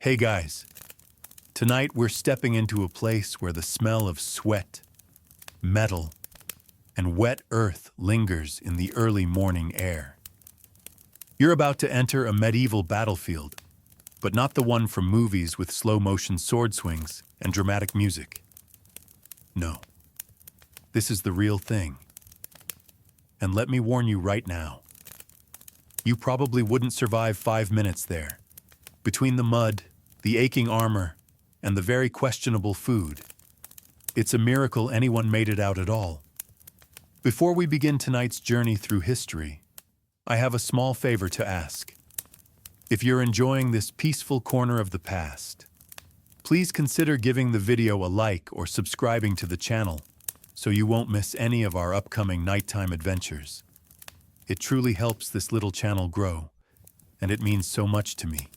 Hey guys, tonight we're stepping into a place where the smell of sweat, metal, and wet earth lingers in the early morning air. You're about to enter a medieval battlefield, but not the one from movies with slow-motion sword swings and dramatic music. No, this is the real thing. And let me warn you right now, you probably wouldn't survive 5 minutes there. Between the mud, the aching armor, and the very questionable food, it's a miracle anyone made it out at all. Before we begin tonight's journey through history, I have a small favor to ask. If you're enjoying this peaceful corner of the past, please consider giving the video a like or subscribing to the channel so you won't miss any of our upcoming nighttime adventures. It truly helps this little channel grow, and it means so much to me.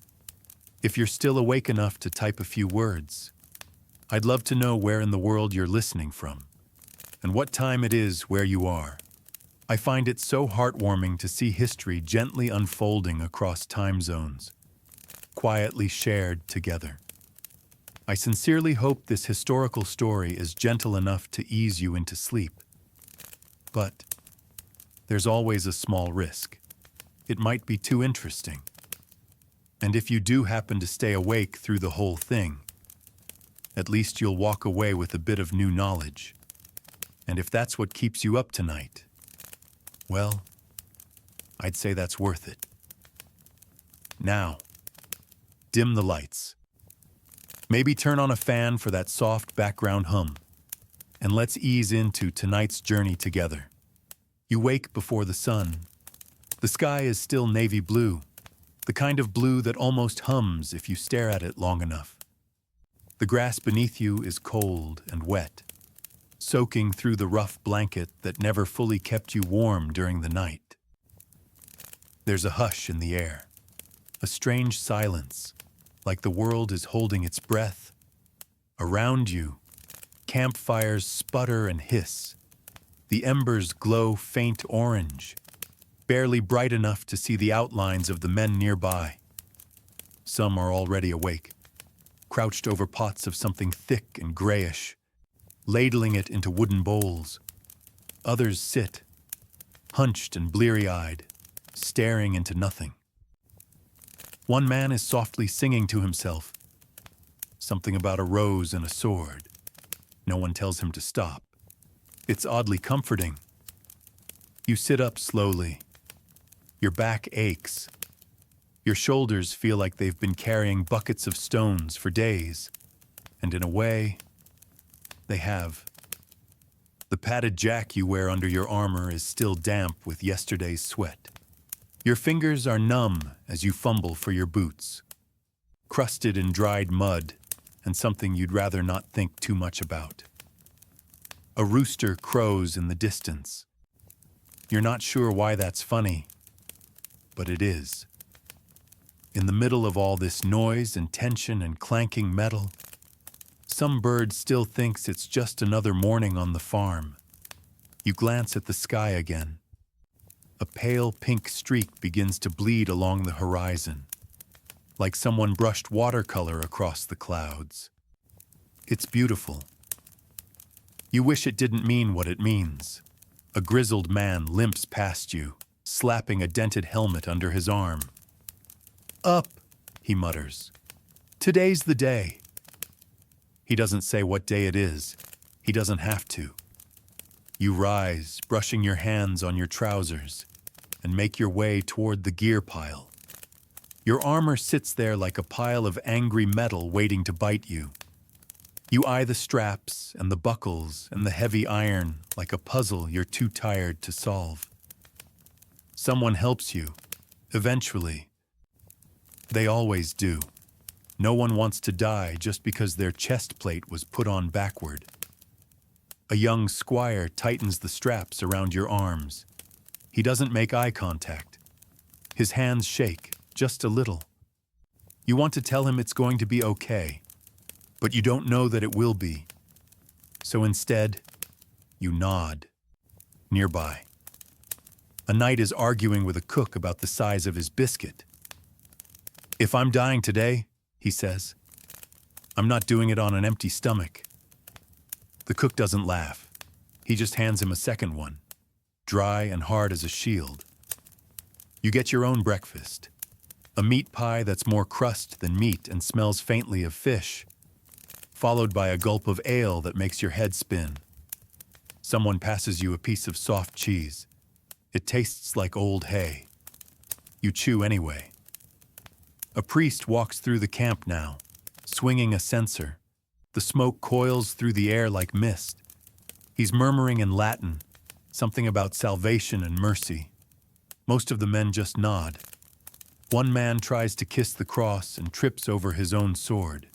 If you're still awake enough to type a few words, I'd love to know where in the world you're listening from, and what time it is where you are. I find it so heartwarming to see history gently unfolding across time zones, quietly shared together. I sincerely hope this historical story is gentle enough to ease you into sleep. But there's always a small risk. It might be too interesting. And if you do happen to stay awake through the whole thing, at least you'll walk away with a bit of new knowledge. And if that's what keeps you up tonight, well, I'd say that's worth it. Now, dim the lights. Maybe turn on a fan for that soft background hum, and let's ease into tonight's journey together. You wake before the sun. The sky is still navy blue, the kind of blue that almost hums if you stare at it long enough. The grass beneath you is cold and wet, soaking through the rough blanket that never fully kept you warm during the night. There's a hush in the air, a strange silence, like the world is holding its breath. Around you, campfires sputter and hiss. The embers glow faint orange, barely bright enough to see the outlines of the men nearby. Some are already awake, crouched over pots of something thick and grayish, ladling it into wooden bowls. Others sit, hunched and bleary-eyed, staring into nothing. One man is softly singing to himself, something about a rose and a sword. No one tells him to stop. It's oddly comforting. You sit up slowly. Your back aches. Your shoulders feel like they've been carrying buckets of stones for days. And in a way, they have. The padded jack you wear under your armor is still damp with yesterday's sweat. Your fingers are numb as you fumble for your boots, crusted in dried mud and something you'd rather not think too much about. A rooster crows in the distance. You're not sure why that's funny, but it is. In the middle of all this noise and tension and clanking metal, some bird still thinks it's just another morning on the farm. You glance at the sky again. A pale pink streak begins to bleed along the horizon, like someone brushed watercolor across the clouds. It's beautiful. You wish it didn't mean what it means. A grizzled man limps past you, slapping a dented helmet under his arm. "Up," he mutters. "Today's the day." He doesn't say what day it is. He doesn't have to. You rise, brushing your hands on your trousers, and make your way toward the gear pile. Your armor sits there like a pile of angry metal waiting to bite you. You eye the straps and the buckles and the heavy iron like a puzzle you're too tired to solve. Someone helps you, eventually. They always do. No one wants to die just because their chest plate was put on backward. A young squire tightens the straps around your arms. He doesn't make eye contact. His hands shake, just a little. You want to tell him it's going to be okay, but you don't know that it will be. So instead, you nod. Nearby, a knight is arguing with a cook about the size of his biscuit. "If I'm dying today, he says. "I'm not doing it on an empty stomach." The cook doesn't laugh. He just hands him a second one, dry and hard as a shield. You get your own breakfast. A meat pie that's more crust than meat and smells faintly of fish, followed by a gulp of ale that makes your head spin. Someone passes you a piece of soft cheese. It tastes like old hay. You chew anyway. A priest walks through the camp now, swinging a censer. The smoke coils through the air like mist. He's murmuring in Latin, something about salvation and mercy. Most of the men just nod. One man tries to kiss the cross and trips over his own sword.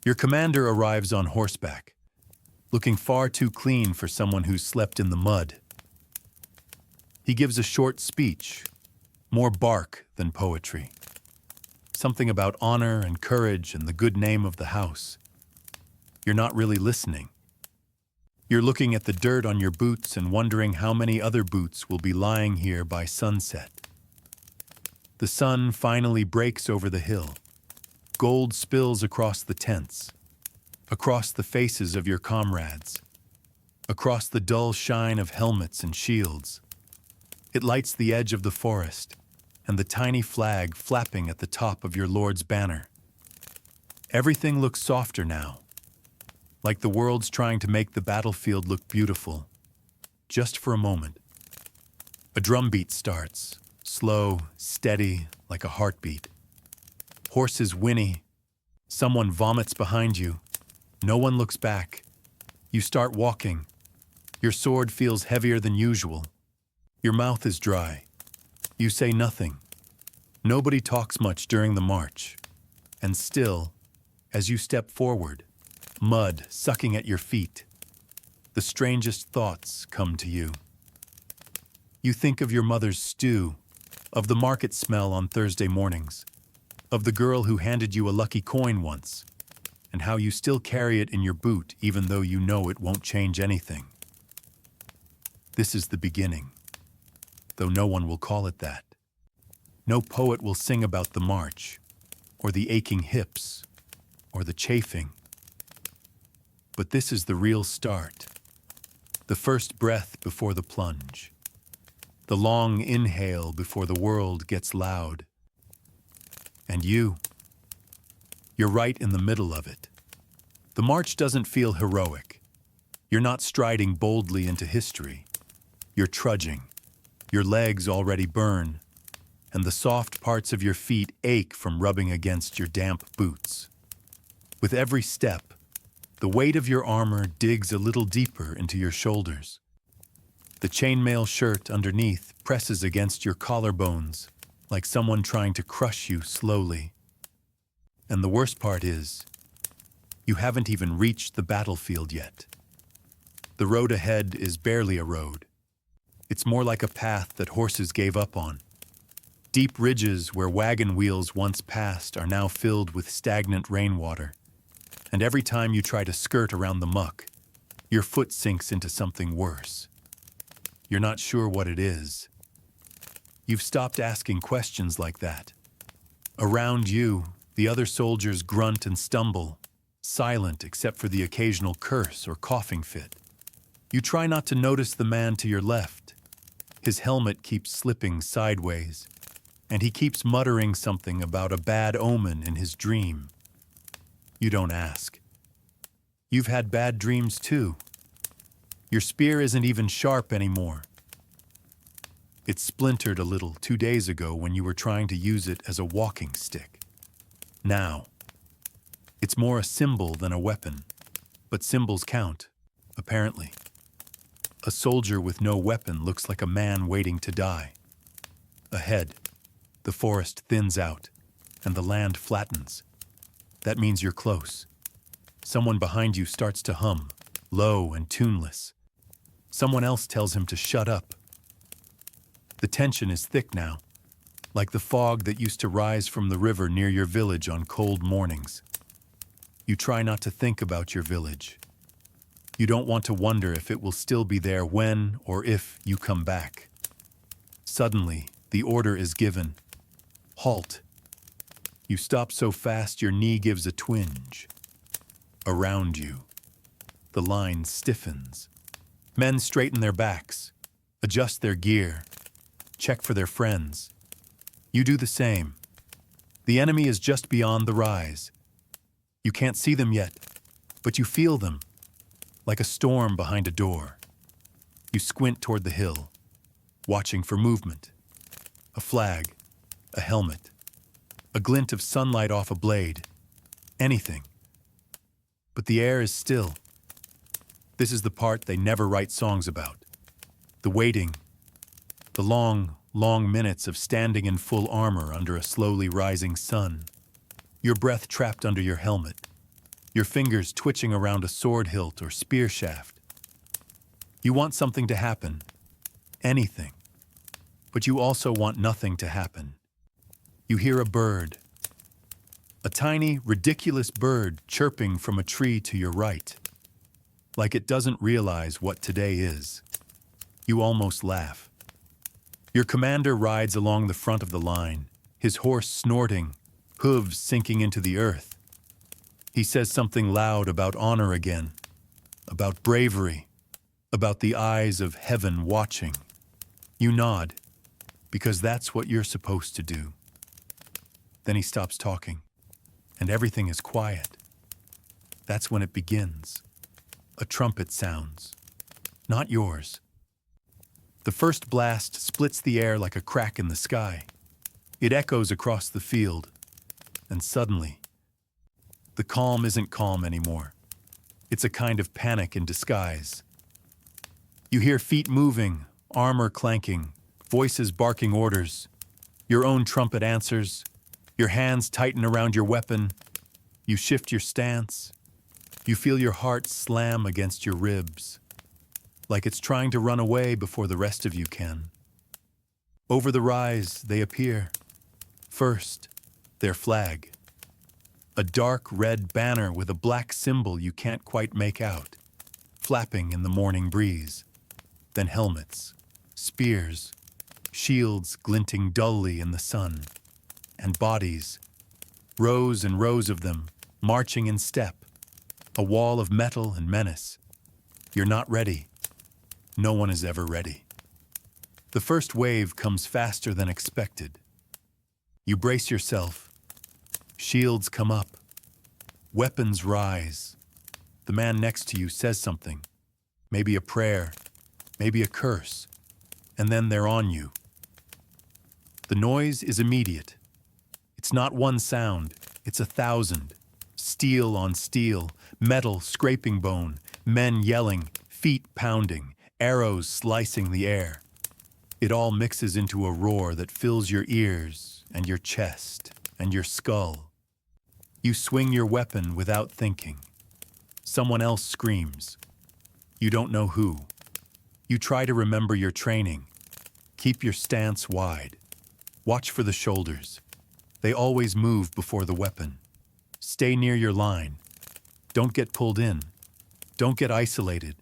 Your commander arrives on horseback, looking far too clean for someone who's slept in the mud. He gives a short speech, more bark than poetry. Something about honor and courage and the good name of the house. You're not really listening. You're looking at the dirt on your boots and wondering how many other boots will be lying here by sunset. The sun finally breaks over the hill. Gold spills across the tents, across the faces of your comrades, across the dull shine of helmets and shields. It lights the edge of the forest and the tiny flag flapping at the top of your lord's banner. Everything looks softer now, like the world's trying to make the battlefield look beautiful, just for a moment. A drum beat starts. Slow, steady, like a heartbeat. Horses whinny. Someone vomits behind you. No one looks back. You start walking. Your sword feels heavier than usual. Your mouth is dry. You say nothing. Nobody talks much during the march. And still, as you step forward, mud sucking at your feet, the strangest thoughts come to you. You think of your mother's stew, of the market smell on Thursday mornings, of the girl who handed you a lucky coin once, and how you still carry it in your boot even though you know it won't change anything. This is the beginning, though no one will call it that. No poet will sing about the march, or the aching hips, or the chafing. But this is the real start, the first breath before the plunge. The long inhale before the world gets loud. And you're right in the middle of it. The march doesn't feel heroic. You're not striding boldly into history. You're trudging. Your legs already burn, and the soft parts of your feet ache from rubbing against your damp boots. With every step, the weight of your armor digs a little deeper into your shoulders. The chainmail shirt underneath presses against your collarbones, like someone trying to crush you slowly. And the worst part is, you haven't even reached the battlefield yet. The road ahead is barely a road. It's more like a path that horses gave up on. Deep ridges where wagon wheels once passed are now filled with stagnant rainwater. And every time you try to skirt around the muck, your foot sinks into something worse. You're not sure what it is. You've stopped asking questions like that. Around you, the other soldiers grunt and stumble, silent except for the occasional curse or coughing fit. You try not to notice the man to your left. His helmet keeps slipping sideways, and he keeps muttering something about a bad omen in his dream. You don't ask. You've had bad dreams too. Your spear isn't even sharp anymore. It splintered a little 2 days ago when you were trying to use it as a walking stick. Now, it's more a symbol than a weapon, but symbols count, apparently. A soldier with no weapon looks like a man waiting to die. Ahead, the forest thins out, and the land flattens. That means you're close. Someone behind you starts to hum, low and tuneless. Someone else tells him to shut up. The tension is thick now, like the fog that used to rise from the river near your village on cold mornings. You try not to think about your village. You don't want to wonder if it will still be there when or if you come back. Suddenly, the order is given. Halt. You stop so fast your knee gives a twinge. Around you, the line stiffens. Men straighten their backs, adjust their gear, check for their friends. You do the same. The enemy is just beyond the rise. You can't see them yet, but you feel them, like a storm behind a door. You squint toward the hill, watching for movement. A flag, a helmet, a glint of sunlight off a blade, anything. But the air is still. This is the part they never write songs about. The waiting, the long, long minutes of standing in full armor under a slowly rising sun. Your breath trapped under your helmet, your fingers twitching around a sword hilt or spear shaft. You want something to happen, anything, but you also want nothing to happen. You hear a bird, a tiny, ridiculous bird chirping from a tree to your right, like it doesn't realize what today is. You almost laugh. Your commander rides along the front of the line, his horse snorting, hooves sinking into the earth. He says something loud about honor again, about bravery, about the eyes of heaven watching. You nod, because that's what you're supposed to do. Then he stops talking, and everything is quiet. That's when it begins. A trumpet sounds, not yours. The first blast splits the air like a crack in the sky. It echoes across the field, and suddenly, the calm isn't calm anymore. It's a kind of panic in disguise. You hear feet moving, armor clanking, voices barking orders. Your own trumpet answers. Your hands tighten around your weapon. You shift your stance. You feel your heart slam against your ribs, like it's trying to run away before the rest of you can. Over the rise, they appear. First, their flag. A dark red banner with a black symbol you can't quite make out, flapping in the morning breeze. Then helmets, spears, shields glinting dully in the sun, and bodies, rows and rows of them, marching in step, a wall of metal and menace. You're not ready. No one is ever ready. The first wave comes faster than expected. You brace yourself. Shields come up. Weapons rise. The man next to you says something, maybe a prayer, maybe a curse, and then they're on you. The noise is immediate. It's not one sound, it's 1,000. Steel on steel, metal scraping bone, men yelling, feet pounding, arrows slicing the air. It all mixes into a roar that fills your ears and your chest and your skull. You swing your weapon without thinking. Someone else screams. You don't know who. You try to remember your training. Keep your stance wide. Watch for the shoulders. They always move before the weapon. Stay near your line. Don't get pulled in. Don't get isolated.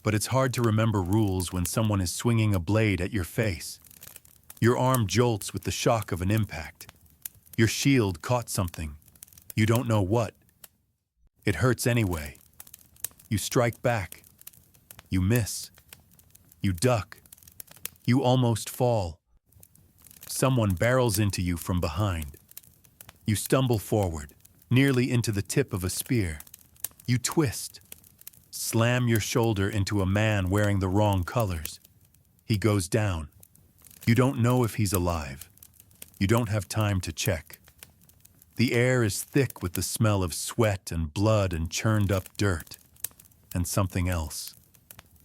But it's hard to remember rules when someone is swinging a blade at your face. Your arm jolts with the shock of an impact. Your shield caught something. You don't know what. It hurts anyway. You strike back. You miss. You duck. You almost fall. Someone barrels into you from behind. You stumble forward, nearly into the tip of a spear. You twist. Slam your shoulder into a man wearing the wrong colors. He goes down. You don't know if he's alive. You don't have time to check. The air is thick with the smell of sweat and blood and churned up dirt. And something else.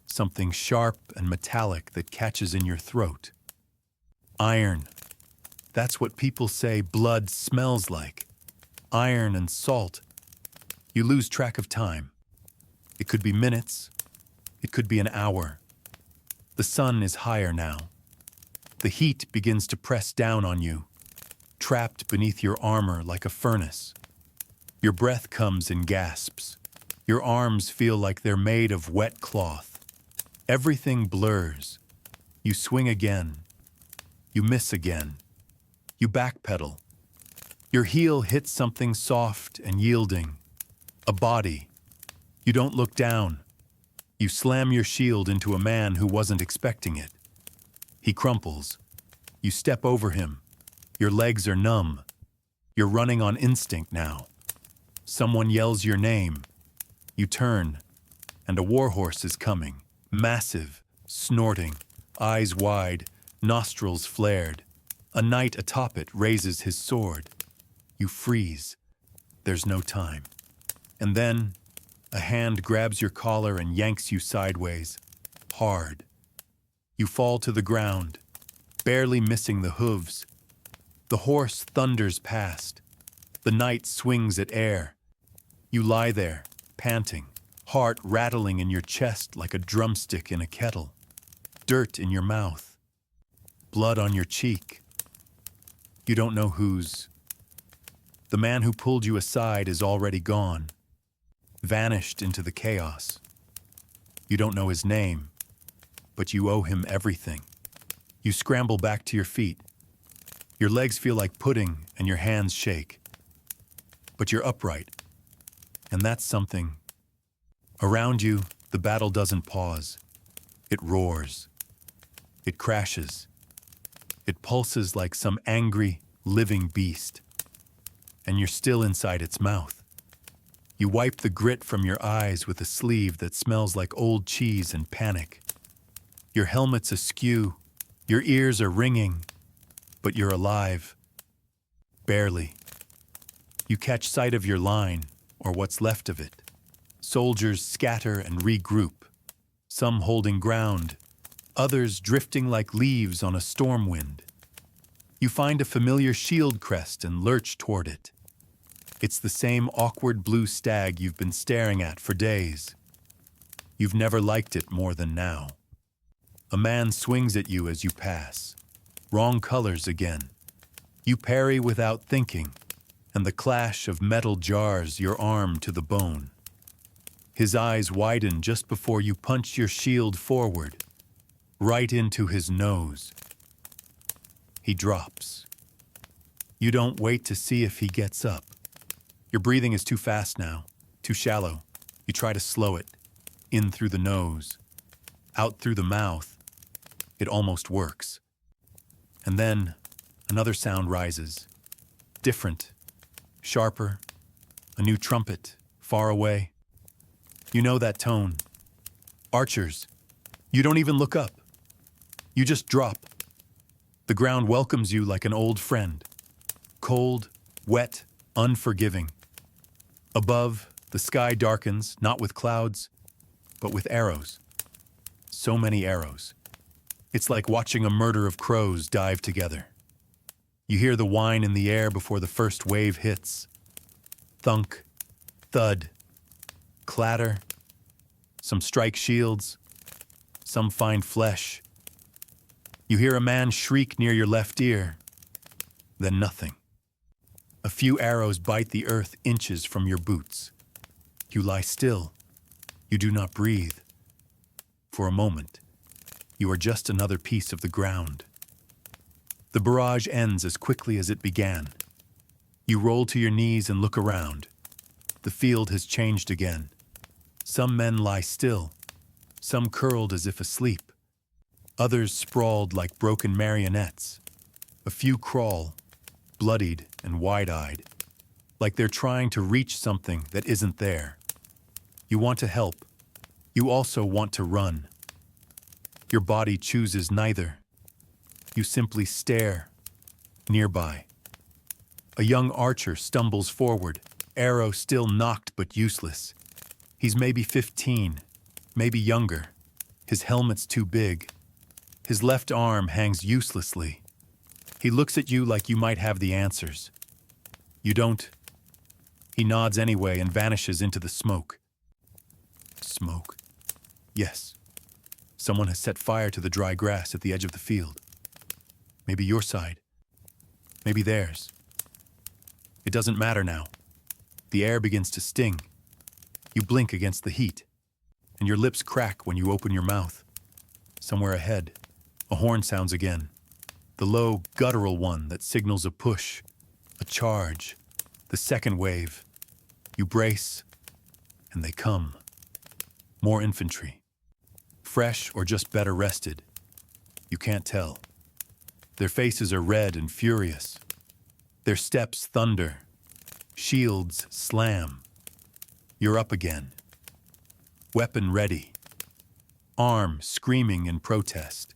Something sharp and metallic that catches in your throat. Iron. That's what people say blood smells like. Iron and salt. You lose track of time. It could be minutes. It could be an hour. The sun is higher now. The heat begins to press down on you, trapped beneath your armor like a furnace. Your breath comes in gasps. Your arms feel like they're made of wet cloth. Everything blurs. You swing again. You miss again. You backpedal. Your heel hits something soft and yielding, a body. You don't look down. You slam your shield into a man who wasn't expecting it. He crumples. You step over him. Your legs are numb. You're running on instinct now. Someone yells your name. You turn, and a warhorse is coming. Massive, snorting, eyes wide, nostrils flared. A knight atop it raises his sword. You freeze. There's no time. And then, a hand grabs your collar and yanks you sideways, hard. You fall to the ground, barely missing the hooves. The horse thunders past. The knight swings at air. You lie there, panting, heart rattling in your chest like a drumstick in a kettle. Dirt in your mouth. Blood on your cheek. You don't know whose. The man who pulled you aside is already gone, vanished into the chaos. You don't know his name, but you owe him everything. You scramble back to your feet. Your legs feel like pudding and your hands shake. But you're upright, and that's something. Around you, the battle doesn't pause. It roars. It crashes. It pulses like some angry, living beast. And you're still inside its mouth. You wipe the grit from your eyes with a sleeve that smells like old cheese and panic. Your helmet's askew, your ears are ringing, but you're alive. Barely. You catch sight of your line, or what's left of it. Soldiers scatter and regroup, some holding ground, others drifting like leaves on a storm wind. You find a familiar shield crest and lurch toward it. It's the same awkward blue stag you've been staring at for days. You've never liked it more than now. A man swings at you as you pass. Wrong colors again. You parry without thinking, and the clash of metal jars your arm to the bone. His eyes widen just before you punch your shield forward, right into his nose. He drops. You don't wait to see if he gets up. Your breathing is too fast now, too shallow. You try to slow it, in through the nose, out through the mouth. It almost works. And then another sound rises, different, sharper, a new trumpet, far away. You know that tone. Archers. You don't even look up. You just drop. The ground welcomes you like an old friend. Cold, wet, unforgiving. Above, the sky darkens, not with clouds, but with arrows. So many arrows. It's like watching a murder of crows dive together. You hear the whine in the air before the first wave hits. Thunk, thud, clatter. Some strike shields, some find flesh. You hear a man shriek near your left ear, then nothing. A few arrows bite the earth inches from your boots. You lie still. You do not breathe. For a moment, you are just another piece of the ground. The barrage ends as quickly as it began. You roll to your knees and look around. The field has changed again. Some men lie still, some curled as if asleep. Others sprawled like broken marionettes. A few crawl, bloodied and wide-eyed, like they're trying to reach something that isn't there. You want to help. You also want to run. Your body chooses neither. You simply stare, nearby. A young archer stumbles forward, arrow still knocked but useless. He's maybe 15, maybe younger. His helmet's too big. His left arm hangs uselessly. He looks at you like you might have the answers. You don't. He nods anyway and vanishes into the smoke. Smoke. Yes. Someone has set fire to the dry grass at the edge of the field. Maybe your side. Maybe theirs. It doesn't matter now. The air begins to sting. You blink against the heat, and your lips crack when you open your mouth. Somewhere ahead, a horn sounds again. The low, guttural one that signals a push. A charge. The second wave. You brace, and they come. More infantry. Fresh or just better rested. You can't tell. Their faces are red and furious. Their steps thunder. Shields slam. You're up again. Weapon ready. Arm screaming in protest.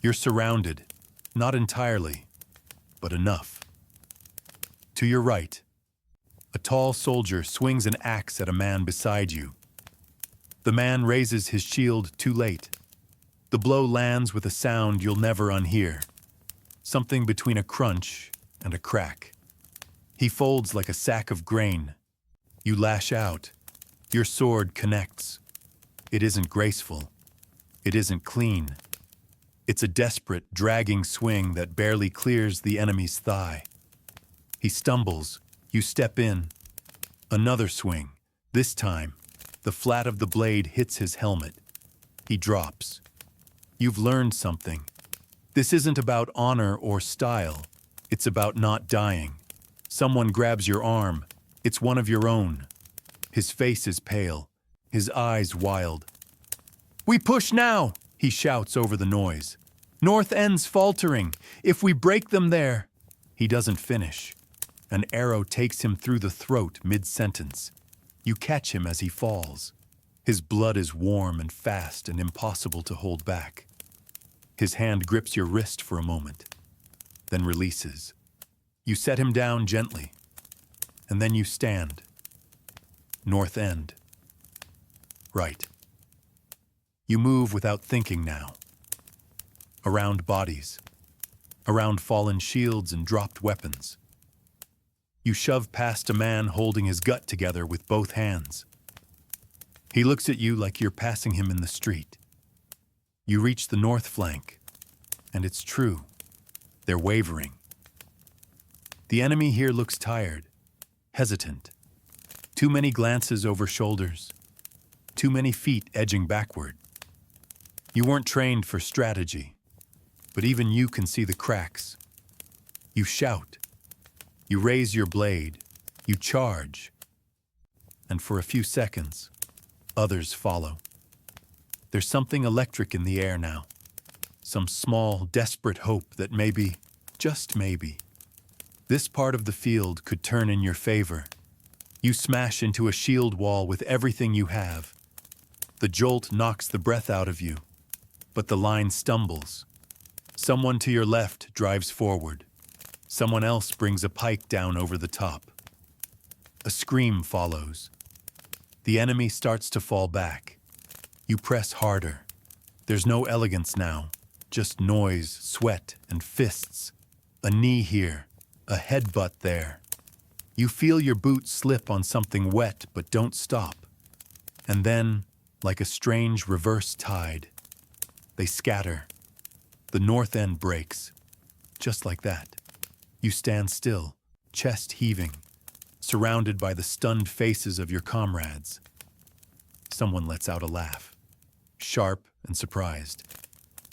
You're surrounded. Not entirely, but enough. To your right, a tall soldier swings an axe at a man beside you. The man raises his shield too late. The blow lands with a sound you'll never unhear. Something between a crunch and a crack. He folds like a sack of grain. You lash out. Your sword connects. It isn't graceful. It isn't clean. It's a desperate, dragging swing that barely clears the enemy's thigh. He stumbles. You step in. Another swing. This time, the flat of the blade hits his helmet. He drops. You've learned something. This isn't about honor or style. It's about not dying. Someone grabs your arm. It's one of your own. His face is pale. His eyes wild. "We push now!" he shouts over the noise. "North End's faltering. If we break them there—" He doesn't finish. An arrow takes him through the throat mid-sentence. You catch him as he falls. His blood is warm and fast and impossible to hold back. His hand grips your wrist for a moment, then releases. You set him down gently, and then you stand. North End. Right. You move without thinking now. Around bodies. Around fallen shields and dropped weapons. You shove past a man holding his gut together with both hands. He looks at you like you're passing him in the street. You reach the north flank, and it's true. They're wavering. The enemy here looks tired, hesitant. Too many glances over shoulders. Too many feet edging backward. You weren't trained for strategy, but even you can see the cracks. You shout. You raise your blade. You charge. And for a few seconds, others follow. There's something electric in the air now. Some small, desperate hope that maybe, just maybe, this part of the field could turn in your favor. You smash into a shield wall with everything you have. The jolt knocks the breath out of you, but the line stumbles. Someone to your left drives forward. Someone else brings a pike down over the top. A scream follows. The enemy starts to fall back. You press harder. There's no elegance now, just noise, sweat, and fists. A knee here, a headbutt there. You feel your boot slip on something wet, but don't stop. And then, like a strange reverse tide, they scatter. The north end breaks, just like that. You stand still, chest heaving, surrounded by the stunned faces of your comrades. Someone lets out a laugh, sharp and surprised,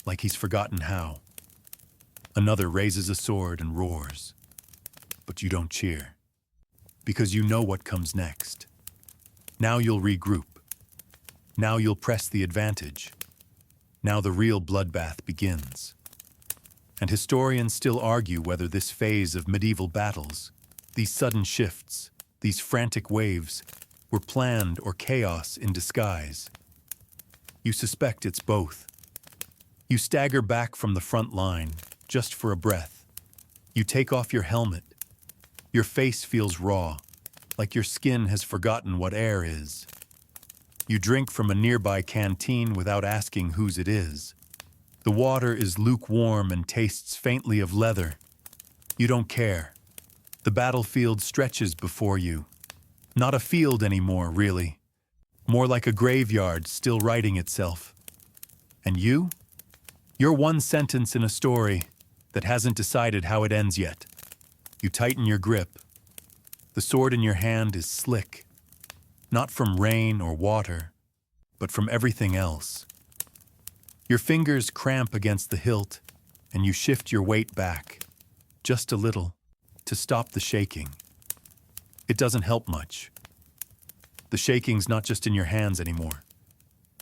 like he's forgotten how. Another raises a sword and roars. But you don't cheer, because you know what comes next. Now you'll regroup. Now you'll press the advantage. Now the real bloodbath begins. And historians still argue whether this phase of medieval battles, these sudden shifts, these frantic waves, were planned or chaos in disguise. You suspect it's both. You stagger back from the front line, just for a breath. You take off your helmet. Your face feels raw, like your skin has forgotten what air is. You drink from a nearby canteen without asking whose it is. The water is lukewarm and tastes faintly of leather. You don't care. The battlefield stretches before you. Not a field anymore, really. More like a graveyard still writing itself. And you? You're one sentence in a story that hasn't decided how it ends yet. You tighten your grip. The sword in your hand is slick. Not from rain or water, but from everything else. Your fingers cramp against the hilt, and you shift your weight back, just a little. to stop the shaking. It doesn't help much. The shaking's not just in your hands anymore.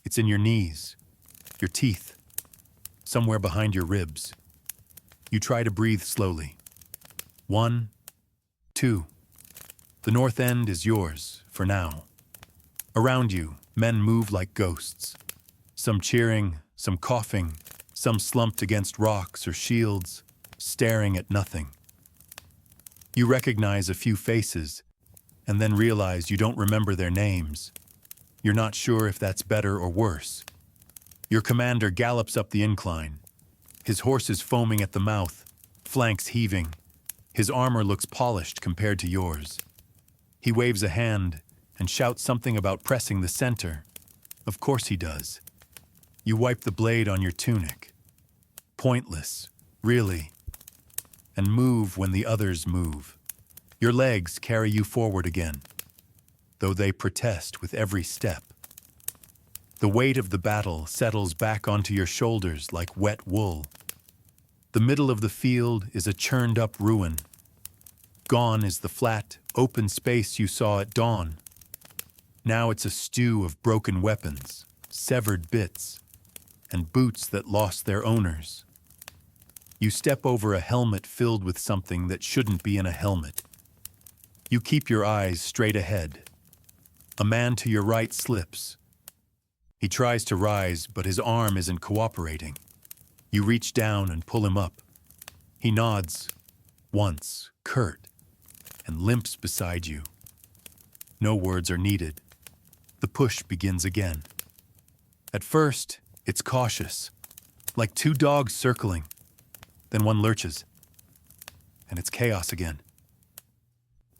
It's in your knees, your teeth, somewhere behind your ribs. You try to breathe slowly. 1, 2. The north end is yours, for now. Around you, men move like ghosts. Some cheering, some coughing, some slumped against rocks or shields, staring at nothing. You recognize a few faces, and then realize you don't remember their names. You're not sure if that's better or worse. Your commander gallops up the incline. His horse is foaming at the mouth, flanks heaving. His armor looks polished compared to yours. He waves a hand and shouts something about pressing the center. Of course he does. You wipe the blade on your tunic. Pointless, really. And move when the others move. Your legs carry you forward again, though they protest with every step. The weight of the battle settles back onto your shoulders like wet wool. The middle of the field is a churned-up ruin. Gone is the flat, open space you saw at dawn. Now it's a stew of broken weapons, severed bits, and boots that lost their owners. You step over a helmet filled with something that shouldn't be in a helmet. You keep your eyes straight ahead. A man to your right slips. He tries to rise, but his arm isn't cooperating. You reach down and pull him up. He nods, once, curt, and limps beside you. No words are needed. The push begins again. At first, it's cautious, like two dogs circling. Then one lurches, and it's chaos again.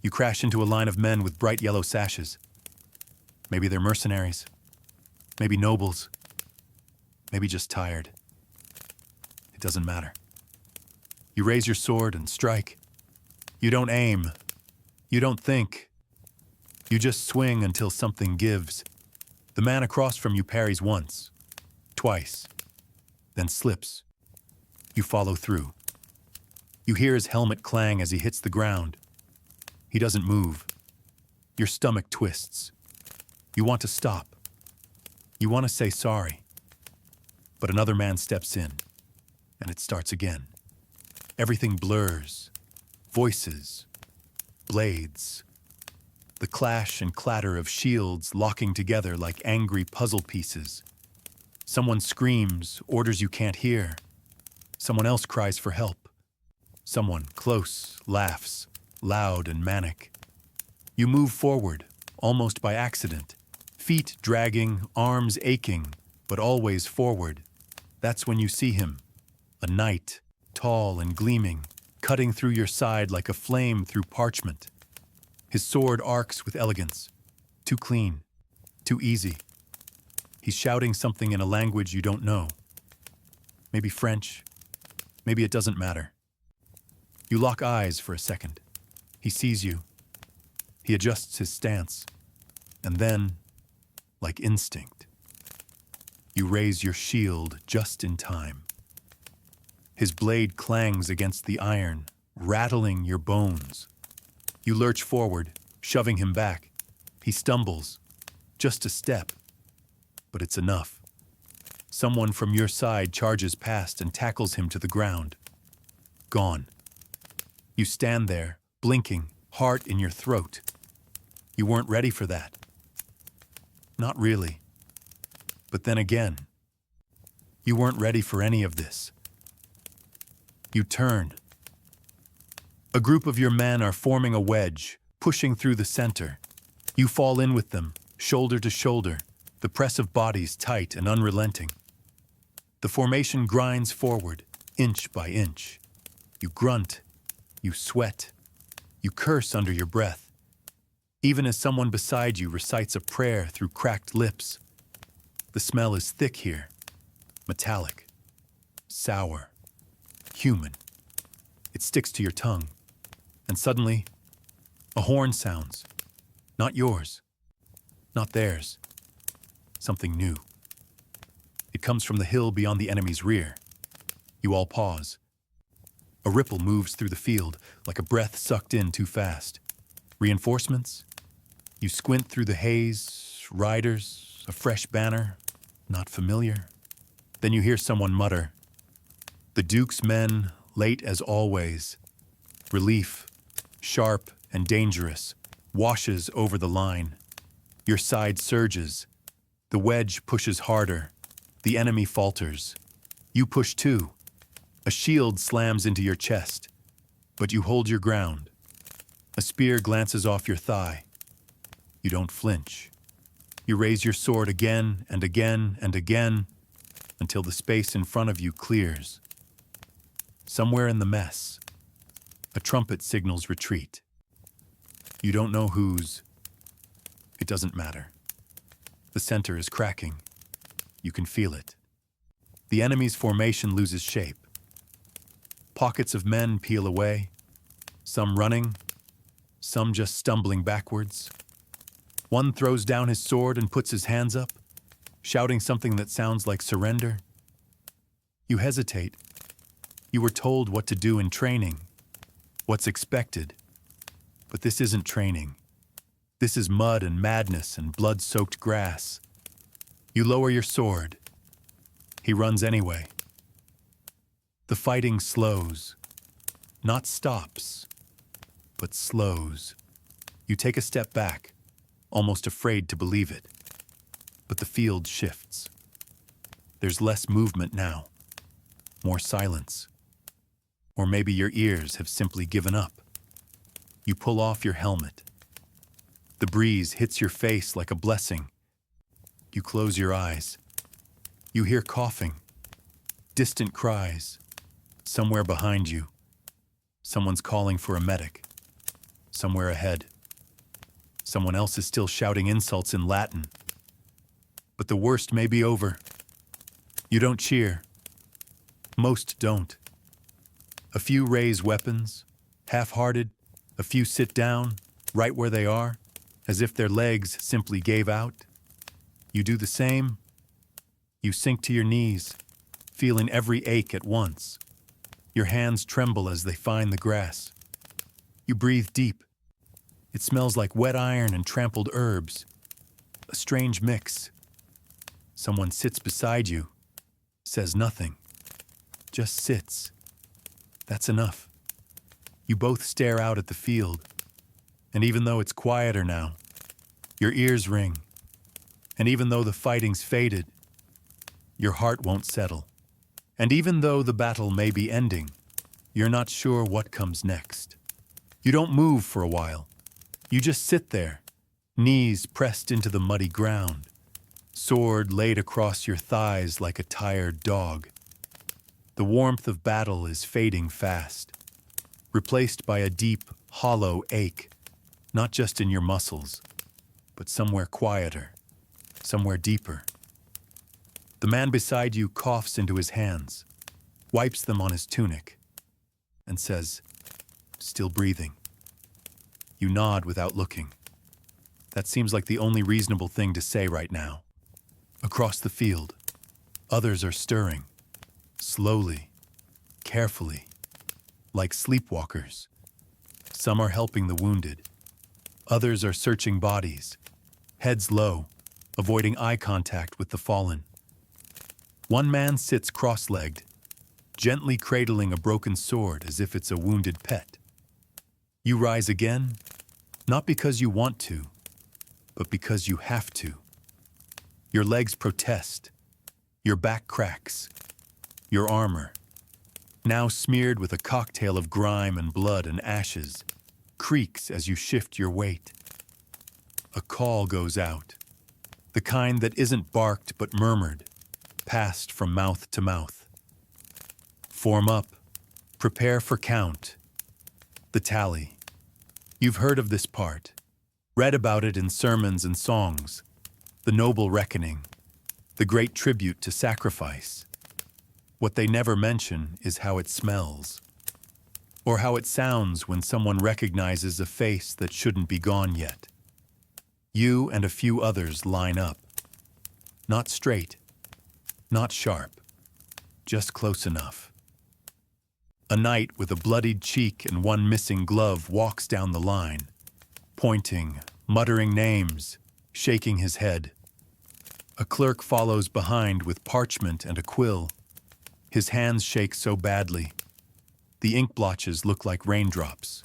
You crash into a line of men with bright yellow sashes. Maybe they're mercenaries, maybe nobles, maybe just tired. It doesn't matter. You raise your sword and strike. You don't aim. You don't think. You just swing until something gives. The man across from you parries once, twice, then slips. You follow through. You hear his helmet clang as he hits the ground. He doesn't move. Your stomach twists. You want to stop. You want to say sorry. But another man steps in, and it starts again. Everything blurs. Voices. Blades. The clash and clatter of shields locking together like angry puzzle pieces. Someone screams, orders you can't hear. Someone else cries for help. Someone close laughs, loud and manic. You move forward, almost by accident. Feet dragging, arms aching, but always forward. That's when you see him. A knight, tall and gleaming, cutting through your side like a flame through parchment. His sword arcs with elegance. Too clean, too easy. He's shouting something in a language you don't know. Maybe French. Maybe it doesn't matter. You lock eyes for a second. He sees you. He adjusts his stance. And then, like instinct, you raise your shield just in time. His blade clangs against the iron, rattling your bones. You lurch forward, shoving him back. He stumbles. Just a step. But it's enough. Someone from your side charges past and tackles him to the ground. Gone. You stand there, blinking, heart in your throat. You weren't ready for that. Not really. But then again, you weren't ready for any of this. You turn. A group of your men are forming a wedge, pushing through the center. You fall in with them, shoulder to shoulder, the press of bodies tight and unrelenting. The formation grinds forward, inch by inch. You grunt, you sweat, you curse under your breath, even as someone beside you recites a prayer through cracked lips. The smell is thick here, metallic, sour, human. It sticks to your tongue, and suddenly, a horn sounds. Not yours, not theirs. Something new. It comes from the hill beyond the enemy's rear. You all pause. A ripple moves through the field, like a breath sucked in too fast. Reinforcements? You squint through the haze, riders, a fresh banner, not familiar. Then you hear someone mutter, "The Duke's men, late as always." Relief, sharp and dangerous, washes over the line. Your side surges. The wedge pushes harder. The enemy falters. You push too. A shield slams into your chest, but you hold your ground. A spear glances off your thigh. You don't flinch. You raise your sword again and again and again until the space in front of you clears. Somewhere in the mess, a trumpet signals retreat. You don't know whose. It doesn't matter. The center is cracking. You can feel it. The enemy's formation loses shape. Pockets of men peel away, some running, some just stumbling backwards. One throws down his sword and puts his hands up, shouting something that sounds like surrender. You hesitate. You were told what to do in training, what's expected. But this isn't training. This is mud and madness and blood-soaked grass. You lower your sword. He runs anyway. The fighting slows, not stops, but slows. You take a step back, almost afraid to believe it. But the field shifts. There's less movement now, more silence. Or maybe your ears have simply given up. You pull off your helmet. The breeze hits your face like a blessing. You close your eyes. You hear coughing, distant cries. Somewhere behind you, someone's calling for a medic. Somewhere ahead, someone else is still shouting insults in Latin. But the worst may be over. You don't cheer. Most don't. A few raise weapons, half-hearted. A few sit down, right where they are, as if their legs simply gave out. You do the same. You sink to your knees, feeling every ache at once. Your hands tremble as they find the grass. You breathe deep. It smells like wet iron and trampled herbs. A strange mix. Someone sits beside you, says nothing, just sits. That's enough. You both stare out at the field, and even though it's quieter now, your ears ring. And even though the fighting's faded, your heart won't settle. And even though the battle may be ending, you're not sure what comes next. You don't move for a while. You just sit there, knees pressed into the muddy ground, sword laid across your thighs like a tired dog. The warmth of battle is fading fast, replaced by a deep, hollow ache, not just in your muscles, but somewhere quieter, somewhere deeper. The man beside you coughs into his hands, wipes them on his tunic, and says, "Still breathing." You nod without looking. That seems like the only reasonable thing to say right now. Across the field, others are stirring, slowly, carefully, like sleepwalkers. Some are helping the wounded. Others are searching bodies, heads low, avoiding eye contact with the fallen. One man sits cross-legged, gently cradling a broken sword as if it's a wounded pet. You rise again, not because you want to, but because you have to. Your legs protest, your back cracks, your armor, now smeared with a cocktail of grime and blood and ashes, creaks as you shift your weight. A call goes out, the kind that isn't barked but murmured, passed from mouth to mouth. Form up, prepare for count. The tally. You've heard of this part, read about it in sermons and songs, the noble reckoning, the great tribute to sacrifice. What they never mention is how it smells, or how it sounds when someone recognizes a face that shouldn't be gone yet. You and a few others line up. Not straight, not sharp, just close enough. A knight with a bloodied cheek and one missing glove walks down the line, pointing, muttering names, shaking his head. A clerk follows behind with parchment and a quill. His hands shake so badly. The ink blotches look like raindrops.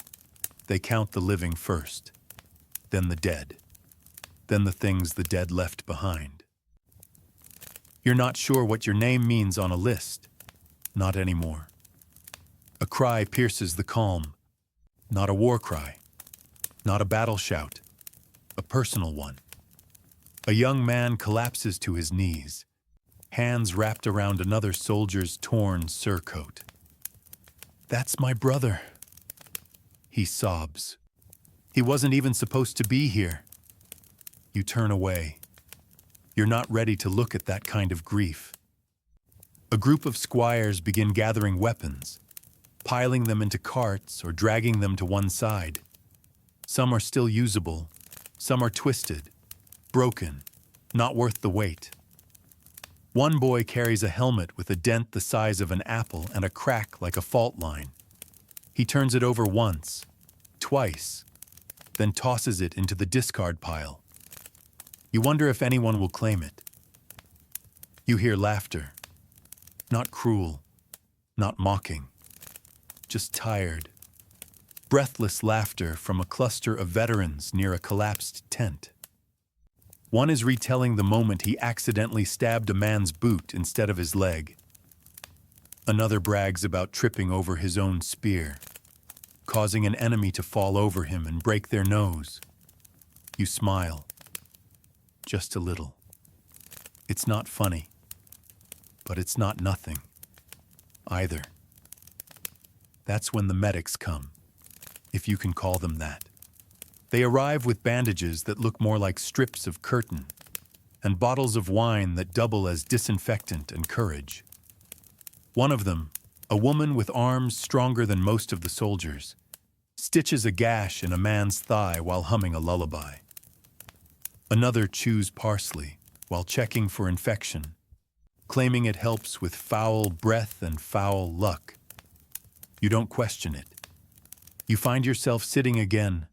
They count the living first, then the dead, then the things the dead left behind. You're not sure what your name means on a list. Not anymore. A cry pierces the calm. Not a war cry. Not a battle shout. A personal one. A young man collapses to his knees, hands wrapped around another soldier's torn surcoat. "That's my brother," he sobs. "He wasn't even supposed to be here." You turn away. You're not ready to look at that kind of grief. A group of squires begin gathering weapons, piling them into carts or dragging them to one side. Some are still usable, some are twisted, broken, not worth the weight. One boy carries a helmet with a dent the size of an apple and a crack like a fault line. He turns it over once, twice, then tosses it into the discard pile. You wonder if anyone will claim it. You hear laughter. Not cruel, not mocking, just tired, breathless laughter from a cluster of veterans near a collapsed tent. One is retelling the moment he accidentally stabbed a man's boot instead of his leg. Another brags about tripping over his own spear, causing an enemy to fall over him and break their nose. You smile. Just a little. It's not funny, but it's not nothing either. That's when the medics come, if you can call them that. They arrive with bandages that look more like strips of curtain and bottles of wine that double as disinfectant and courage. One of them, a woman with arms stronger than most of the soldiers, stitches a gash in a man's thigh while humming a lullaby. Another chews parsley while checking for infection, claiming it helps with foul breath and foul luck. You don't question it. You find yourself sitting again,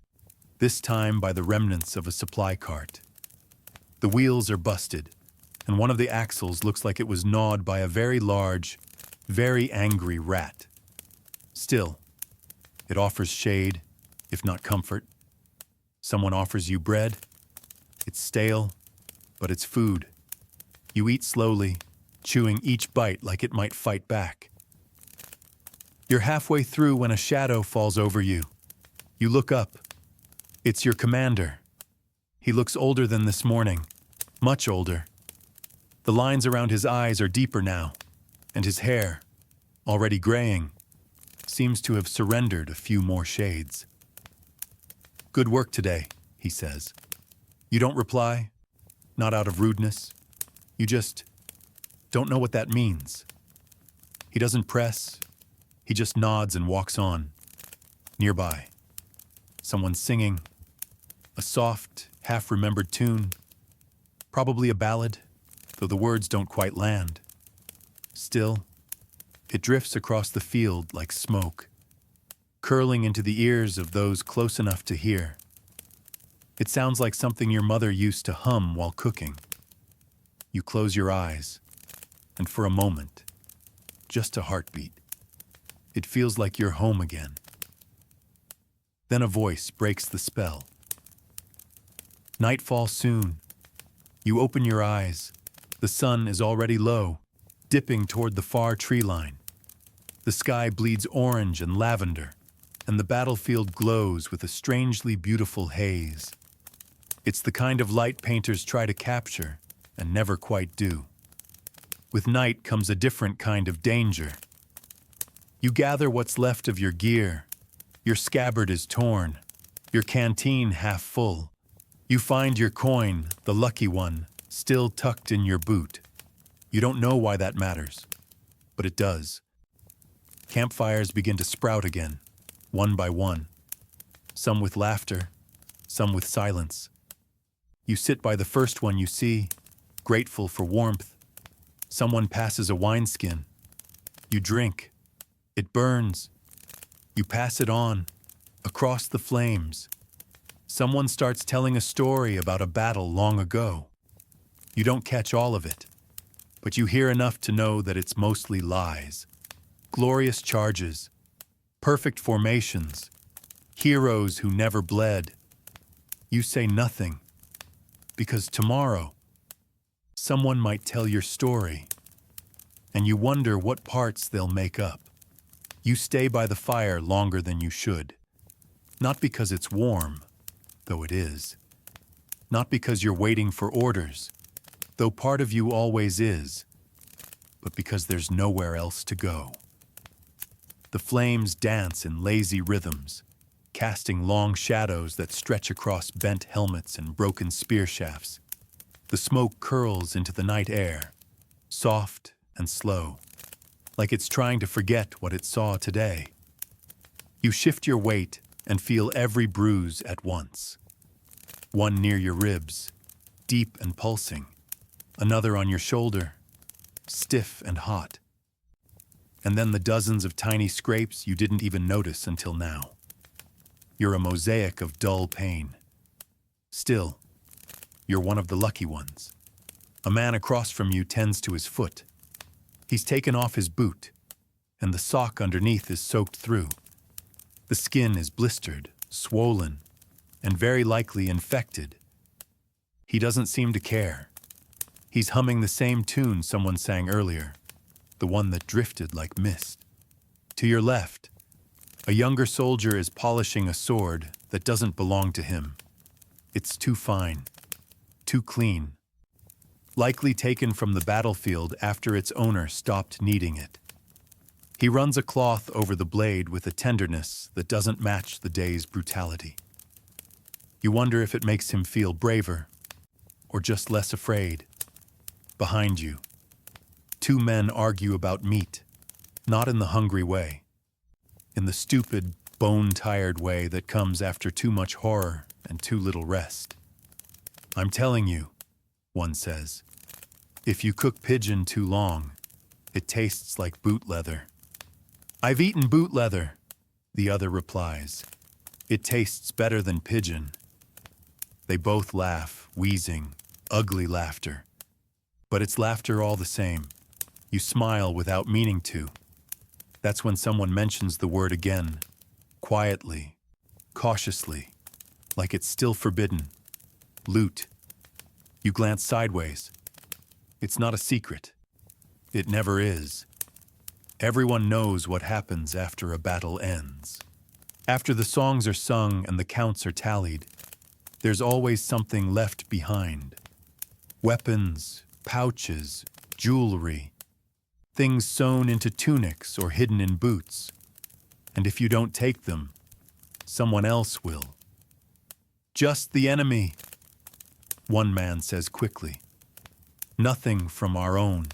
this time by the remnants of a supply cart. The wheels are busted, and one of the axles looks like it was gnawed by a very large, very angry rat. Still, it offers shade, if not comfort. Someone offers you bread. It's stale, but it's food. You eat slowly, chewing each bite like it might fight back. You're halfway through when a shadow falls over you. You look up. It's your commander. He looks older than this morning, much older. The lines around his eyes are deeper now, and his hair, already graying, seems to have surrendered a few more shades. "Good work today," he says. You don't reply, not out of rudeness. You just don't know what that means. He doesn't press. He just nods and walks on. Nearby, someone's singing, a soft, half-remembered tune, probably a ballad, though the words don't quite land. Still, it drifts across the field like smoke, curling into the ears of those close enough to hear. It sounds like something your mother used to hum while cooking. You close your eyes, and for a moment, just a heartbeat, it feels like you're home again. Then a voice breaks the spell. Nightfall soon. You open your eyes. The sun is already low, dipping toward the far tree line. The sky bleeds orange and lavender, and the battlefield glows with a strangely beautiful haze. It's the kind of light painters try to capture and never quite do. With night comes a different kind of danger. You gather what's left of your gear. Your scabbard is torn, your canteen half full. You find your coin, the lucky one, still tucked in your boot. You don't know why that matters, but it does. Campfires begin to sprout again, one by one. Some with laughter, some with silence. You sit by the first one you see, grateful for warmth. Someone passes a wineskin. You drink, It burns. You pass it on, across the flames. Someone starts telling a story about a battle long ago. You don't catch all of it, but you hear enough to know that it's mostly lies. Glorious charges, perfect formations, heroes who never bled. You say nothing, because tomorrow, someone might tell your story, and you wonder what parts they'll make up. You stay by the fire longer than you should, not because it's warm, though it is, not because you're waiting for orders, though part of you always is, but because there's nowhere else to go. The flames dance in lazy rhythms, casting long shadows that stretch across bent helmets and broken spear shafts. The smoke curls into the night air, soft and slow, like it's trying to forget what it saw today. You shift your weight and feel every bruise at once. One near your ribs, deep and pulsing. Another on your shoulder, stiff and hot. And then the dozens of tiny scrapes you didn't even notice until now. You're a mosaic of dull pain. Still, you're one of the lucky ones. A man across from you tends to his foot. He's taken off his boot, and the sock underneath is soaked through. The skin is blistered, swollen, and very likely infected. He doesn't seem to care. He's humming the same tune someone sang earlier, the one that drifted like mist. To your left, a younger soldier is polishing a sword that doesn't belong to him. It's too fine, too clean, likely taken from the battlefield after its owner stopped needing it. He runs a cloth over the blade with a tenderness that doesn't match the day's brutality. You wonder if it makes him feel braver, or just less afraid. Behind you, two men argue about meat, not in the hungry way, in the stupid, bone-tired way that comes after too much horror and too little rest. I'm telling you, one says, if you cook pigeon too long, it tastes like boot leather. I've eaten boot leather, the other replies. It tastes better than pigeon. They both laugh, wheezing, ugly laughter. But it's laughter all the same. You smile without meaning to. That's when someone mentions the word again, quietly, cautiously, like it's still forbidden. Loot. You glance sideways. It's not a secret. It never is. Everyone knows what happens after a battle ends. After the songs are sung and the counts are tallied, there's always something left behind. Weapons, pouches, jewelry, things sewn into tunics or hidden in boots. And if you don't take them, someone else will. Just the enemy, one man says quickly. Nothing from our own.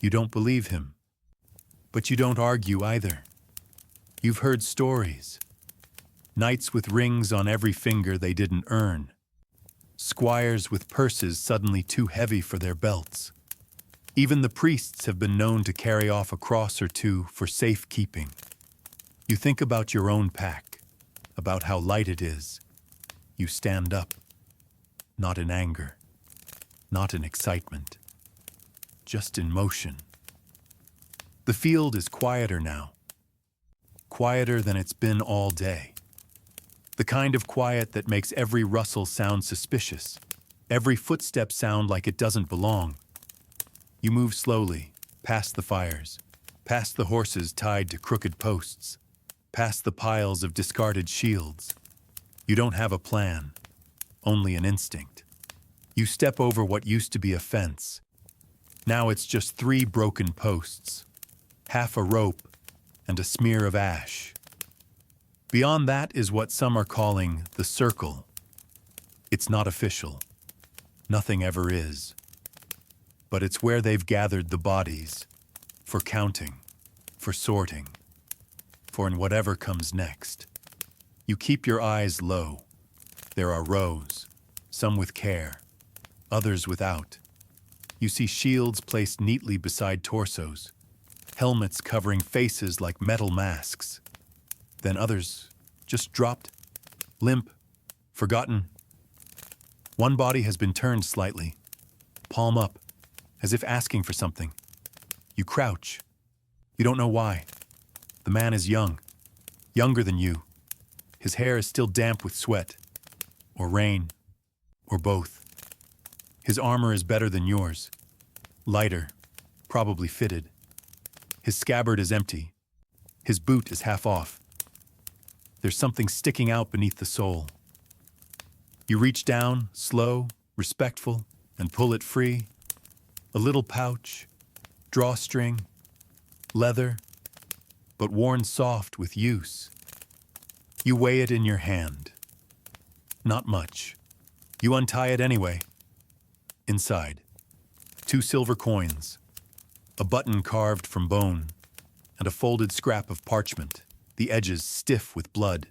You don't believe him, but you don't argue either. You've heard stories. Knights with rings on every finger they didn't earn. Squires with purses suddenly too heavy for their belts. Even the priests have been known to carry off a cross or two for safekeeping. You think about your own pack, about how light it is. You stand up, not in anger, not in excitement, just in motion. The field is quieter now, quieter than it's been all day. The kind of quiet that makes every rustle sound suspicious, every footstep sound like it doesn't belong. You move slowly, past the fires, past the horses tied to crooked posts, past the piles of discarded shields. You don't have a plan, only an instinct. You step over what used to be a fence. Now it's just 3 broken posts, half a rope, and a smear of ash. Beyond that is what some are calling the circle. It's not official. Nothing ever is. But it's where they've gathered the bodies, for counting, for sorting, for in whatever comes next. You keep your eyes low. There are rows, some with care, others without. You see shields placed neatly beside torsos, helmets covering faces like metal masks. Then others just dropped, limp, forgotten. One body has been turned slightly, palm up, as if asking for something. You crouch. You don't know why. The man is young, younger than you. His hair is still damp with sweat, or rain, or both. His armor is better than yours, lighter, probably fitted. His scabbard is empty. His boot is half off. There's something sticking out beneath the sole. You reach down, slow, respectful, and pull it free. A little pouch, drawstring, leather, but worn soft with use. You weigh it in your hand. Not much. You untie it anyway. Inside, 2 silver coins, a button carved from bone, and a folded scrap of parchment, the edges stiff with blood.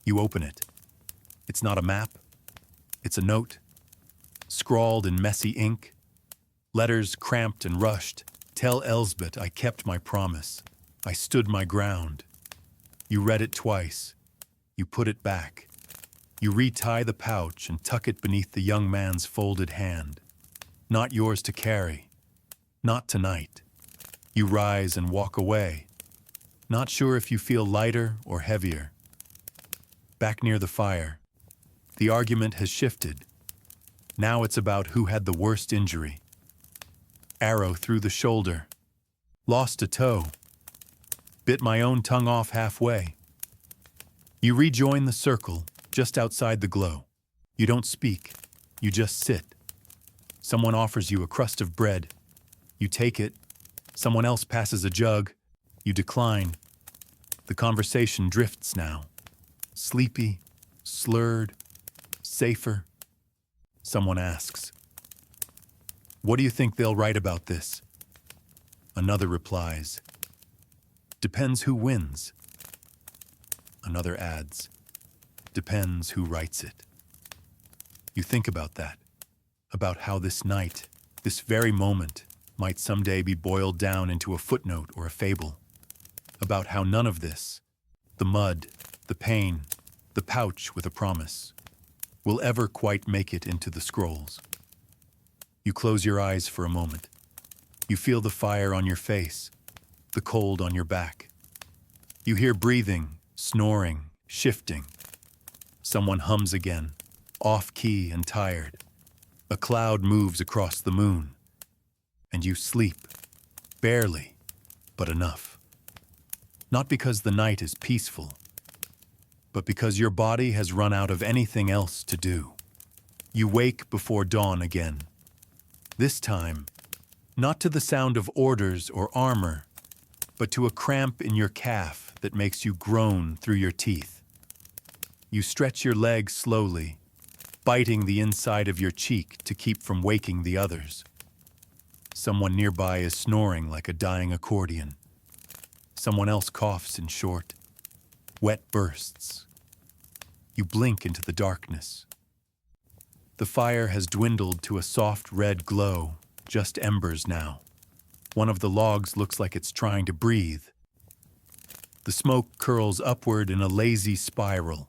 You open it. It's not a map. It's a note, scrawled in messy ink. Letters cramped and rushed. Tell Elsbeth I kept my promise. I stood my ground. You read it twice. You put it back. You retie the pouch and tuck it beneath the young man's folded hand. Not yours to carry. Not tonight. You rise and walk away. Not sure if you feel lighter or heavier. Back near the fire, the argument has shifted. Now it's about who had the worst injury. Arrow through the shoulder. Lost a toe. Bit my own tongue off halfway. You rejoin the circle, just outside the glow. You don't speak. You just sit. Someone offers you a crust of bread. You take it. Someone else passes a jug. You decline. The conversation drifts now. Sleepy, slurred, safer. Someone asks, "What do you think they'll write about this?" Another replies, "Depends who wins." Another adds, "Depends who writes it." You think about that, about how this night, this very moment, might someday be boiled down into a footnote or a fable, about how none of this, the mud, the pain, the pouch with a promise, will ever quite make it into the scrolls. You close your eyes for a moment. You feel the fire on your face, the cold on your back. You hear breathing, snoring, shifting. Someone hums again, off-key and tired. A cloud moves across the moon. And you sleep, barely, but enough. Not because the night is peaceful, but because your body has run out of anything else to do. You wake before dawn again. This time, not to the sound of orders or armor, but to a cramp in your calf that makes you groan through your teeth. You stretch your legs slowly, biting the inside of your cheek to keep from waking the others. Someone nearby is snoring like a dying accordion. Someone else coughs in short, wet bursts. You blink into the darkness. The fire has dwindled to a soft red glow, just embers now. One of the logs looks like it's trying to breathe. The smoke curls upward in a lazy spiral,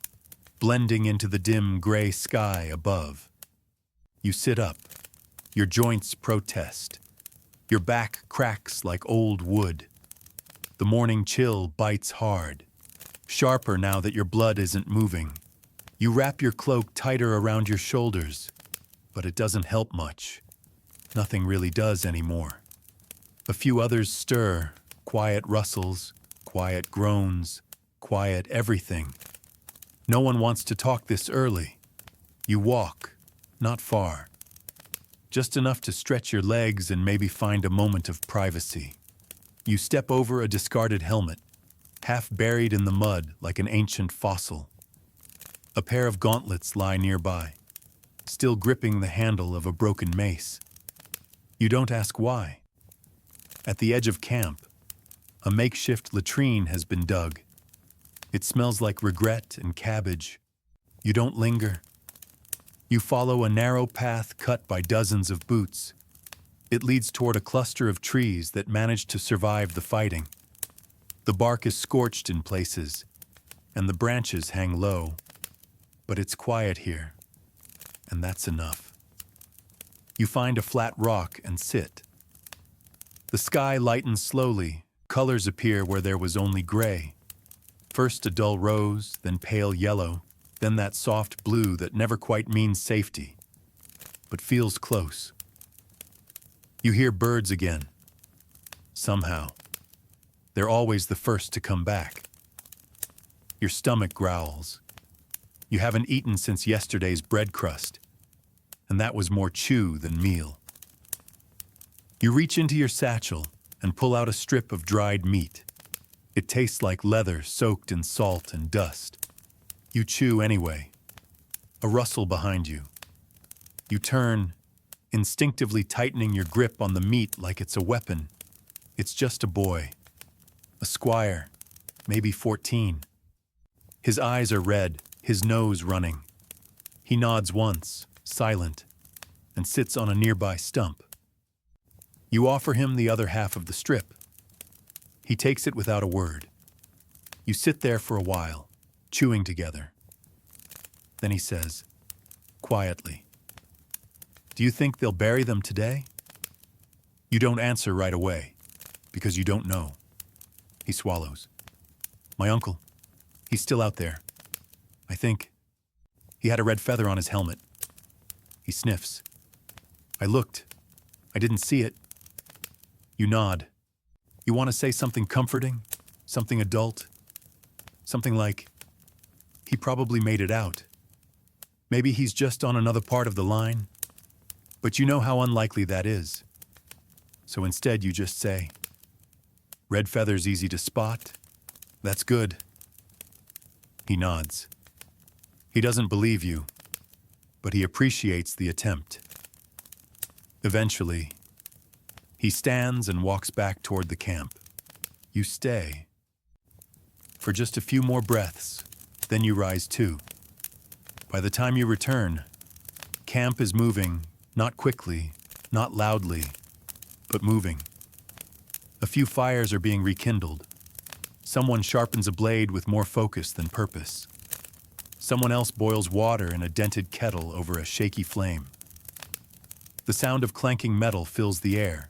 blending into the dim gray sky above. You sit up. Your joints protest. Your back cracks like old wood. The morning chill bites hard, sharper now that your blood isn't moving. You wrap your cloak tighter around your shoulders, but it doesn't help much. Nothing really does anymore. A few others stir, quiet rustles, quiet groans, quiet everything. No one wants to talk this early. You walk, not far. Just enough to stretch your legs and maybe find a moment of privacy. You step over a discarded helmet, half buried in the mud like an ancient fossil. A pair of gauntlets lie nearby, still gripping the handle of a broken mace. You don't ask why. At the edge of camp, a makeshift latrine has been dug. It smells like regret and cabbage. You don't linger. You follow a narrow path cut by dozens of boots. It leads toward a cluster of trees that managed to survive the fighting. The bark is scorched in places, and the branches hang low. But it's quiet here, and that's enough. You find a flat rock and sit. The sky lightens slowly, colors appear where there was only gray. First a dull rose, then pale yellow, then that soft blue that never quite means safety, but feels close. You hear birds again. Somehow. They're always the first to come back. Your stomach growls. You haven't eaten since yesterday's bread crust, and that was more chew than meal. You reach into your satchel and pull out a strip of dried meat. It tastes like leather soaked in salt and dust. You chew anyway. A rustle behind you. You turn, instinctively tightening your grip on the meat like it's a weapon. It's just a boy. A squire, maybe 14. His eyes are red, his nose running. He nods once, silent, and sits on a nearby stump. You offer him the other half of the strip. He takes it without a word. You sit there for a while, chewing together. Then he says, quietly, "Do you think they'll bury them today?" You don't answer right away, because you don't know. He swallows. "My uncle, he's still out there. I think he had a red feather on his helmet." He sniffs. "I looked. I didn't see it." You nod. You want to say something comforting, something adult, something like, "He probably made it out. Maybe he's just on another part of the line." But you know how unlikely that is. So instead you just say, "Red feather's easy to spot. That's good." He nods. He doesn't believe you, but he appreciates the attempt. Eventually, he stands and walks back toward the camp. You stay. For just a few more breaths, then you rise too. By the time you return, camp is moving, not quickly, not loudly, but moving. A few fires are being rekindled. Someone sharpens a blade with more focus than purpose. Someone else boils water in a dented kettle over a shaky flame. The sound of clanking metal fills the air,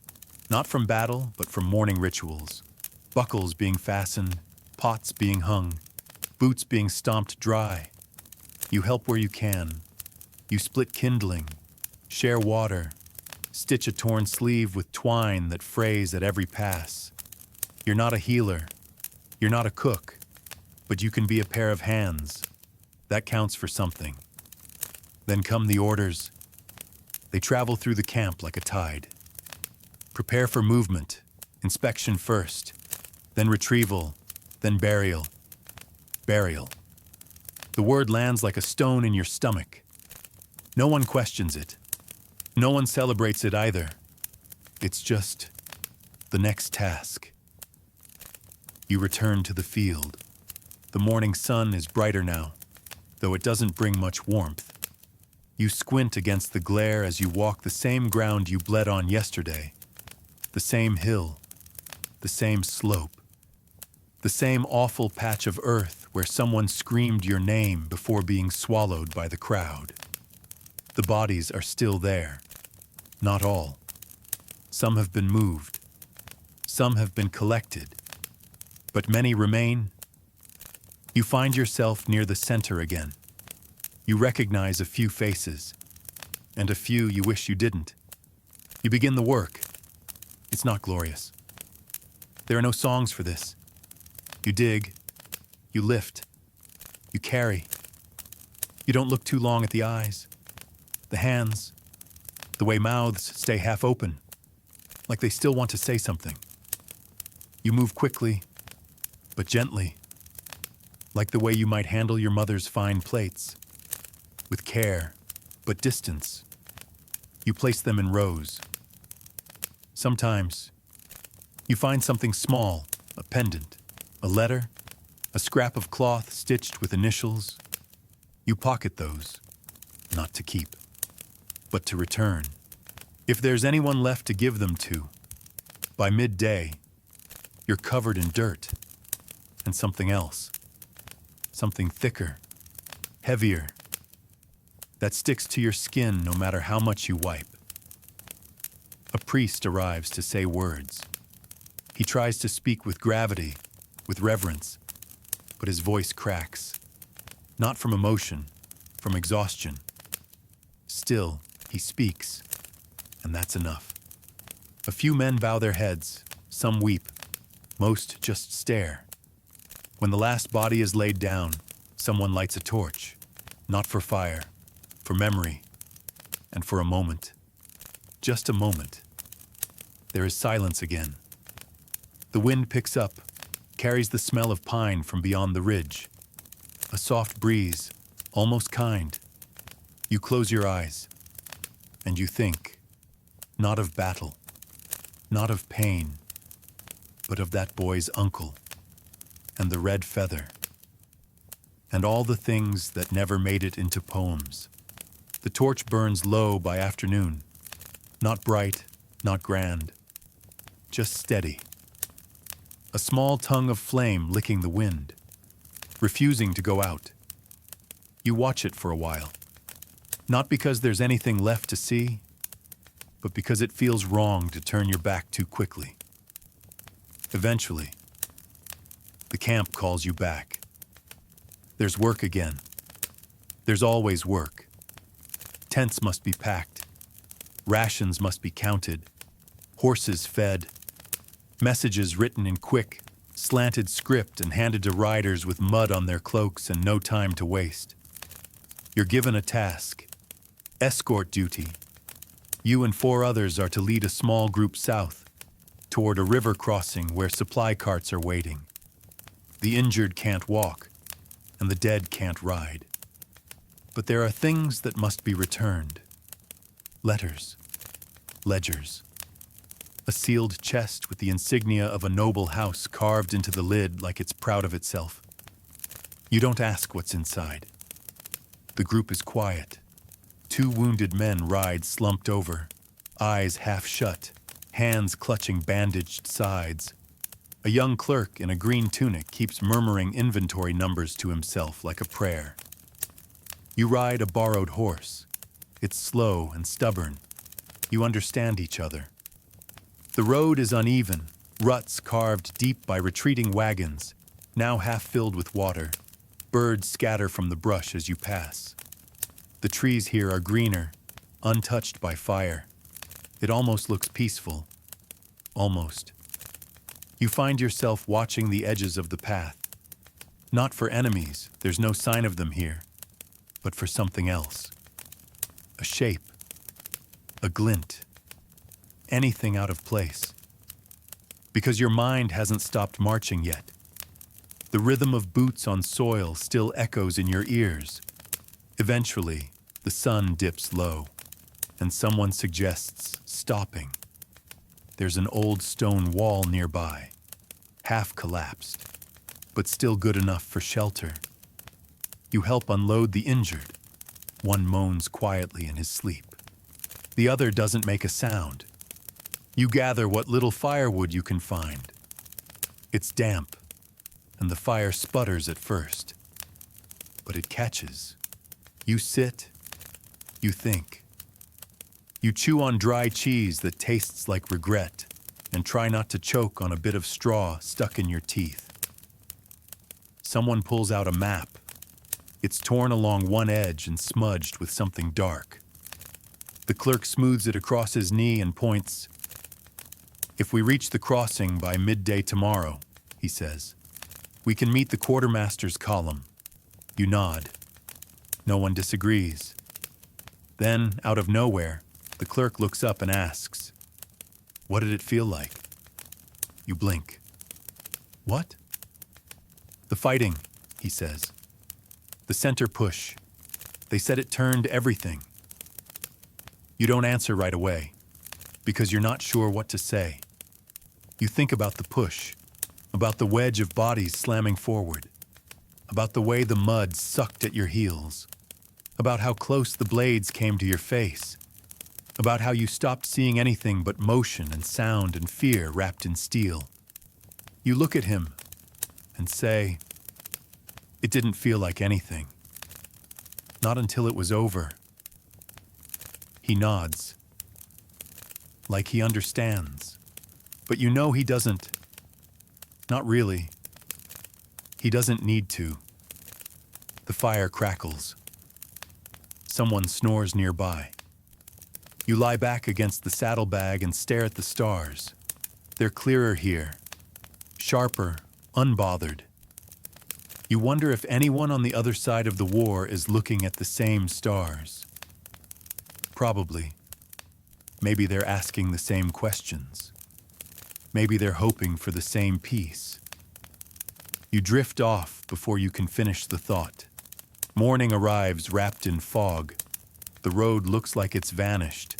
not from battle, but from morning rituals. Buckles being fastened, pots being hung, boots being stomped dry. You help where you can. You split kindling, share water, stitch a torn sleeve with twine that frays at every pass. You're not a healer. You're not a cook. But you can be a pair of hands. That counts for something. Then come the orders. They travel through the camp like a tide. Prepare for movement. Inspection first. Then retrieval. Then burial. Burial. The word lands like a stone in your stomach. No one questions it. No one celebrates it either. It's just the next task. You return to the field. The morning sun is brighter now, though it doesn't bring much warmth. You squint against the glare as you walk the same ground you bled on yesterday. The same hill. The same slope. The same awful patch of earth where someone screamed your name before being swallowed by the crowd. The bodies are still there. Not all. Some have been moved. Some have been collected. But many remain. You find yourself near the center again. You recognize a few faces, and a few you wish you didn't. You begin the work. It's not glorious. There are no songs for this. You dig. You lift. You carry. You don't look too long at the eyes, the hands, the way mouths stay half open, like they still want to say something. You move quickly, but gently, like the way you might handle your mother's fine plates, with care, but distance. You place them in rows. Sometimes, you find something small, a pendant, a letter, a scrap of cloth stitched with initials. You pocket those, not to keep, but to return. If there's anyone left to give them to, by midday, you're covered in dirt and something else, something thicker, heavier, that sticks to your skin no matter how much you wipe. A priest arrives to say words. He tries to speak with gravity, with reverence, but his voice cracks. Not from emotion, from exhaustion. Still, he speaks, and that's enough. A few men bow their heads, some weep, most just stare. When the last body is laid down, someone lights a torch, not for fire, for memory, and for a moment. Just a moment. There is silence again. The wind picks up, carries the smell of pine from beyond the ridge. A soft breeze, almost kind. You close your eyes, and you think, not of battle, not of pain, but of that boy's uncle, and the red feather, and all the things that never made it into poems. The torch burns low by afternoon, not bright, not grand, just steady. A small tongue of flame licking the wind, refusing to go out. You watch it for a while, not because there's anything left to see, but because it feels wrong to turn your back too quickly. Eventually, the camp calls you back. There's work again. There's always work. Tents must be packed. Rations must be counted. Horses fed. Messages written in quick, slanted script and handed to riders with mud on their cloaks and no time to waste. You're given a task. Escort duty. You and 4 others are to lead a small group south, toward a river crossing where supply carts are waiting. The injured can't walk, and the dead can't ride. But there are things that must be returned. Letters, ledgers, a sealed chest with the insignia of a noble house carved into the lid like it's proud of itself. You don't ask what's inside. The group is quiet. 2 wounded men ride slumped over, eyes half shut, hands clutching bandaged sides. A young clerk in a green tunic keeps murmuring inventory numbers to himself like a prayer. You ride a borrowed horse. It's slow and stubborn. You understand each other. The road is uneven, ruts carved deep by retreating wagons, now half filled with water. Birds scatter from the brush as you pass. The trees here are greener, untouched by fire. It almost looks peaceful. Almost. You find yourself watching the edges of the path. Not for enemies, there's no sign of them here, but for something else. A shape. A glint. Anything out of place. Because your mind hasn't stopped marching yet. The rhythm of boots on soil still echoes in your ears. Eventually, the sun dips low, and someone suggests stopping. There's an old stone wall nearby, half collapsed, but still good enough for shelter. You help unload the injured. One moans quietly in his sleep. The other doesn't make a sound. You gather what little firewood you can find. It's damp, and the fire sputters at first. But it catches. You sit. You think. You chew on dry cheese that tastes like regret and try not to choke on a bit of straw stuck in your teeth. Someone pulls out a map. It's torn along one edge and smudged with something dark. The clerk smooths it across his knee and points. "If we reach the crossing by midday tomorrow," he says, "we can meet the quartermaster's column." You nod. No one disagrees. Then, out of nowhere, the clerk looks up and asks, "What did it feel like?" You blink. "What?" "The fighting," he says. "The center push. They said it turned everything." You don't answer right away, because you're not sure what to say. You think about the push, about the wedge of bodies slamming forward, about the way the mud sucked at your heels, about how close the blades came to your face, about how you stopped seeing anything but motion and sound and fear wrapped in steel. You look at him and say, "It didn't feel like anything. Not until it was over." He nods, like he understands. But you know he doesn't. Not really. He doesn't need to. The fire crackles. Someone snores nearby. You lie back against the saddlebag and stare at the stars. They're clearer here, sharper, unbothered. You wonder if anyone on the other side of the war is looking at the same stars. Probably. Maybe they're asking the same questions. Maybe they're hoping for the same peace. You drift off before you can finish the thought. Morning arrives wrapped in fog. The road looks like it's vanished.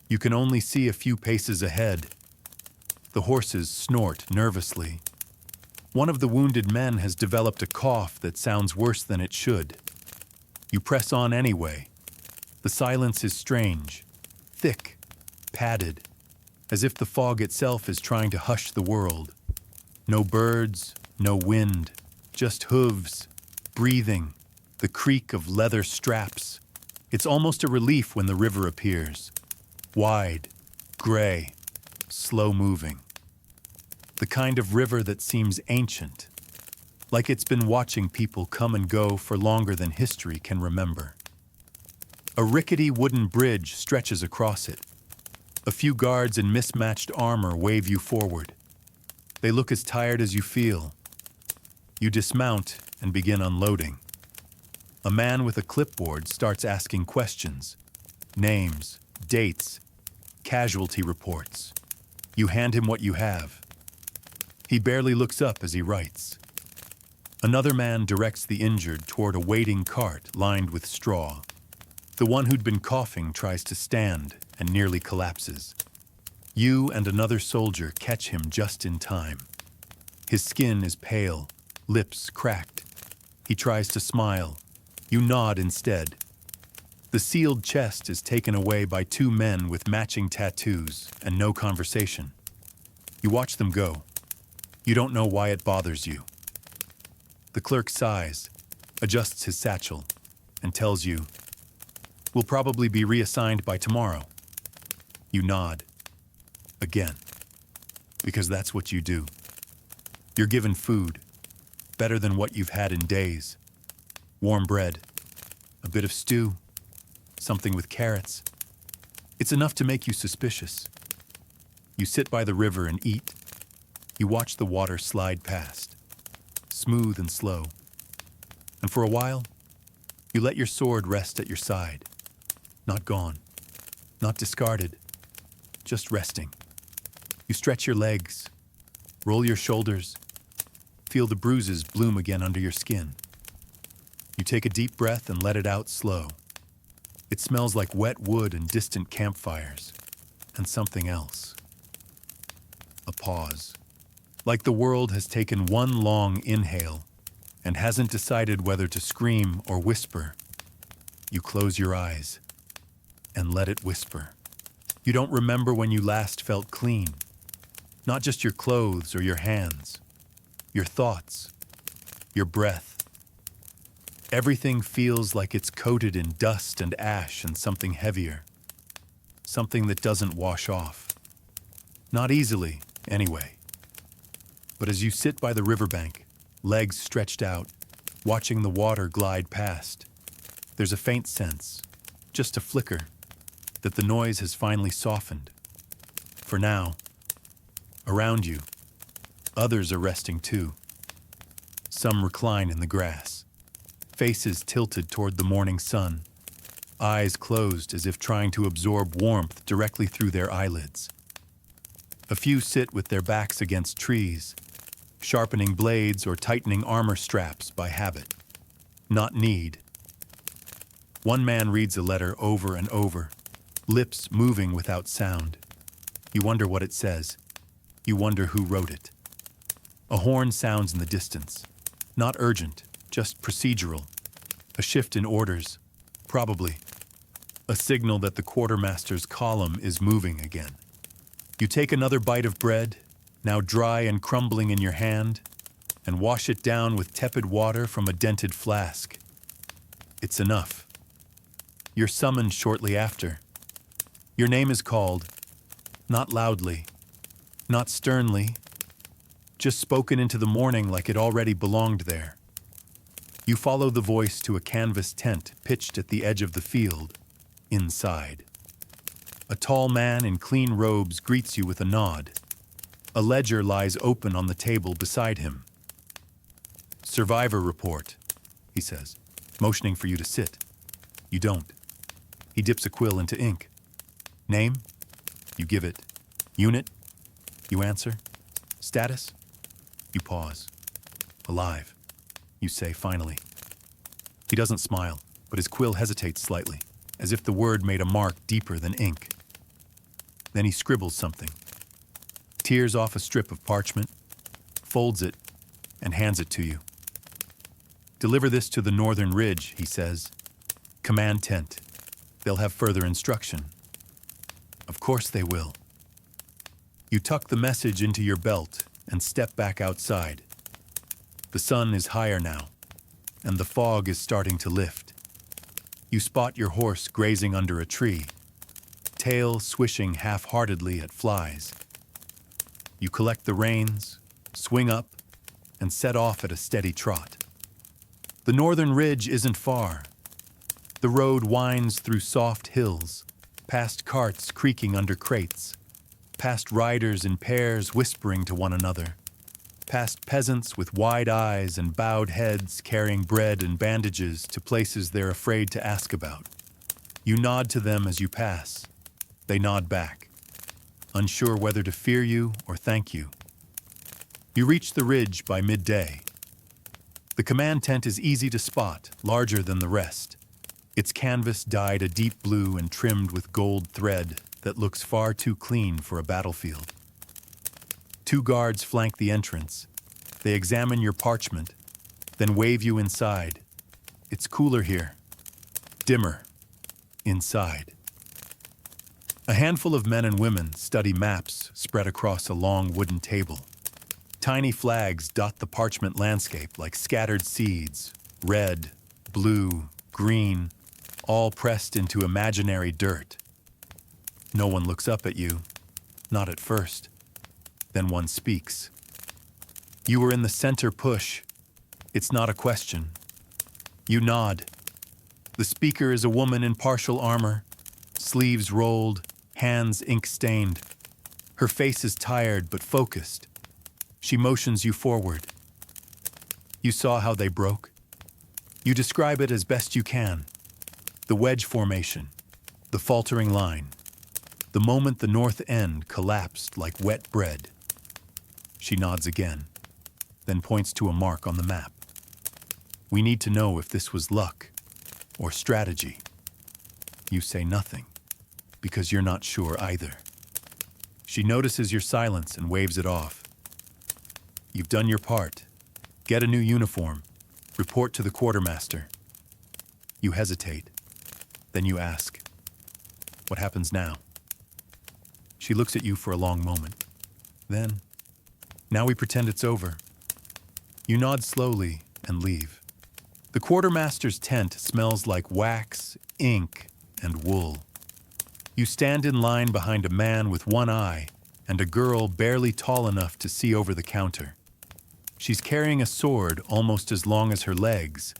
You can only see a few paces ahead. The horses snort nervously. One of the wounded men has developed a cough that sounds worse than it should. You press on anyway. The silence is strange, thick, padded, as if the fog itself is trying to hush the world. No birds, no wind, just hooves, breathing, the creak of leather straps. It's almost a relief when the river appears. Wide, gray, slow-moving. The kind of river that seems ancient, like it's been watching people come and go for longer than history can remember. A rickety wooden bridge stretches across it. A few guards in mismatched armor wave you forward. They look as tired as you feel. You dismount and begin unloading. A man with a clipboard starts asking questions. Names, dates, casualty reports. You hand him what you have. He barely looks up as he writes. Another man directs the injured toward a waiting cart lined with straw. The one who'd been coughing tries to stand and nearly collapses. You and another soldier catch him just in time. His skin is pale, lips cracked. He tries to smile. You nod instead. The sealed chest is taken away by two men with matching tattoos and no conversation. You watch them go. You don't know why it bothers you. The clerk sighs, adjusts his satchel, and tells you, "We'll probably be reassigned by tomorrow." You nod. Again. Because that's what you do. You're given food, better than what you've had in days. Warm bread, a bit of stew, something with carrots. It's enough to make you suspicious. You sit by the river and eat. You watch the water slide past, smooth and slow. And for a while, you let your sword rest at your side. Not gone, not discarded, just resting. You stretch your legs, roll your shoulders, feel the bruises bloom again under your skin. You take a deep breath and let it out slow. It smells like wet wood and distant campfires, and something else. A pause. Like the world has taken one long inhale and hasn't decided whether to scream or whisper. You close your eyes and let it whisper. You don't remember when you last felt clean. Not just your clothes or your hands. Your thoughts. Your breath. Everything feels like it's coated in dust and ash and something heavier. Something that doesn't wash off. Not easily, anyway. But as you sit by the riverbank, legs stretched out, watching the water glide past, there's a faint sense, just a flicker, that the noise has finally softened. For now, around you, others are resting too. Some recline in the grass, faces tilted toward the morning sun, eyes closed as if trying to absorb warmth directly through their eyelids. A few sit with their backs against trees, sharpening blades or tightening armor straps by habit, not need. One man reads a letter over and over, lips moving without sound. You wonder what it says. You wonder who wrote it. A horn sounds in the distance, not urgent, just procedural. A shift in orders, probably. a signal that the quartermaster's column is moving again. You take another bite of bread, now dry and crumbling in your hand, and wash it down with tepid water from a dented flask. It's enough. You're summoned shortly after. Your name is called, not loudly, not sternly, just spoken into the morning like it already belonged there. You follow the voice to a canvas tent pitched at the edge of the field, inside. A tall man in clean robes greets you with a nod. A ledger lies open on the table beside him. "Survivor report," he says, motioning for you to sit. You don't. He dips a quill into ink. "Name?" You give it. "Unit?" You answer. "Status?" You pause. "Alive," you say finally. He doesn't smile, but his quill hesitates slightly, as if the word made a mark deeper than ink. Then he scribbles something, tears off a strip of parchment, folds it, and hands it to you. "Deliver this to the Northern Ridge," he says. "Command tent. They'll have further instruction." Of course they will. You tuck the message into your belt and step back outside. The sun is higher now, and the fog is starting to lift. You spot your horse grazing under a tree, tail swishing half-heartedly at flies. You collect the reins, swing up, and set off at a steady trot. The Northern Ridge isn't far. The road winds through soft hills, past carts creaking under crates, past riders in pairs whispering to one another, past peasants with wide eyes and bowed heads carrying bread and bandages to places they're afraid to ask about. You nod to them as you pass. They nod back, unsure whether to fear you or thank you. You reach the ridge by midday. The command tent is easy to spot, larger than the rest. Its canvas dyed a deep blue and trimmed with gold thread that looks far too clean for a battlefield. 2 guards flank the entrance. They examine your parchment, then wave you inside. It's cooler here. Dimmer. Inside. A handful of men and women study maps spread across a long wooden table. Tiny flags dot the parchment landscape like scattered seeds, red, blue, green, all pressed into imaginary dirt. No one looks up at you, not at first. Then one speaks. You were in the center push. It's not a question. You nod. The speaker is a woman in partial armor, sleeves rolled, hands ink-stained. Her face is tired but focused. She motions you forward. You saw how they broke? You describe it as best you can. The wedge formation, the faltering line, the moment the north end collapsed like wet bread. She nods again, then points to a mark on the map. We need to know if this was luck or strategy. You say nothing, because you're not sure either. She notices your silence and waves it off. You've done your part. Get a new uniform. Report to the quartermaster. You hesitate. Then you ask, "What happens now?" She looks at you for a long moment. Then, "Now we pretend it's over." You nod slowly and leave. The quartermaster's tent smells like wax, ink, and wool. You stand in line behind a man with one eye and a girl barely tall enough to see over the counter. She's carrying a sword almost as long as her legs.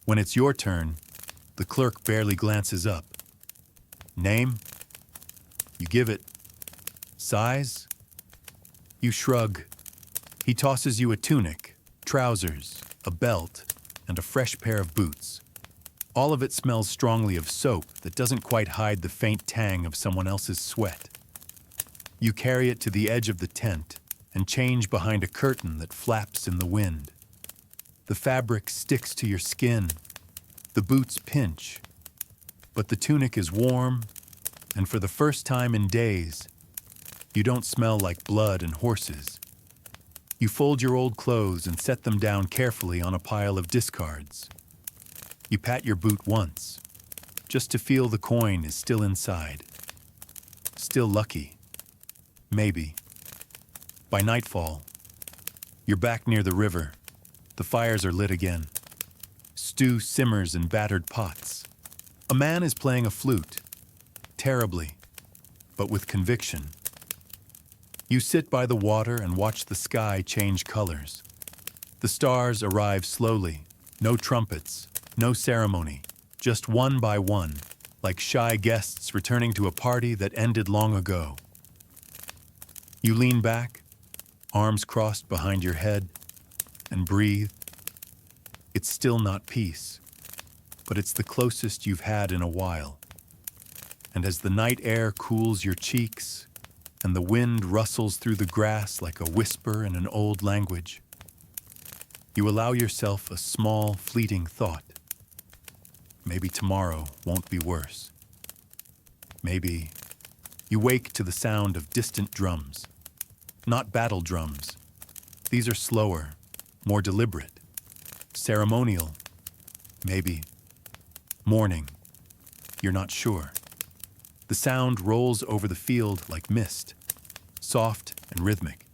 When it's your turn, the clerk barely glances up. "Name?" You give it. "Size?" You shrug. He tosses you a tunic, trousers, a belt, and a fresh pair of boots. All of it smells strongly of soap that doesn't quite hide the faint tang of someone else's sweat. You carry it to the edge of the tent and change behind a curtain that flaps in the wind. The fabric sticks to your skin. The boots pinch. But the tunic is warm, and for the first time in days, you don't smell like blood and horses. You fold your old clothes and set them down carefully on a pile of discards. You pat your boot once, just to feel the coin is still inside. Still lucky. Maybe. By nightfall, you're back near the river. The fires are lit again. Stew simmers in battered pots. A man is playing a flute, terribly, but with conviction. You sit by the water and watch the sky change colors. The stars arrive slowly, no trumpets, no ceremony, just one by one, like shy guests returning to a party that ended long ago. You lean back, arms crossed behind your head, and breathe. It's still not peace, but it's the closest you've had in a while. And as the night air cools your cheeks, and the wind rustles through the grass like a whisper in an old language, you allow yourself a small, fleeting thought. Maybe tomorrow won't be worse. Maybe you wake to the sound of distant drums. Not battle drums. These are slower, more deliberate. Ceremonial. Maybe. Mourning. You're not sure. The sound rolls over the field like mist, soft and rhythmic,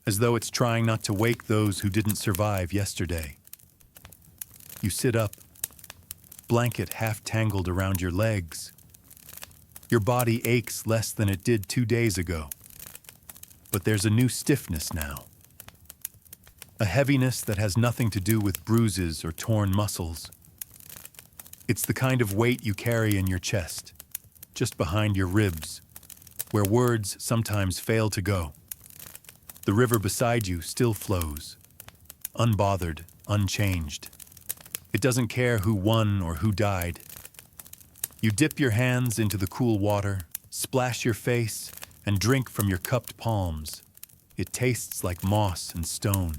as though it's trying not to wake those who didn't survive yesterday. You sit up, blanket half tangled around your legs. Your body aches less than it did 2 days ago. But there's a new stiffness now. A heaviness that has nothing to do with bruises or torn muscles. It's the kind of weight you carry in your chest, just behind your ribs, where words sometimes fail to go. The river beside you still flows, unbothered, unchanged. It doesn't care who won or who died. You dip your hands into the cool water, splash your face, and drink from your cupped palms. It tastes like moss and stone,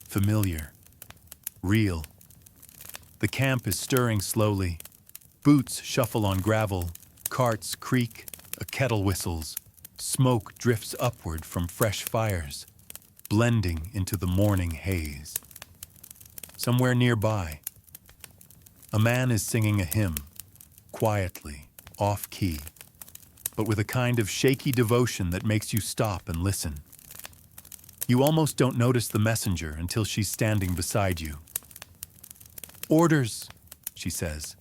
familiar, real. The camp is stirring slowly. Boots shuffle on gravel, carts creak, a kettle whistles. Smoke drifts upward from fresh fires, blending into the morning haze. Somewhere nearby, a man is singing a hymn, quietly, off-key, but with a kind of shaky devotion that makes you stop and listen. You almost don't notice the messenger until she's standing beside you. "Orders," she says.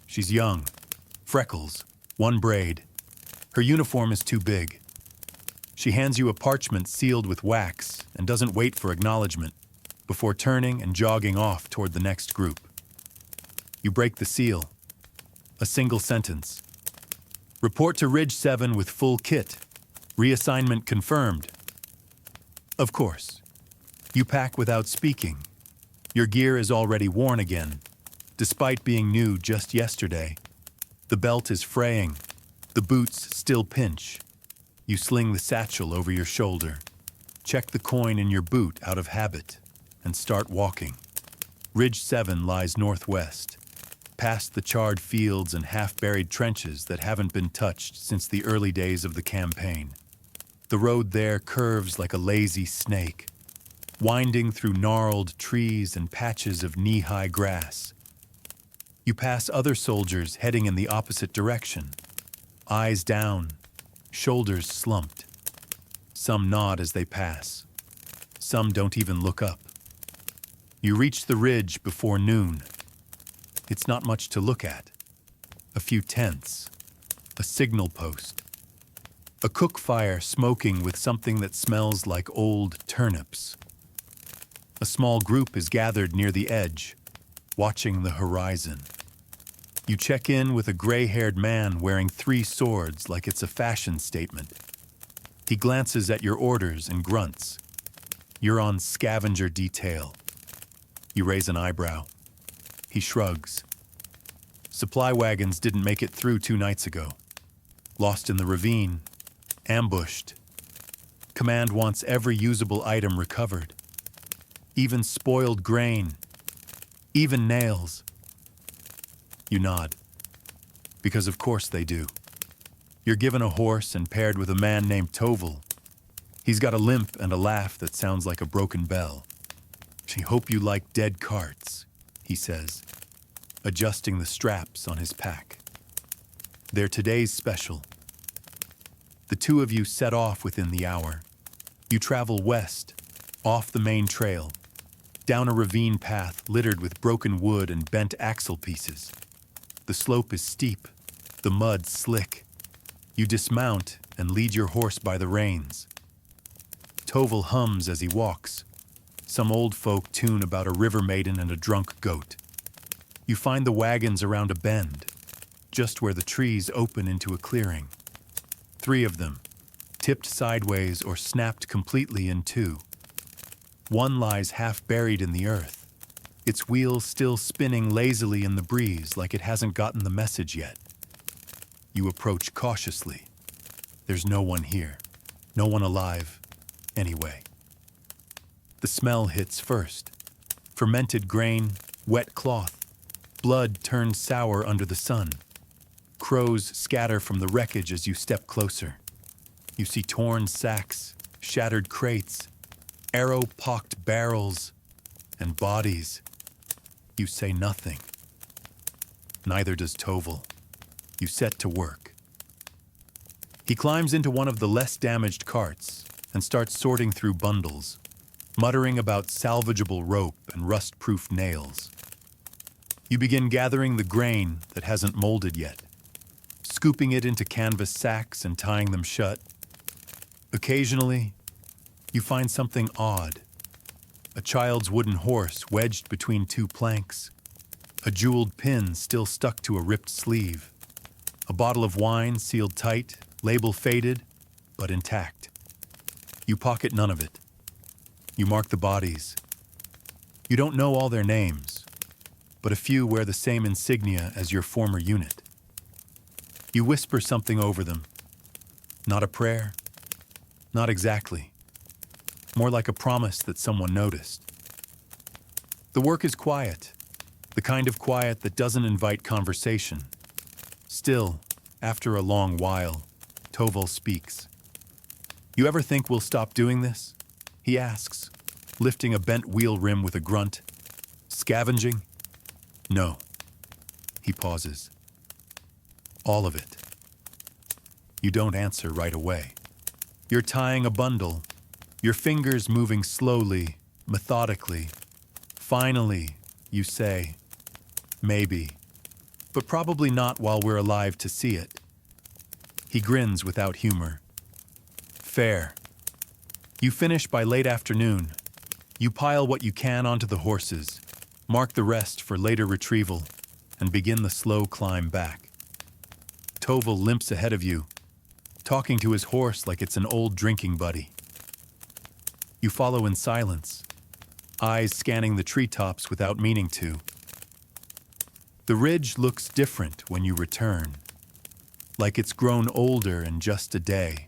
She's young, freckles, one braid. Her uniform is too big. She hands you a parchment sealed with wax and doesn't wait for acknowledgement before turning and jogging off toward the next group. You break the seal. A single sentence. "Report to Ridge 7 with full kit. Reassignment confirmed." Of course. You pack without speaking. Your gear is already worn again, despite being new just yesterday. The belt is fraying. The boots still pinch. You sling the satchel over your shoulder, check the coin in your boot out of habit, and start walking. Ridge 7 lies northwest, past the charred fields and half-buried trenches that haven't been touched since the early days of the campaign. The road there curves like a lazy snake, winding through gnarled trees and patches of knee-high grass. You pass other soldiers heading in the opposite direction, eyes down, shoulders slumped. Some nod as they pass. Some don't even look up. You reach the ridge before noon. It's not much to look at. A few tents, a signal post, a cook fire smoking with something that smells like old turnips. A small group is gathered near the edge, watching the horizon. You check in with a gray-haired man wearing 3 swords like it's a fashion statement. He glances at your orders and grunts. You're on scavenger detail. You raise an eyebrow. He shrugs. Supply wagons didn't make it through 2 nights ago. Lost in the ravine. Ambushed. Command wants every usable item recovered. Even spoiled grain. Even nails. You nod. Because of course they do. You're given a horse and paired with a man named Toval. He's got a limp and a laugh that sounds like a broken bell. "I hope you like dead carts," he says. adjusting the straps on his pack. They're today's special. The two of you set off within the hour. You travel west, off the main trail, down a ravine path littered with broken wood and bent axle pieces. The slope is steep, the mud slick. You dismount and lead your horse by the reins. Toval hums as he walks, some old folk tune about a river maiden and a drunk goat. You find the wagons around a bend, just where the trees open into a clearing. 3 of them, tipped sideways or snapped completely in two. One lies half buried in the earth, its wheels still spinning lazily in the breeze like it hasn't gotten the message yet. You approach cautiously. There's no one here, no one alive, anyway. The smell hits first. Fermented grain, wet cloth, blood turned sour under the sun. Crows scatter from the wreckage as you step closer. You see torn sacks, shattered crates, arrow-pocked barrels, and bodies. You say nothing. Neither does Toval. You set to work. He climbs into one of the less damaged carts and starts sorting through bundles, muttering about salvageable rope and rust-proof nails. You begin gathering the grain that hasn't molded yet, scooping it into canvas sacks and tying them shut. Occasionally, you find something odd. A child's wooden horse wedged between 2 planks, a jeweled pin still stuck to a ripped sleeve, a bottle of wine sealed tight, label faded, but intact. You pocket none of it. You mark the bodies. You don't know all their names, but a few wear the same insignia as your former unit. You whisper something over them. Not a prayer. Not exactly. More like a promise that someone noticed. The work is quiet, the kind of quiet that doesn't invite conversation. Still, after a long while, Toval speaks. You ever think we'll stop doing this? He asks, lifting a bent wheel rim with a grunt. Scavenging? No. He pauses. All of it. You don't answer right away. You're tying a bundle, your fingers moving slowly, methodically. Finally, you say, maybe, but probably not while we're alive to see it. He grins without humor. Fair. You finish by late afternoon. You pile what you can onto the horses, mark the rest for later retrieval, and begin the slow climb back. Toval limps ahead of you, talking to his horse like it's an old drinking buddy. You follow in silence, eyes scanning the treetops without meaning to. The ridge looks different when you return, like it's grown older in just a day.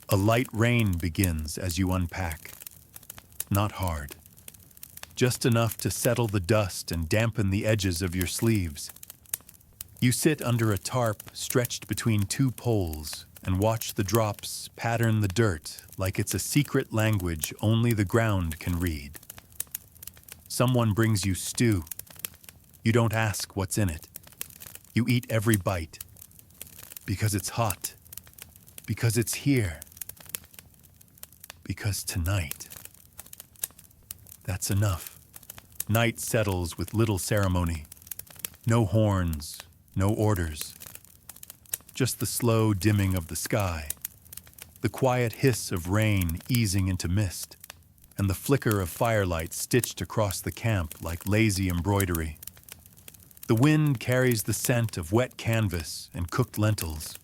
A light rain begins as you unpack. Not hard. Just enough to settle the dust and dampen the edges of your sleeves. You sit under a tarp stretched between 2 poles and watch the drops pattern the dirt like it's a secret language only the ground can read. Someone brings you stew. You don't ask what's in it. You eat every bite. Because it's hot. Because it's here. Because tonight. That's enough. Night settles with little ceremony. No horns, no orders. Just the slow dimming of the sky, the quiet hiss of rain easing into mist, and the flicker of firelight stitched across the camp like lazy embroidery. The wind carries the scent of wet canvas and cooked lentils.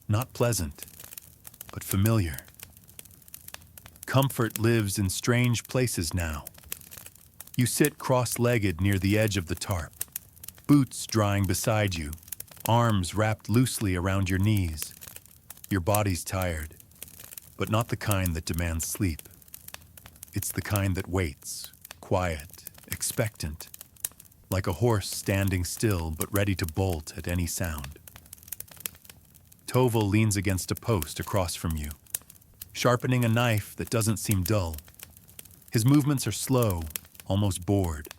Not pleasant, but familiar. Comfort lives in strange places now. You sit cross-legged near the edge of the tarp, boots drying beside you, arms wrapped loosely around your knees. Your body's tired, but not the kind that demands sleep. It's the kind that waits, quiet, expectant, like a horse standing still but ready to bolt at any sound. Toval leans against a post across from you, sharpening a knife that doesn't seem dull. His movements are slow, almost bored.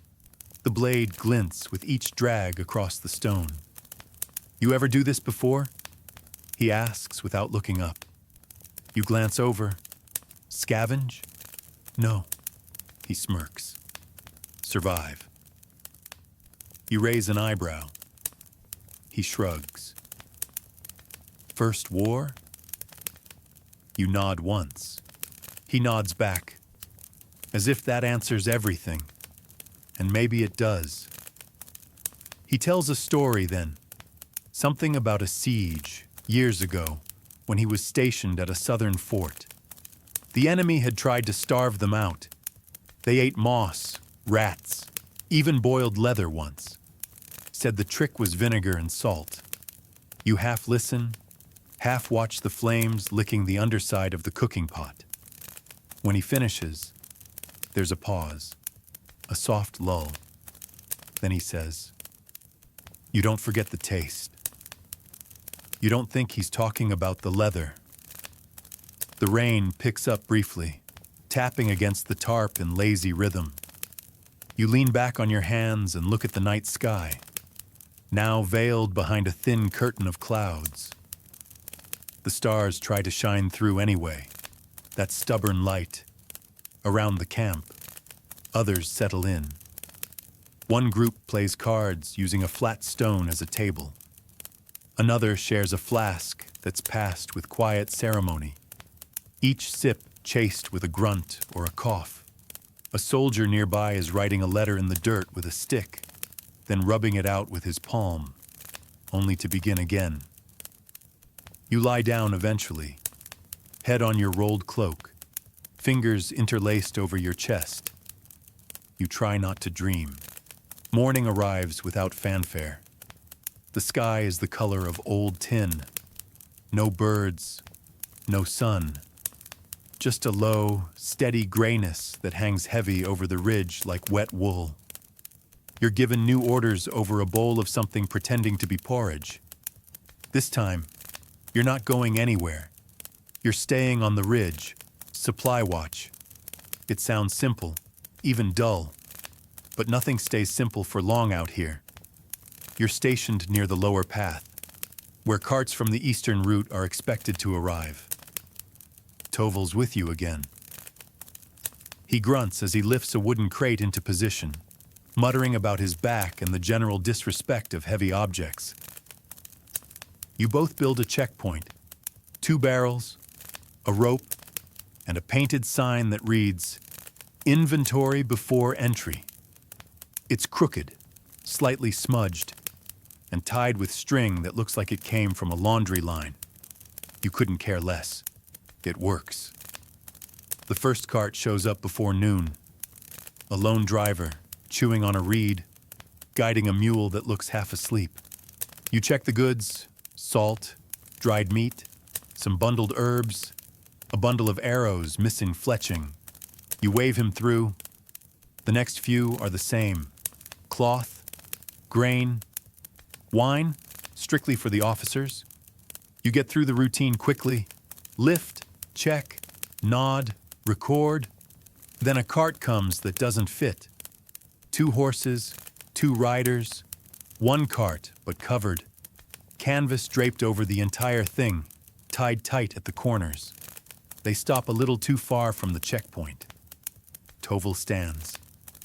The blade glints with each drag across the stone. You ever do this before? He asks without looking up. You glance over. Scavenge? No. He smirks. Survive. You raise an eyebrow. He shrugs. First war? You nod once. He nods back, as if that answers everything. And maybe it does. He tells a story then, something about a siege years ago when he was stationed at a southern fort. The enemy had tried to starve them out. They ate moss, rats, even boiled leather once. Said the trick was vinegar and salt. You half listen, half watch the flames licking the underside of the cooking pot. When he finishes, there's a pause, a soft lull. Then he says, "You don't forget the taste." You don't think he's talking about the leather. The rain picks up briefly, tapping against the tarp in lazy rhythm. You lean back on your hands and look at the night sky, now veiled behind a thin curtain of clouds. The stars try to shine through anyway, that stubborn light. Around the camp, others settle in. One group plays cards using a flat stone as a table. Another shares a flask that's passed with quiet ceremony, each sip chased with a grunt or a cough. A soldier nearby is writing a letter in the dirt with a stick, then rubbing it out with his palm, only to begin again. You lie down eventually, head on your rolled cloak, fingers interlaced over your chest. You try not to dream. Morning arrives without fanfare. The sky is the color of old tin. No birds, no sun. Just a low, steady grayness that hangs heavy over the ridge like wet wool. You're given new orders over a bowl of something pretending to be porridge. This time, you're not going anywhere. You're staying on the ridge, supply watch. It sounds simple, even dull, but nothing stays simple for long out here. You're stationed near the lower path, where carts from the eastern route are expected to arrive. Tovel's with you again. He grunts as he lifts a wooden crate into position, muttering about his back and the general disrespect of heavy objects. You both build a checkpoint, 2 barrels, a rope, and a painted sign that reads, "Inventory before entry." It's crooked, slightly smudged, and tied with string that looks like it came from a laundry line. You couldn't care less. It works. The first cart shows up before noon. A lone driver, chewing on a reed, guiding a mule that looks half asleep. You check the goods: salt, dried meat, some bundled herbs, a bundle of arrows missing fletching. You wave him through. The next few are the same: cloth, grain, wine, strictly for the officers. You get through the routine quickly. Lift, check, nod, record. Then a cart comes that doesn't fit. 2 horses, 2 riders, 1 cart but covered. Canvas draped over the entire thing, tied tight at the corners. They stop a little too far from the checkpoint. Tovel stands.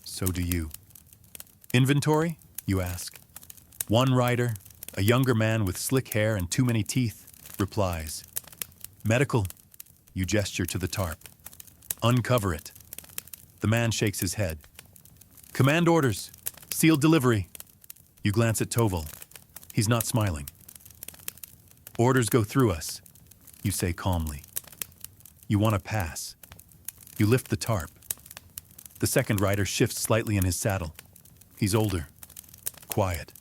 So do you. Inventory? You ask. One rider, a younger man with slick hair and too many teeth, replies. Medical. You gesture to the tarp. Uncover it. The man shakes his head. Command orders. Sealed delivery. You glance at Tovel. He's not smiling. Orders go through us, you say calmly. You want to pass. You lift the tarp. The second rider shifts slightly in his saddle. He's older, quiet,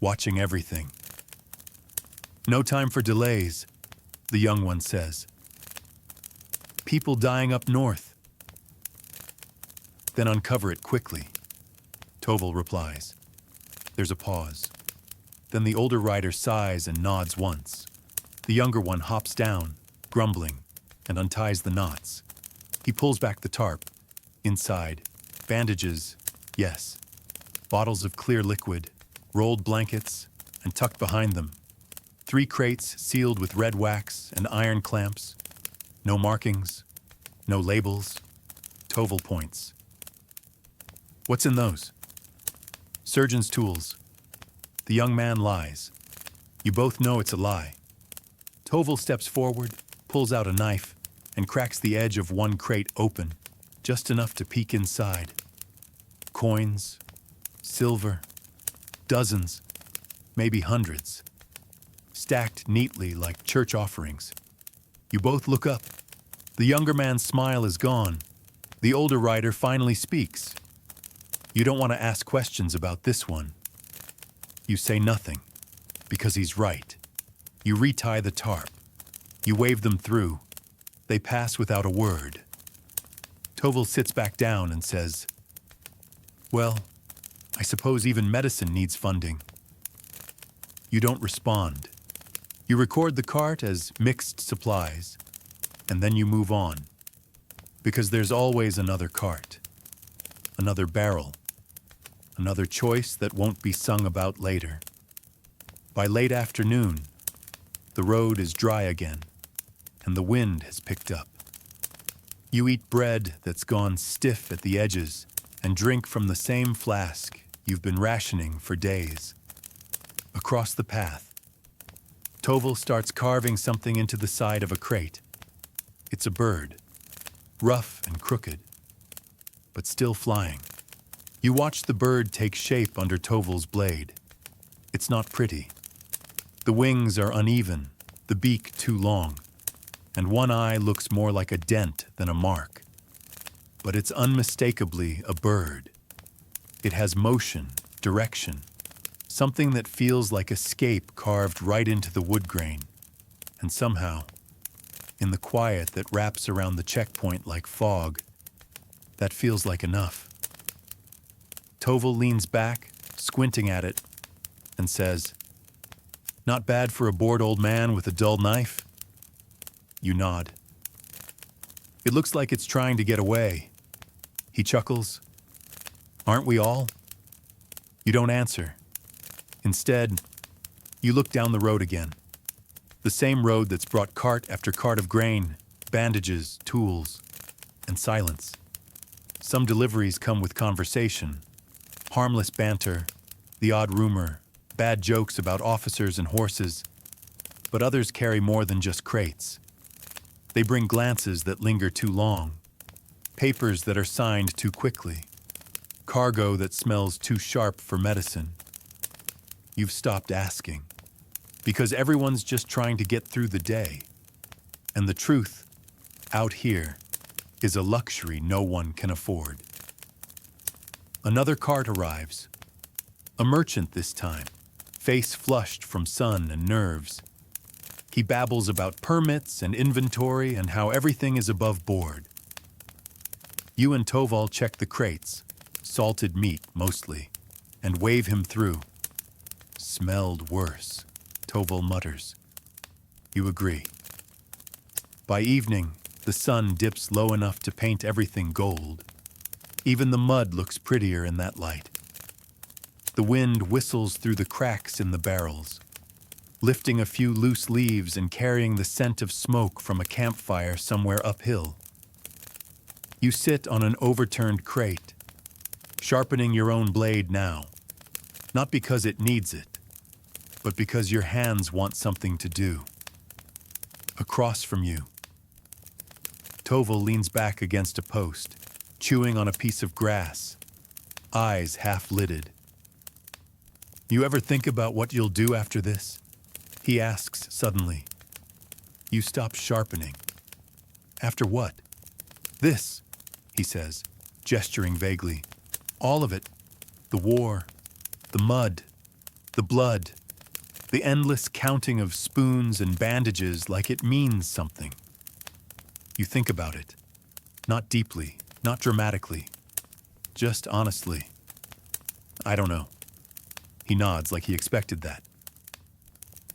watching everything. No time for delays, the young one says. People dying up north. Then uncover it quickly. Tovel replies. There's a pause. Then the older rider sighs and nods once. The younger one hops down, grumbling, and unties the knots. He pulls back the tarp. Inside, bandages, yes, bottles of clear liquid, rolled blankets, and tucked behind them, 3 crates sealed with red wax and iron clamps, no markings, no labels, Toval points. What's in those? Surgeon's tools. The young man lies. You both know it's a lie. Toval steps forward, pulls out a knife, and cracks the edge of one crate open, just enough to peek inside. Coins, silver, dozens, maybe hundreds, stacked neatly like church offerings. You both look up. The younger man's smile is gone. The older rider finally speaks. You don't want to ask questions about this one. You say nothing, because he's right. You retie the tarp. You wave them through. They pass without a word. Toval sits back down and says, "Well, I suppose even medicine needs funding." You don't respond. You record the cart as mixed supplies, and then you move on. Because there's always another cart, another barrel, another choice that won't be sung about later. By late afternoon, the road is dry again, and the wind has picked up. You eat bread that's gone stiff at the edges and drink from the same flask you've been rationing for days. Across the path, Toval starts carving something into the side of a crate. It's a bird, rough and crooked, but still flying. You watch the bird take shape under Toval's blade. It's not pretty. The wings are uneven, the beak too long, and one eye looks more like a dent than a mark. But it's unmistakably a bird. It has motion, direction, something that feels like escape carved right into the wood grain. And somehow, in the quiet that wraps around the checkpoint like fog, that feels like enough. Toval leans back, squinting at it, and says, "Not bad for a bored old man with a dull knife?" You nod. "It looks like it's trying to get away." He chuckles. "Aren't we all?" You don't answer. Instead, you look down the road again. The same road that's brought cart after cart of grain, bandages, tools, and silence. Some deliveries come with conversation, harmless banter, the odd rumor, bad jokes about officers and horses, but others carry more than just crates. They bring glances that linger too long, papers that are signed too quickly, cargo that smells too sharp for medicine. You've stopped asking, because everyone's just trying to get through the day. And the truth, out here, is a luxury no one can afford. Another cart arrives. A merchant this time, face flushed from sun and nerves. He babbles about permits and inventory and how everything is above board. You and Toval check the crates, salted meat mostly, and wave him through. "Smelled worse," Toval mutters. You agree. By evening, the sun dips low enough to paint everything gold. Even the mud looks prettier in that light. The wind whistles through the cracks in the barrels, lifting a few loose leaves and carrying the scent of smoke from a campfire somewhere uphill. You sit on an overturned crate, sharpening your own blade now, not because it needs it, but because your hands want something to do. Across from you, Toval leans back against a post, chewing on a piece of grass, eyes half-lidded. "You ever think about what you'll do after this?" he asks suddenly. You stop sharpening. "After what?" "This," he says, gesturing vaguely. "All of it. The war, the mud, the blood, the endless counting of spoons and bandages like it means something." You think about it. Not deeply, not dramatically. Just honestly. "I don't know." He nods like he expected that.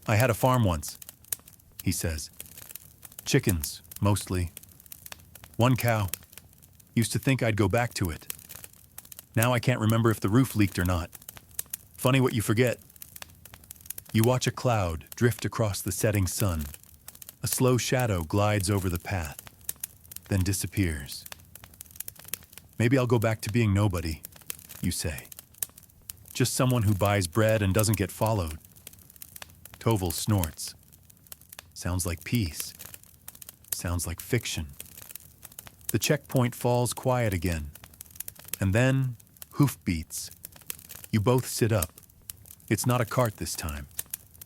"I had a farm once," he says. "Chickens, mostly. One cow. Used to think I'd go back to it. Now I can't remember if the roof leaked or not. Funny what you forget. You watch a cloud drift across the setting sun. A slow shadow glides over the path, then disappears. Maybe I'll go back to being nobody, you say. Just someone who buys bread and doesn't get followed. Toval snorts. Sounds like peace. Sounds like fiction. The checkpoint falls quiet again. And then, hoofbeats. You both sit up. It's not a cart this time.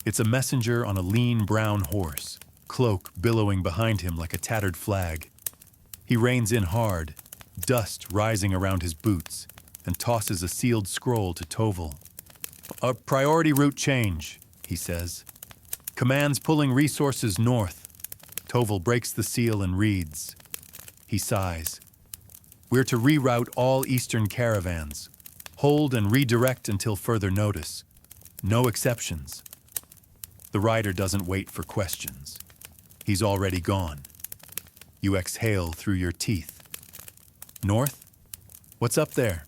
It's a messenger on a lean brown horse, cloak billowing behind him like a tattered flag. He reins in hard, dust rising around his boots, and tosses a sealed scroll to Toval. "A priority route change," he says. "Commands pulling resources north." Toval breaks the seal and reads. He sighs. "We're to reroute all eastern caravans. Hold and redirect until further notice. No exceptions." The rider doesn't wait for questions. He's already gone. You exhale through your teeth. "North? What's up there?"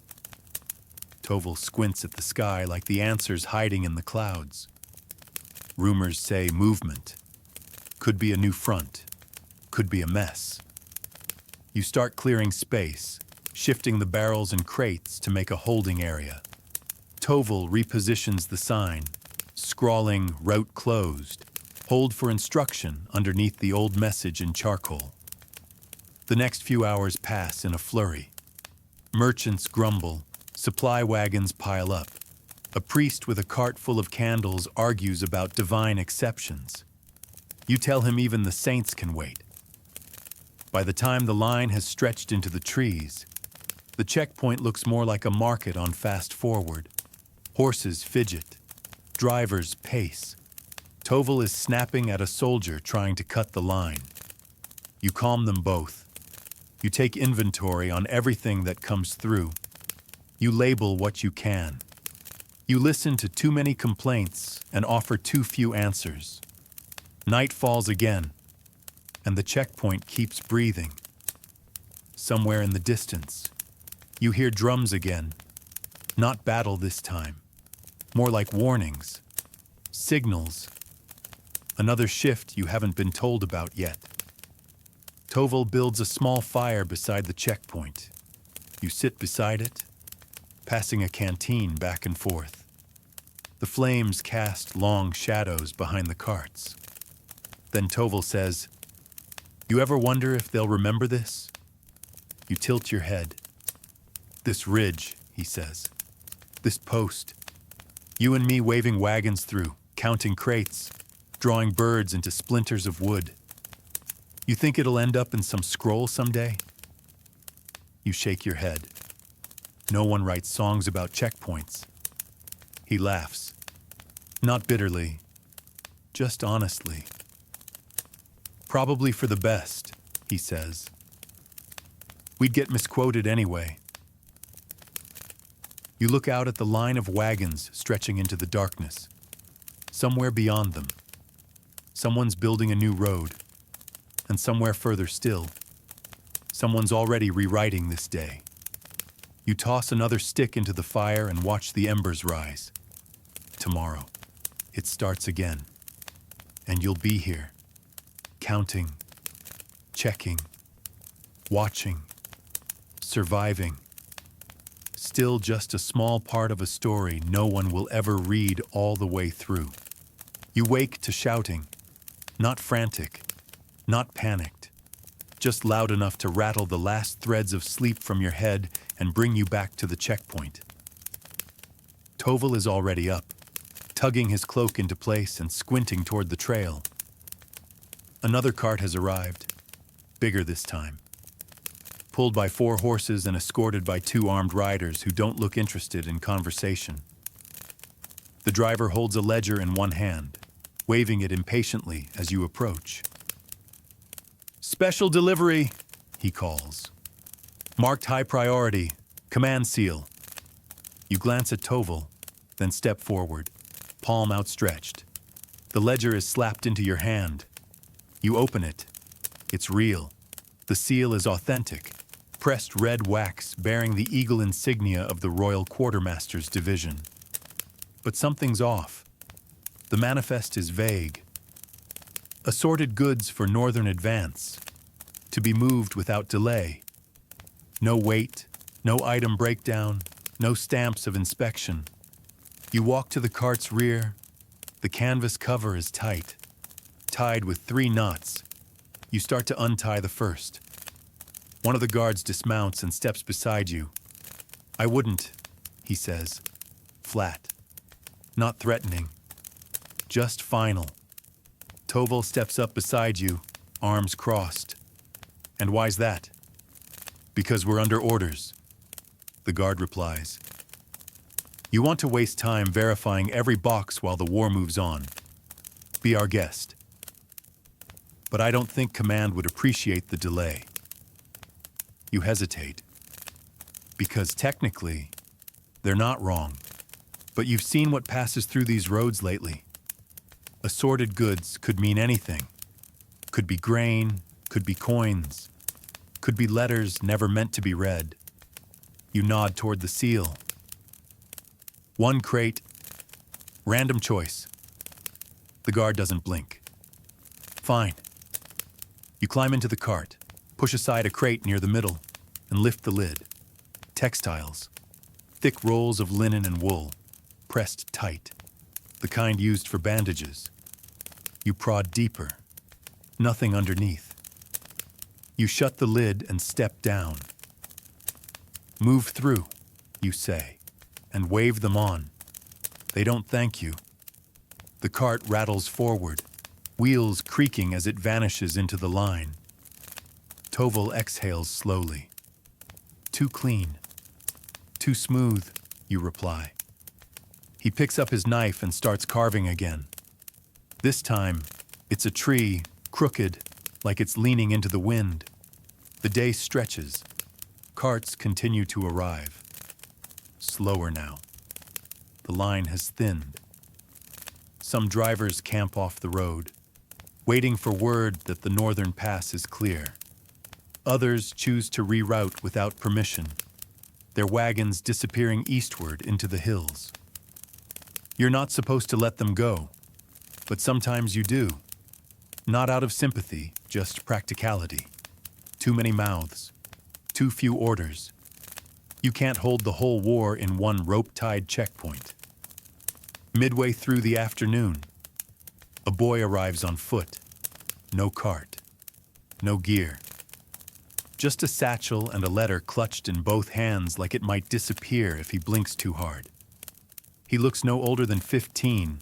Toval squints at the sky like the answer's hiding in the clouds. Rumors say movement. Could be a new front. Could be a mess. You start clearing space, shifting the barrels and crates to make a holding area. Toval repositions the sign, scrawling "Route closed." Hold for instruction underneath the old message in charcoal. The next few hours pass in a flurry. Merchants grumble, supply wagons pile up. A priest with a cart full of candles argues about divine exceptions. You tell him even the saints can wait. By the time the line has stretched into the trees, the checkpoint looks more like a market on fast forward. Horses fidget. Drivers pace. Toval is snapping at a soldier trying to cut the line. You calm them both. You take inventory on everything that comes through. You label what you can. You listen to too many complaints and offer too few answers. Night falls again, and the checkpoint keeps breathing. Somewhere in the distance, you hear drums again. Not battle this time. More like warnings. Signals. Another shift you haven't been told about yet. Toval builds a small fire beside the checkpoint. You sit beside it, passing a canteen back and forth. The flames cast long shadows behind the carts. Then Toval says, "You ever wonder if they'll remember this?" You tilt your head. "This ridge," he says. "This post. You and me waving wagons through, counting crates, drawing birds into splinters of wood. You think it'll end up in some scroll someday?" You shake your head. No one writes songs about checkpoints. He laughs. Not bitterly, just honestly. "Probably for the best," he says. "We'd get misquoted anyway." You look out at the line of wagons stretching into the darkness. Somewhere beyond them, someone's building a new road. And somewhere further still, someone's already rewriting this day. You toss another stick into the fire and watch the embers rise. Tomorrow, it starts again. And you'll be here, counting, checking, watching, surviving. Still just a small part of a story no one will ever read all the way through. You wake to shouting, not frantic, not panicked, just loud enough to rattle the last threads of sleep from your head and bring you back to the checkpoint. Toval is already up, tugging his cloak into place and squinting toward the trail. Another cart has arrived, bigger this time. Pulled by 4 horses and escorted by 2 armed riders who don't look interested in conversation. The driver holds a ledger in one hand, waving it impatiently as you approach. "Special delivery," he calls. "Marked high priority, command seal." You glance at Toval, then step forward, palm outstretched. The ledger is slapped into your hand. You open it. It's real. The seal is authentic. pressed red wax bearing the eagle insignia of the Royal Quartermaster's Division. But something's off. The manifest is vague. Assorted goods for Northern Advance, to be moved without delay. No weight, no item breakdown, no stamps of inspection. You walk to the cart's rear. The canvas cover is tight, tied with 3 knots. You start to untie the first. One of the guards dismounts and steps beside you. "I wouldn't," he says, flat, not threatening, just final. Toval steps up beside you, arms crossed. "And why's that?" "Because we're under orders," the guard replies. "You want to waste time verifying every box while the war moves on. Be our guest." "But I don't think command would appreciate the delay." You hesitate. Because technically, they're not wrong. But you've seen what passes through these roads lately. Assorted goods could mean anything. Could be grain, could be coins, could be letters never meant to be read. You nod toward the seal. "1 crate, random choice." The guard doesn't blink. "Fine." You climb into the cart, push aside a crate near the middle, and lift the lid. Textiles. Thick rolls of linen and wool, pressed tight. The kind used for bandages. You prod deeper. Nothing underneath. You shut the lid and step down. "Move through," you say, and wave them on. They don't thank you. The cart rattles forward, wheels creaking as it vanishes into the line. Toval exhales slowly. "Too clean. Too smooth," you reply. He picks up his knife and starts carving again. This time, it's a tree, crooked, like it's leaning into the wind. The day stretches. Carts continue to arrive. Slower now. The line has thinned. Some drivers camp off the road, waiting for word that the northern pass is clear. Others choose to reroute without permission, their wagons disappearing eastward into the hills. You're not supposed to let them go, but sometimes you do. Not out of sympathy, just practicality. Too many mouths, too few orders. You can't hold the whole war in one rope-tied checkpoint. Midway through the afternoon, a boy arrives on foot. No cart, no gear. Just a satchel and a letter clutched in both hands like it might disappear if he blinks too hard. He looks no older than 15,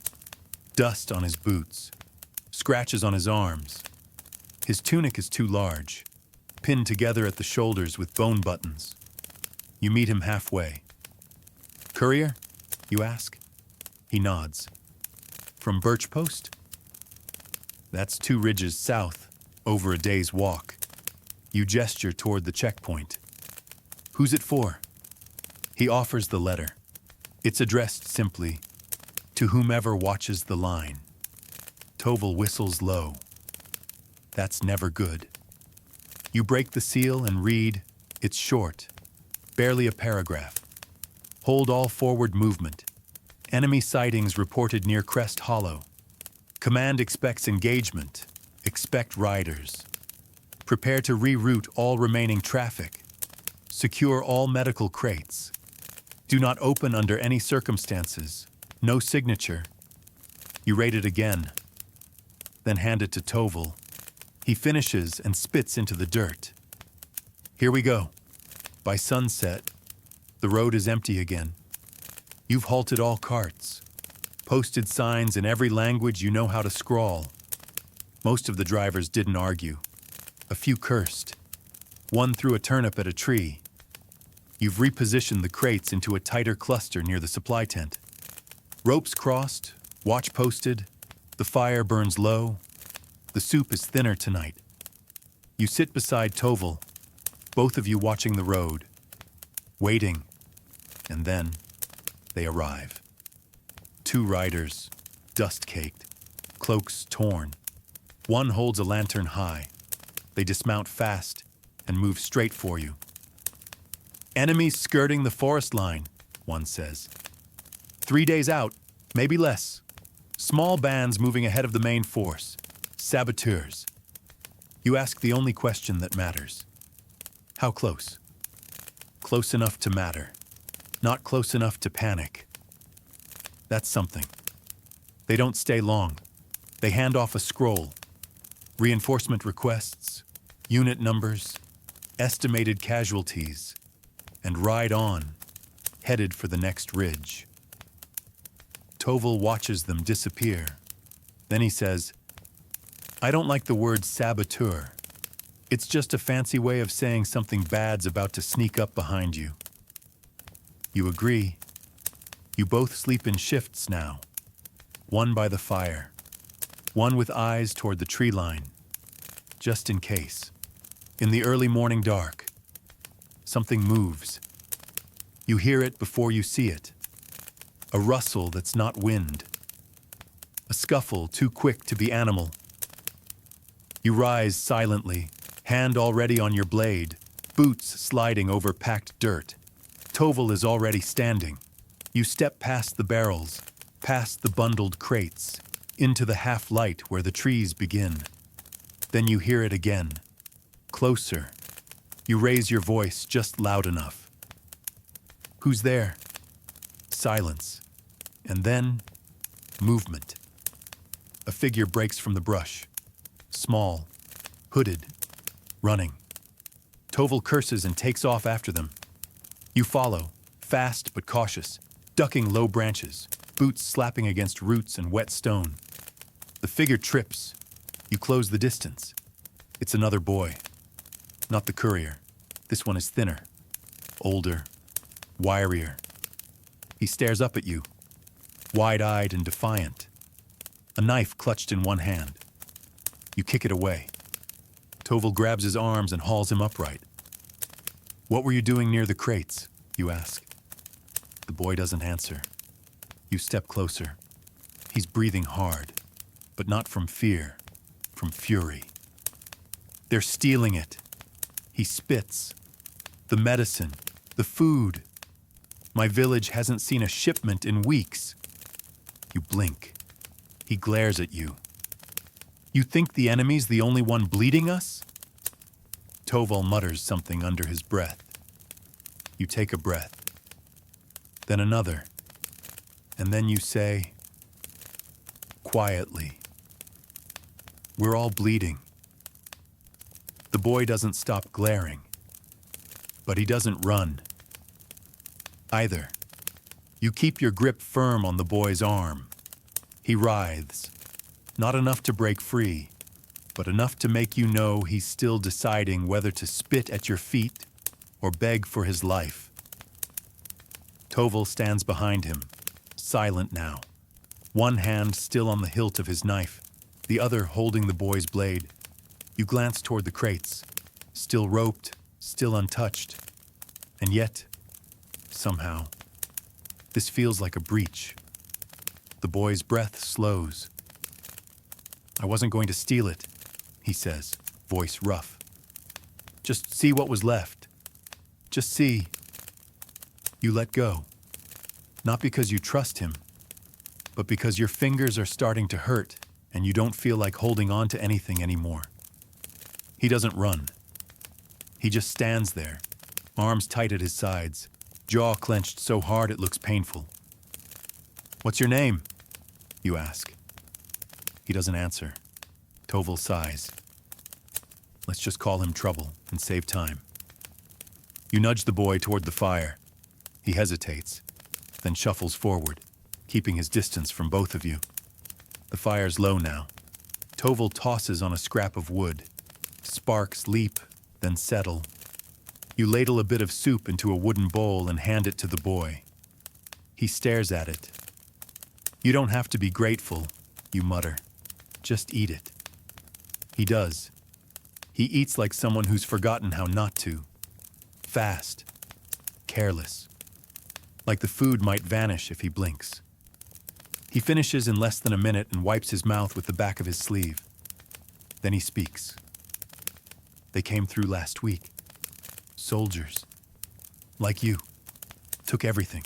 dust on his boots, scratches on his arms. His tunic is too large, pinned together at the shoulders with bone buttons. You meet him halfway. "Courier?" you ask. He nods. "From Birch Post?" "That's 2 ridges south, over a day's walk." You gesture toward the checkpoint. "Who's it for?" He offers the letter. It's addressed simply, "To whomever watches the line." Toval whistles low. That's never good. You break the seal and read. It's short, barely a paragraph. "Hold all forward movement. Enemy sightings reported near Crest Hollow. Command expects engagement. Expect riders. Prepare to reroute all remaining traffic. Secure all medical crates. Do not open under any circumstances. No signature." You rate it again, then hand it to Toval. He finishes and spits into the dirt. "Here we go." By sunset, the road is empty again. You've halted all carts, posted signs in every language you know how to scrawl. Most of the drivers didn't argue. A few cursed. One threw a turnip at a tree. You've repositioned the crates into a tighter cluster near the supply tent. Ropes crossed, watch posted, the fire burns low. The soup is thinner tonight. You sit beside Toval, both of you watching the road, waiting, and then they arrive. 2 riders, dust-caked, cloaks torn. One holds a lantern high. They dismount fast and move straight for you. Enemies skirting the forest line, one says. 3 days out, maybe less. Small bands moving ahead of the main force. Saboteurs. You ask the only question that matters. How close? Close enough to matter. Not close enough to panic. That's something. They don't stay long. They hand off a scroll. Reinforcement requests, unit numbers, estimated casualties, and ride on, headed for the next ridge. Toval watches them disappear. Then he says, I don't like the word saboteur. It's just a fancy way of saying something bad's about to sneak up behind you. You agree. You both sleep in shifts now. One by the fire. One with eyes toward the tree line. Just in case. In the early morning dark, something moves. You hear it before you see it. A rustle that's not wind. A scuffle too quick to be animal. You rise silently, hand already on your blade, boots sliding over packed dirt. Toval is already standing. You step past the barrels, past the bundled crates, into the half-light where the trees begin. Then you hear it again. Closer. You raise your voice just loud enough. Who's there? Silence. And then, movement. A figure breaks from the brush. Small, hooded, running. Toval curses and takes off after them. You follow, fast but cautious, ducking low branches, boots slapping against roots and wet stone. The figure trips. You close the distance. It's another boy. Not the courier. This one is thinner, older, wirier. He stares up at you, wide-eyed and defiant. A knife clutched in one hand. You kick it away. Toval grabs his arms and hauls him upright. What were you doing near the crates? You ask. The boy doesn't answer. You step closer. He's breathing hard, but not from fear, from fury. They're stealing it. He spits. The medicine, the food. My village hasn't seen a shipment in weeks. You blink. He glares at you. You think the enemy's the only one bleeding us? Toval mutters something under his breath. You take a breath. Then another. And then you say, quietly, we're all bleeding. The boy doesn't stop glaring, but he doesn't run either. You keep your grip firm on the boy's arm. He writhes, not enough to break free, but enough to make you know he's still deciding whether to spit at your feet or beg for his life. Toval stands behind him, silent now, one hand still on the hilt of his knife, the other holding the boy's blade. You glance toward the crates, still roped, still untouched. And yet, somehow, this feels like a breach. The boy's breath slows. I wasn't going to steal it, he says, voice rough. Just see what was left. Just see. You let go. Not because you trust him, but because your fingers are starting to hurt and you don't feel like holding on to anything anymore. He doesn't run. He just stands there, arms tight at his sides, jaw clenched so hard it looks painful. What's your name? You ask. He doesn't answer. Toval sighs. Let's just call him Trouble and save time. You nudge the boy toward the fire. He hesitates, then shuffles forward, keeping his distance from both of you. The fire's low now. Toval tosses on a scrap of wood. Sparks leap, then settle. You ladle a bit of soup into a wooden bowl and hand it to the boy. He stares at it. You don't have to be grateful, you mutter. Just eat it. He does. He eats like someone who's forgotten how not to. Fast. Careless. Like the food might vanish if he blinks. He finishes in less than a minute and wipes his mouth with the back of his sleeve. Then he speaks. They came through last week. Soldiers. like you. Took everything.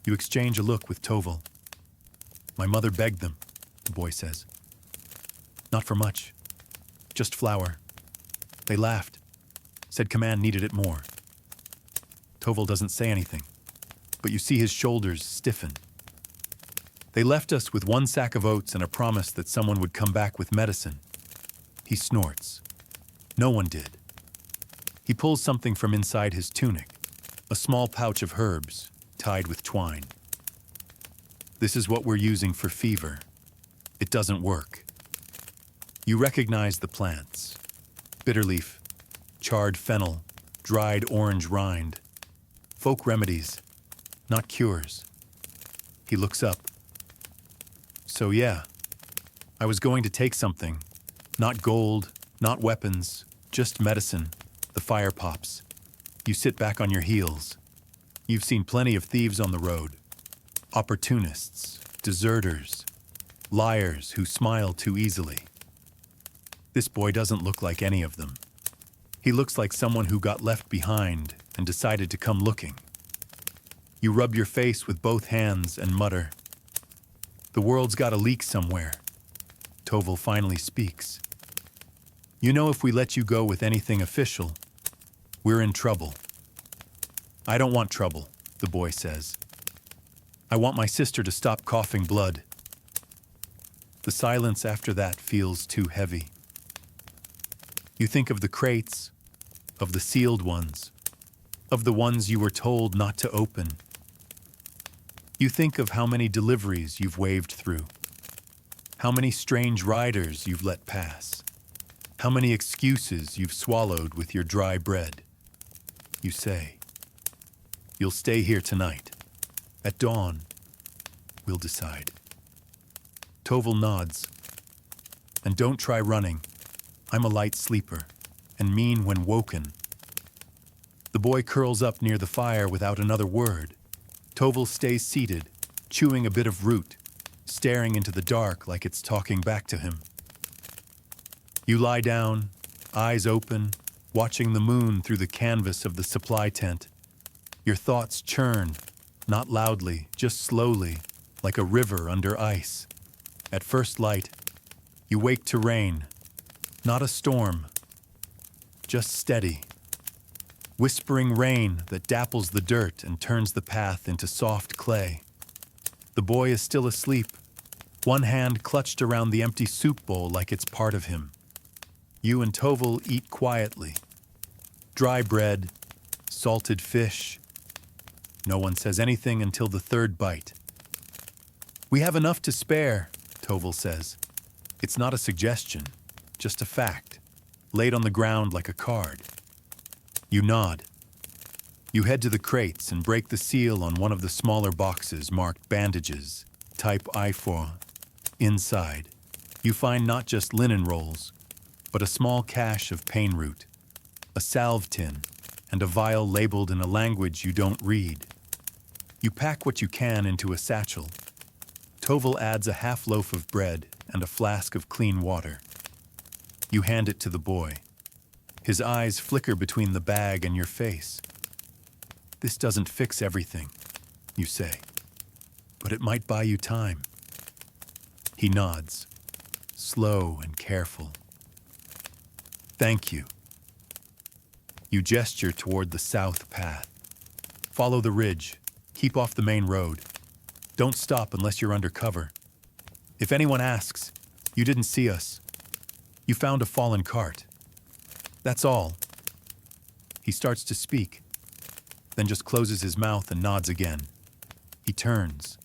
You exchange a look with Toval. My mother begged them, the boy says. Not for much. Just flour. They laughed. Said Command needed it more. Toval doesn't say anything, but you see his shoulders stiffen. They left us with 1 sack of oats and a promise that someone would come back with medicine. He snorts. No one did. He pulls something from inside his tunic, a small pouch of herbs tied with twine. This is what we're using for fever. It doesn't work. You recognize the plants. Bitterleaf, charred fennel, dried orange rind. Folk remedies, not cures. He looks up. So yeah, I was going to take something. Not gold, not weapons, just medicine. The fire pops. You sit back on your heels. You've seen plenty of thieves on the road. Opportunists, deserters, liars who smile too easily. This boy doesn't look like any of them. He looks like someone who got left behind and decided to come looking. You rub your face with both hands and mutter. The world's got a leak somewhere. Toval finally speaks. You know, if we let you go with anything official, we're in trouble. I don't want trouble, the boy says. I want my sister to stop coughing blood. The silence after that feels too heavy. You think of the crates, of the sealed ones, of the ones you were told not to open. You think of how many deliveries you've waved through, how many strange riders you've let pass, how many excuses you've swallowed with your dry bread. You say, you'll stay here tonight. At dawn, we'll decide. Toval nods. And don't try running. I'm a light sleeper, and mean when woken. The boy curls up near the fire without another word. Toval stays seated, chewing a bit of root, staring into the dark like it's talking back to him. You lie down, eyes open, watching the moon through the canvas of the supply tent. Your thoughts churn, not loudly, just slowly, like a river under ice. At first light, you wake to rain, not a storm, just steady. Whispering rain that dapples the dirt and turns the path into soft clay. The boy is still asleep, one hand clutched around the empty soup bowl like it's part of him. You and Toval eat quietly. Dry bread, salted fish. No one says anything until the third bite. We have enough to spare, Toval says. It's not a suggestion, just a fact, laid on the ground like a card. You nod. You head to the crates and break the seal on one of the smaller boxes marked bandages, type I4. Inside, you find not just linen rolls, but a small cache of pain root, a salve tin, and a vial labeled in a language you don't read. You pack what you can into a satchel. Toval adds a half loaf of bread and a flask of clean water. You hand it to the boy. His eyes flicker between the bag and your face. This doesn't fix everything, you say, but it might buy you time. He nods, slow and careful. Thank you. You gesture toward the south path. Follow the ridge. Keep off the main road. Don't stop unless you're under cover. If anyone asks, you didn't see us. You found a fallen cart. That's all. He starts to speak, then just closes his mouth and nods again. He turns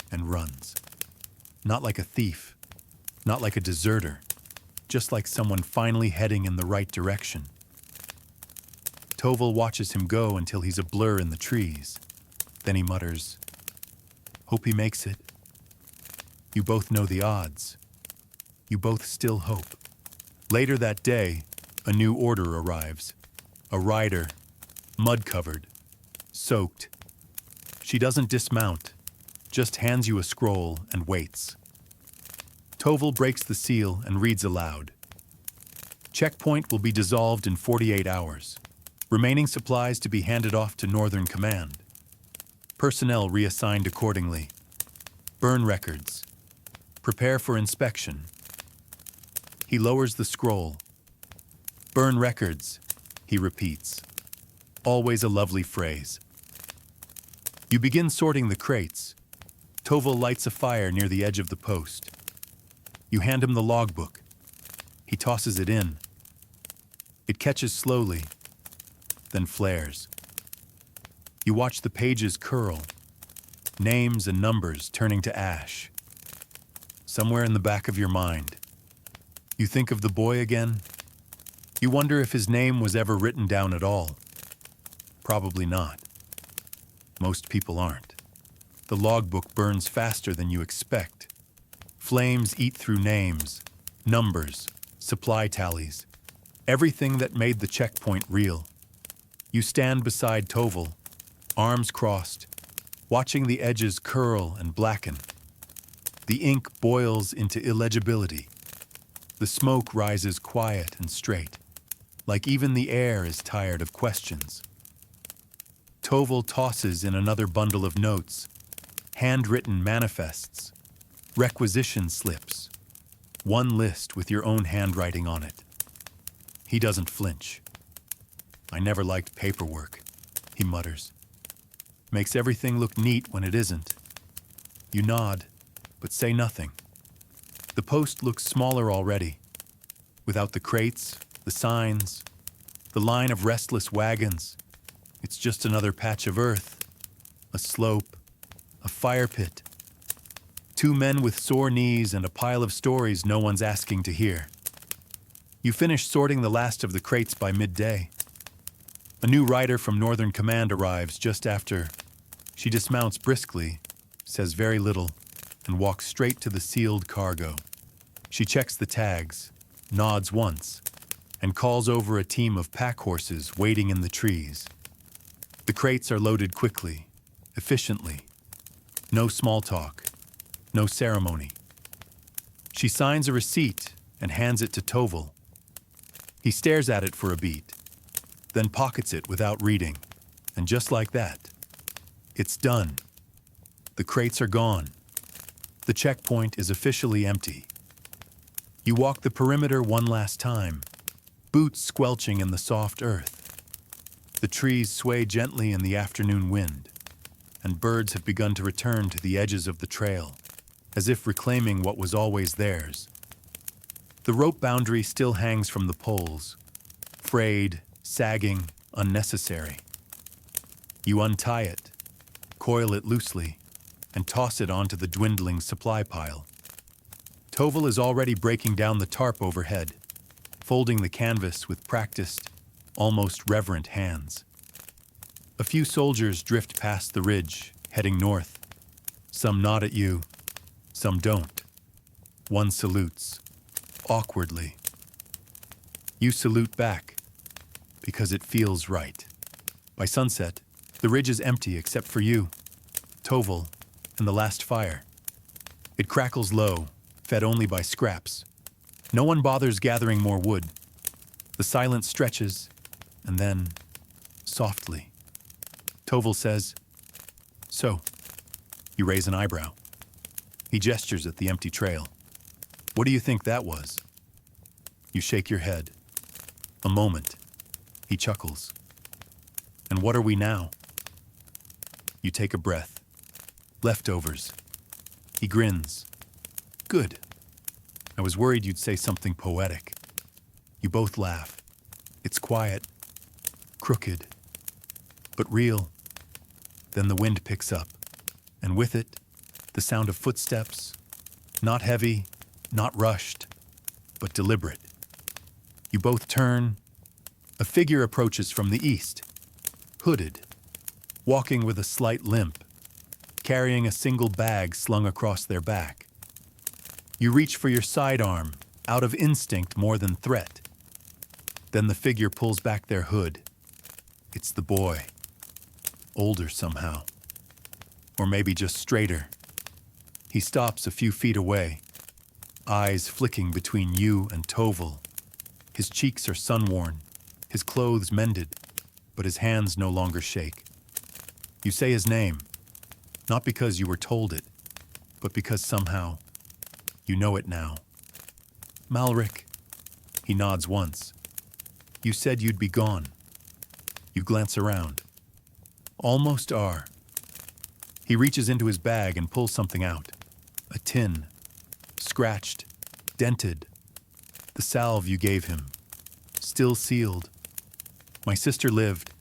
and runs. Not like a thief, not like a deserter, just like someone finally heading in the right direction. Toval watches him go until he's a blur in the trees. Then he mutters, "Hope he makes it." You both know the odds. You both still hope. Later that day, a new order arrives. A rider, mud-covered, soaked. She doesn't dismount, just hands you a scroll and waits. Toval breaks the seal and reads aloud. Checkpoint will be dissolved in 48 hours. Remaining supplies to be handed off to Northern Command. Personnel reassigned accordingly. Burn records. Prepare for inspection. He lowers the scroll. Burn records, he repeats. Always a lovely phrase. You begin sorting the crates. Toval lights a fire near the edge of the post. You hand him the logbook. He tosses it in. It catches slowly, then flares. You watch the pages curl, names and numbers turning to ash. Somewhere in the back of your mind, you think of the boy again. You wonder if his name was ever written down at all. Probably not. Most people aren't. The logbook burns faster than you expect. Flames eat through names, numbers, supply tallies, everything that made the checkpoint real. You stand beside Toval, arms crossed, watching the edges curl and blacken. The ink boils into illegibility. The smoke rises quiet and straight, like even the air is tired of questions. Toval tosses in another bundle of notes, handwritten manifests, requisition slips, one list with your own handwriting on it. He doesn't flinch. I never liked paperwork, he mutters. Makes everything look neat when it isn't. You nod, but say nothing. The post looks smaller already, without the crates, the signs, the line of restless wagons. It's just another patch of earth, a slope, a fire pit. Two men with sore knees and a pile of stories no one's asking to hear. You finish sorting the last of the crates by midday. A new rider from Northern Command arrives just after. She dismounts briskly, says very little, and walks straight to the sealed cargo. She checks the tags, nods once, and calls over a team of pack horses waiting in the trees. The crates are loaded quickly, efficiently. No small talk, no ceremony. She signs a receipt and hands it to Toval. He stares at it for a beat, then pockets it without reading, and just like that, it's done. The crates are gone. The checkpoint is officially empty. You walk the perimeter one last time, boots squelching in the soft earth. The trees sway gently in the afternoon wind, and birds have begun to return to the edges of the trail, as if reclaiming what was always theirs. The rope boundary still hangs from the poles, frayed, sagging, unnecessary. You untie it, coil it loosely, and toss it onto the dwindling supply pile. Toval is already breaking down the tarp overhead, folding the canvas with practiced, almost reverent hands. A few soldiers drift past the ridge, heading north. Some nod at you, some don't. One salutes, awkwardly. You salute back, because it feels right. By sunset, the ridge is empty except for you, Toval, and the last fire. It crackles low, fed only by scraps. No one bothers gathering more wood. The silence stretches, and then, softly, Toval says, "So." You raise an eyebrow. He gestures at the empty trail. "What do you think that was?" You shake your head. A moment. He chuckles. "And what are we now?" You take a breath. "Leftovers." He grins. "Good. I was worried you'd say something poetic." You both laugh. It's quiet, crooked, but real. Then the wind picks up, and with it, the sound of footsteps, not heavy, not rushed, but deliberate. You both turn. A figure approaches from the east, hooded, walking with a slight limp, carrying a single bag slung across their back. You reach for your sidearm, out of instinct more than threat. Then the figure pulls back their hood. It's the boy. Older somehow. Or maybe just straighter. He stops a few feet away, eyes flicking between you and Toval. His cheeks are sun-worn, his clothes mended, but his hands no longer shake. You say his name, not because you were told it, but because somehow you know it now. Malric. He nods once. You said you'd be gone. You glance around. Almost are. He reaches into his bag and pulls something out. A tin. Scratched. Dented. The salve you gave him. Still sealed. My sister lived,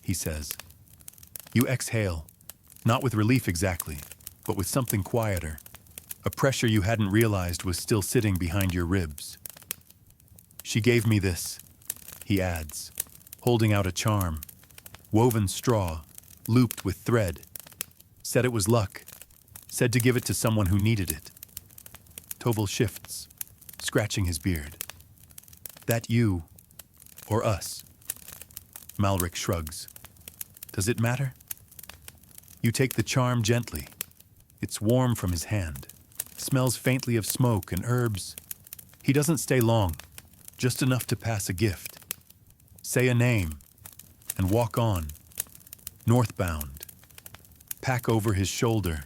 he says. You exhale. Not with relief exactly, but with something quieter. A pressure you hadn't realized was still sitting behind your ribs. She gave me this, he adds, holding out a charm. Woven straw, looped with thread. Said it was luck. Said to give it to someone who needed it. Toval shifts, scratching his beard. That you, or us? Malric shrugs. Does it matter? You take the charm gently. It's warm from his hand. Smells faintly of smoke and herbs. He doesn't stay long, just enough to pass a gift. Say a name, and walk on, northbound. Pack over his shoulder.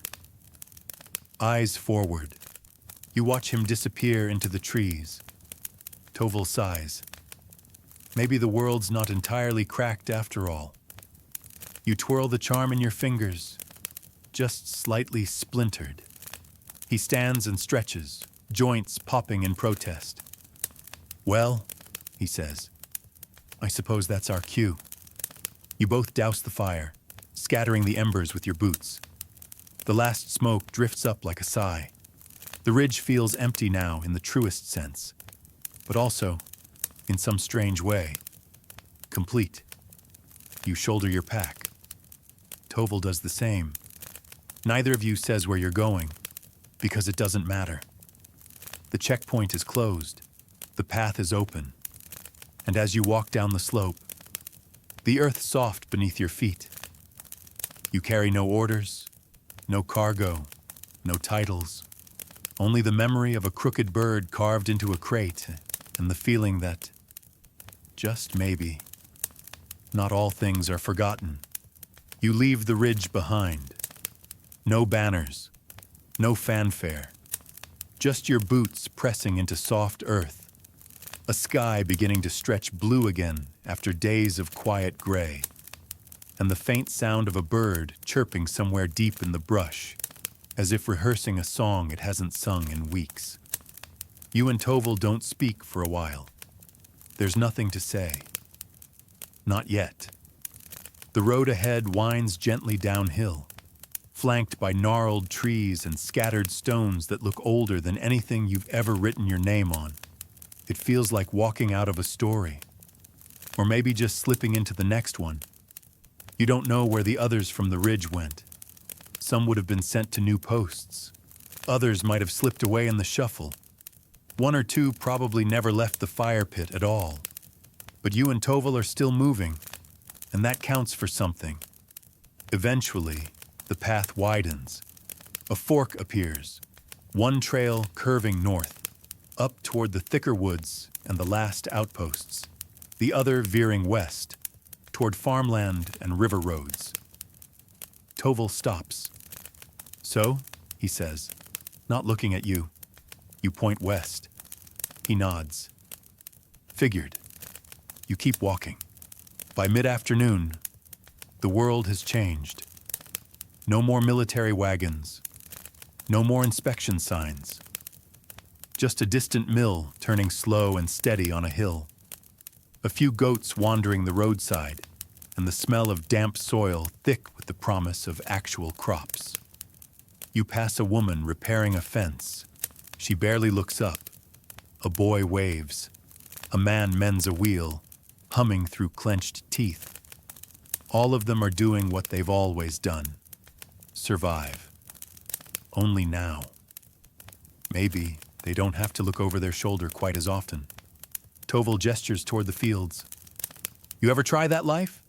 Eyes forward. You watch him disappear into the trees. Toval sighs. Maybe the world's not entirely cracked after all. You twirl the charm in your fingers, just slightly splintered. He stands and stretches, joints popping in protest. Well, he says, I suppose that's our cue. You both douse the fire, scattering the embers with your boots. The last smoke drifts up like a sigh. The ridge feels empty now in the truest sense, but also, in some strange way, complete. You shoulder your pack. Toval does the same. Neither of you says where you're going, because it doesn't matter. The checkpoint is closed. The path is open. And as you walk down the slope, the earth soft beneath your feet. You carry no orders, no cargo, no titles, only the memory of a crooked bird carved into a crate and the feeling that, just maybe, not all things are forgotten. You leave the ridge behind. No banners, no fanfare, just your boots pressing into soft earth. A sky beginning to stretch blue again after days of quiet gray, and the faint sound of a bird chirping somewhere deep in the brush, as if rehearsing a song it hasn't sung in weeks. You and Toval don't speak for a while. There's nothing to say. Not yet. The road ahead winds gently downhill, flanked by gnarled trees and scattered stones that look older than anything you've ever written your name on. It feels like walking out of a story, or maybe just slipping into the next one. You don't know where the others from the ridge went. Some would have been sent to new posts. Others might have slipped away in the shuffle. One or two probably never left the fire pit at all. But you and Toval are still moving, and that counts for something. Eventually, the path widens. A fork appears, one trail curving north, up toward the thicker woods and the last outposts, the other veering west, toward farmland and river roads. Toval stops. So, he says, not looking at you. You point west. He nods. Figured. You keep walking. By mid-afternoon, the world has changed. No more military wagons. No more inspection signs. Just a distant mill turning slow and steady on a hill. A few goats wandering the roadside, and the smell of damp soil thick with the promise of actual crops. You pass a woman repairing a fence. She barely looks up. A boy waves. A man mends a wheel, humming through clenched teeth. All of them are doing what they've always done. Survive. Only now. Maybe they don't have to look over their shoulder quite as often. Toval gestures toward the fields. You ever try that life?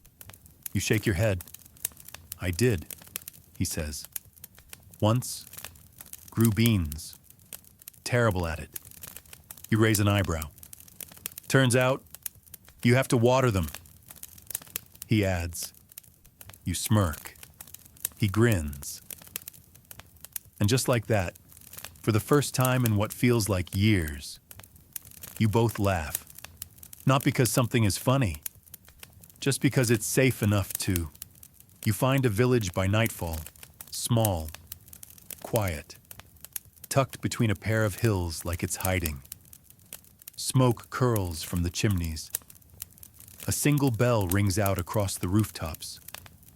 You shake your head. I did, he says. Once, grew beans. Terrible at it. You raise an eyebrow. Turns out, you have to water them. he adds. You smirk. He grins. And just like that, for the first time in what feels like years, you both laugh. Not because something is funny, just because it's safe enough to. You find a village by nightfall, small, quiet, tucked between a pair of hills like it's hiding. Smoke curls from the chimneys. A single bell rings out across the rooftops,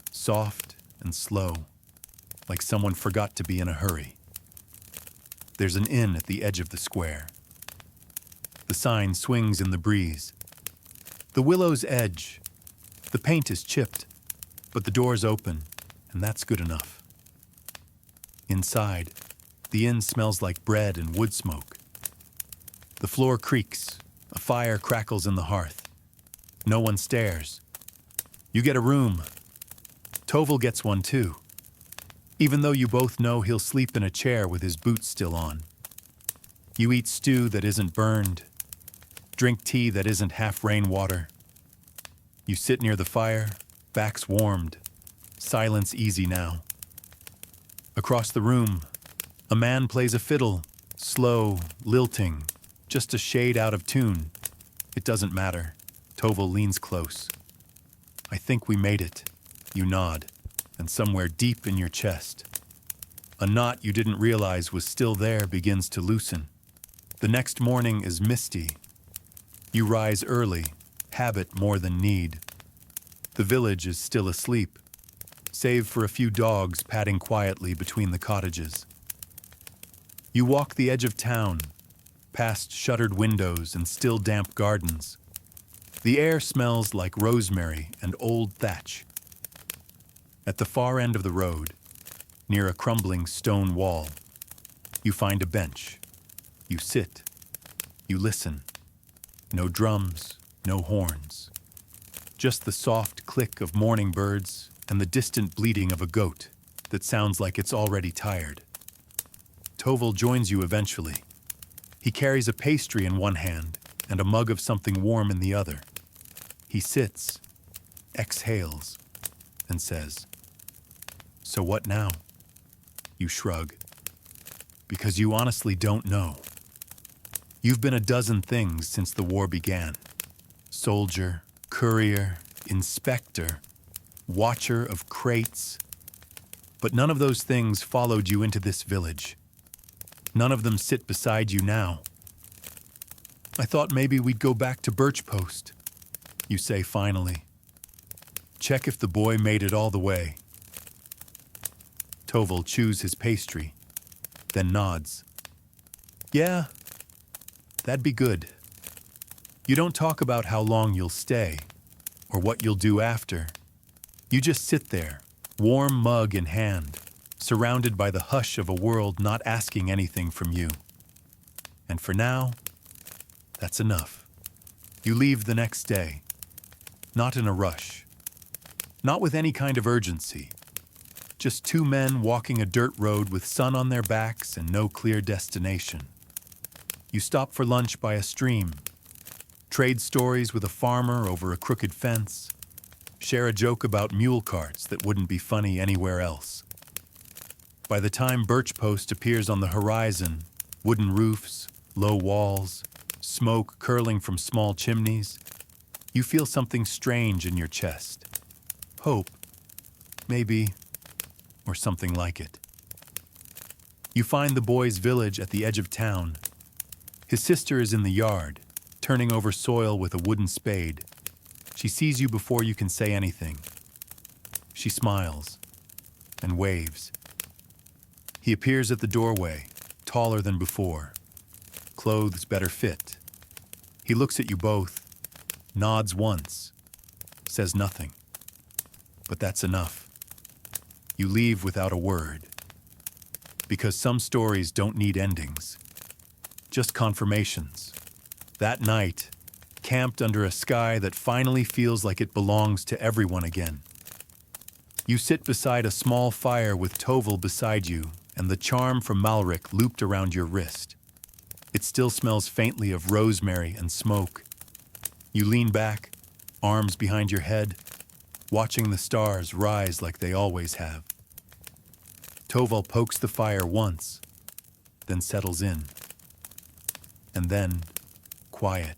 soft and slow, like someone forgot to be in a hurry. There's an inn at the edge of the square. The sign swings in the breeze. The willow's edge. The paint is chipped, but the door's open, and that's good enough. Inside, the inn smells like bread and wood smoke. The floor creaks. A fire crackles in the hearth. No one stares. You get a room. Tovel gets one too, even though you both know he'll sleep in a chair with his boots still on. You eat stew that isn't burned, drink tea that isn't half rainwater. You sit near the fire, backs warmed, silence easy now. Across the room, a man plays a fiddle, slow, lilting, just a shade out of tune. It doesn't matter. Tovel leans close. I think we made it. You nod, and somewhere deep in your chest, a knot you didn't realize was still there begins to loosen. The next morning is misty. You rise early, habit more than need. The village is still asleep, save for a few dogs padding quietly between the cottages. You walk the edge of town, past shuttered windows and still damp gardens. The air smells like rosemary and old thatch. At the far end of the road, near a crumbling stone wall, you find a bench. You sit. You listen. No drums, no horns. Just the soft click of morning birds and the distant bleating of a goat that sounds like it's already tired. Tovel joins you eventually. He carries a pastry in one hand and a mug of something warm in the other. He sits, exhales, and says, "So what now?" You shrug. Because you honestly don't know. You've been a dozen things since the war began. Soldier, courier, inspector, watcher of crates. But none of those things followed you into this village. None of them sit beside you now. I thought maybe we'd go back to Birch Post, you say finally. Check if the boy made it all the way. Tovel chews his pastry, then nods. Yeah, that'd be good. You don't talk about how long you'll stay, or what you'll do after. You just sit there, warm mug in hand, surrounded by the hush of a world not asking anything from you. And for now, that's enough. You leave the next day, not in a rush, not with any kind of urgency. Just two men walking a dirt road with sun on their backs and no clear destination. You stop for lunch by a stream, trade stories with a farmer over a crooked fence, share a joke about mule carts that wouldn't be funny anywhere else. By the time Birch Post appears on the horizon, wooden roofs, low walls, smoke curling from small chimneys, you feel something strange in your chest. Hope, maybe, or something like it. You find the boy's village at the edge of town. His sister is in the yard, turning over soil with a wooden spade. She sees you before you can say anything. She smiles and waves. He appears at the doorway, taller than before, clothes better fit. He looks at you both, nods once, says nothing. But that's enough. You leave without a word. Because some stories don't need endings, just confirmations. That night, camped under a sky that finally feels like it belongs to everyone again. You sit beside a small fire with Tovel beside you and the charm from Malric looped around your wrist. It still smells faintly of rosemary and smoke. You lean back, arms behind your head, watching the stars rise like they always have. Toval pokes the fire once, then settles in. And then, quiet.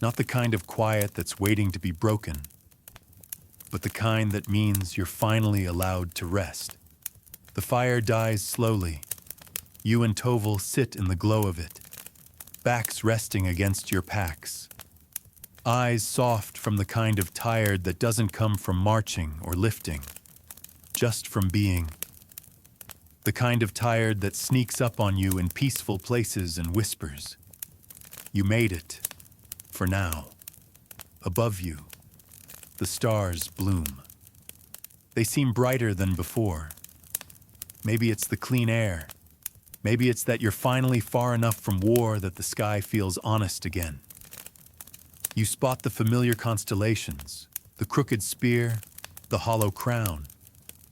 Not the kind of quiet that's waiting to be broken, but the kind that means you're finally allowed to rest. The fire dies slowly. You and Toval sit in the glow of it, backs resting against your packs. Eyes soft from the kind of tired that doesn't come from marching or lifting, just from being. The kind of tired that sneaks up on you in peaceful places and whispers. You made it, for now. Above you, the stars bloom. They seem brighter than before. Maybe it's the clean air. Maybe it's that you're finally far enough from war that the sky feels honest again. You spot the familiar constellations, the crooked spear, the hollow crown,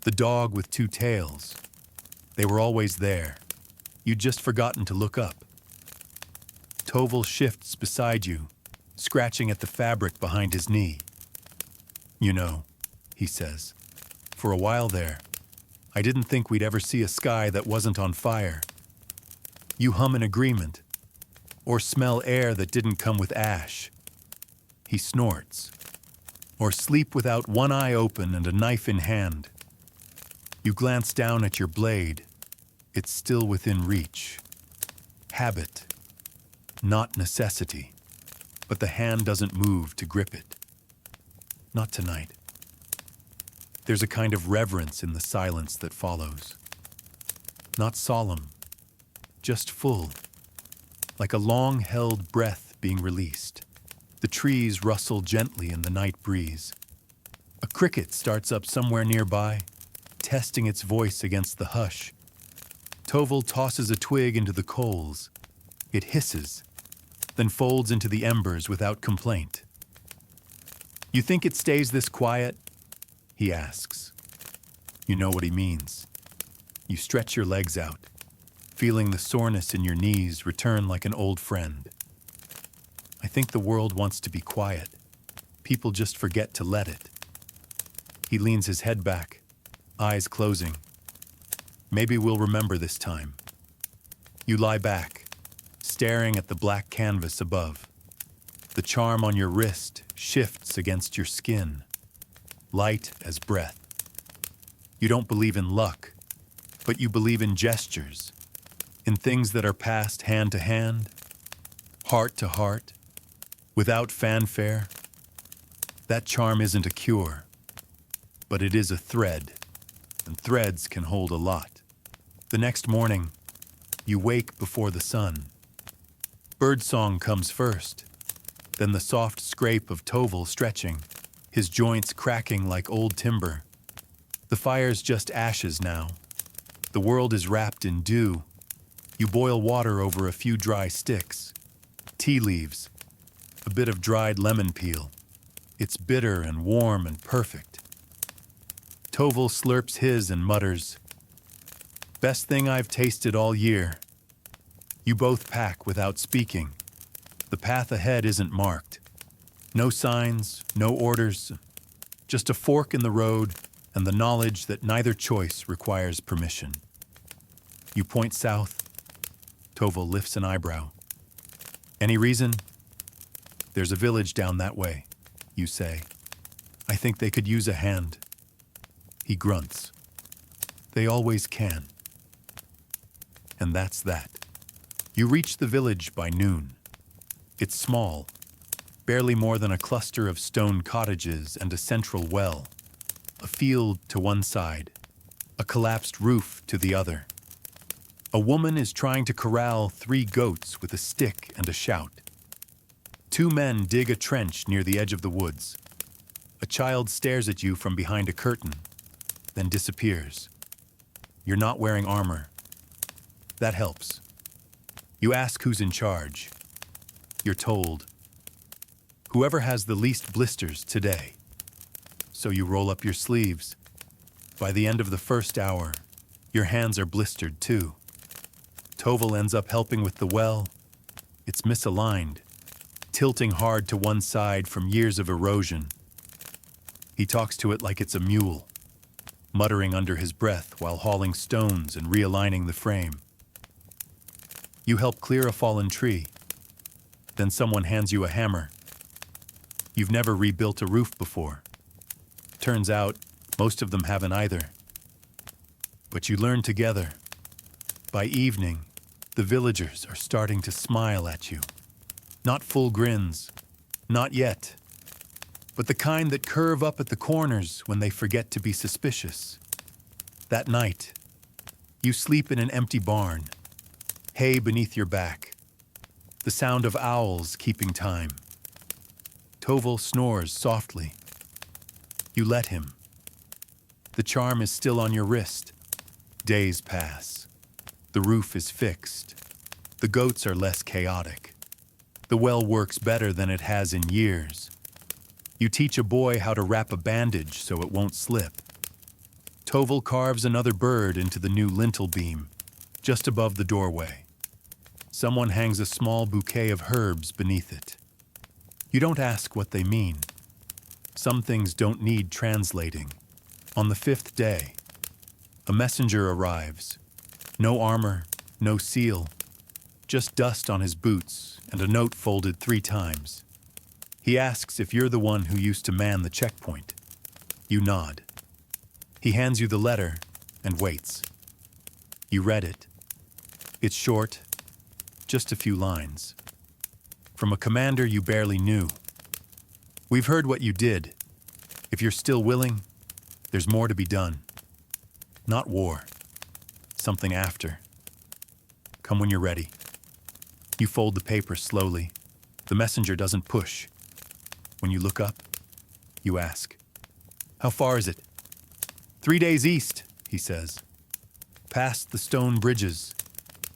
the dog with two tails. They were always there. You'd just forgotten to look up. Toval shifts beside you, scratching at the fabric behind his knee. You know, he says, for a while there, I didn't think we'd ever see a sky that wasn't on fire. You hum in agreement, or smell air that didn't come with ash. He snorts, or sleep without one eye open and a knife in hand. You glance down at your blade. It's still within reach. Habit, not necessity, but the hand doesn't move to grip it. Not tonight. There's a kind of reverence in the silence that follows. Not solemn, just full, like a long-held breath being released. The trees rustle gently in the night breeze. A cricket starts up somewhere nearby, testing its voice against the hush. Toval tosses a twig into the coals. It hisses, then folds into the embers without complaint. You think it stays this quiet? He asks. You know what he means. You stretch your legs out, feeling the soreness in your knees return like an old friend. I think the world wants to be quiet. People just forget to let it. He leans his head back, eyes closing. Maybe we'll remember this time. You lie back, staring at the black canvas above. The charm on your wrist shifts against your skin, light as breath. You don't believe in luck, but you believe in gestures, in things that are passed hand to hand, heart to heart, without fanfare. That charm isn't a cure, but it is a thread, and threads can hold a lot. The next morning, you wake before the sun. Birdsong comes first, then the soft scrape of Toval stretching, his joints cracking like old timber. The fire's just ashes now. The world is wrapped in dew. You boil water over a few dry sticks, tea leaves, a bit of dried lemon peel. It's bitter and warm and perfect. Toval slurps his and mutters, "Best thing I've tasted all year." You both pack without speaking. The path ahead isn't marked. No signs, no orders, just a fork in the road and the knowledge that neither choice requires permission. You point south. Toval lifts an eyebrow. Any reason? There's a village down that way, you say. I think they could use a hand. He grunts. They always can. And that's that. You reach the village by noon. It's small, barely more than a cluster of stone cottages and a central well, a field to one side, a collapsed roof to the other. A woman is trying to corral 3 goats with a stick and a shout. 2 men dig a trench near the edge of the woods. A child stares at you from behind a curtain, then disappears. You're not wearing armor. That helps. You ask who's in charge. You're told, whoever has the least blisters today. So you roll up your sleeves. By the end of the first hour, your hands are blistered too. Toval ends up helping with the well. It's misaligned, tilting hard to one side from years of erosion. He talks to it like it's a mule, muttering under his breath while hauling stones and realigning the frame. You help clear a fallen tree. Then someone hands you a hammer. You've never rebuilt a roof before. Turns out, most of them haven't either. But you learn together. By evening, the villagers are starting to smile at you. Not full grins, not yet, but the kind that curve up at the corners when they forget to be suspicious. That night, you sleep in an empty barn, hay beneath your back, the sound of owls keeping time. Tovel snores softly. You let him. The charm is still on your wrist. Days pass. The roof is fixed. The goats are less chaotic. The well works better than it has in years. You teach a boy how to wrap a bandage so it won't slip. Tovel carves another bird into the new lintel beam, just above the doorway. Someone hangs a small bouquet of herbs beneath it. You don't ask what they mean. Some things don't need translating. On the 5th day, a messenger arrives. No armor, no seal, just dust on his boots and a note folded 3 times. He asks if you're the one who used to man the checkpoint. You nod. He hands you the letter and waits. You read it. It's short, just a few lines. From a commander you barely knew. We've heard what you did. If you're still willing, there's more to be done. Not war. Something after. Come when you're ready. You fold the paper slowly. The messenger doesn't push. When you look up, you ask, "How far is it?" 3 days east, he says. Past the stone bridges,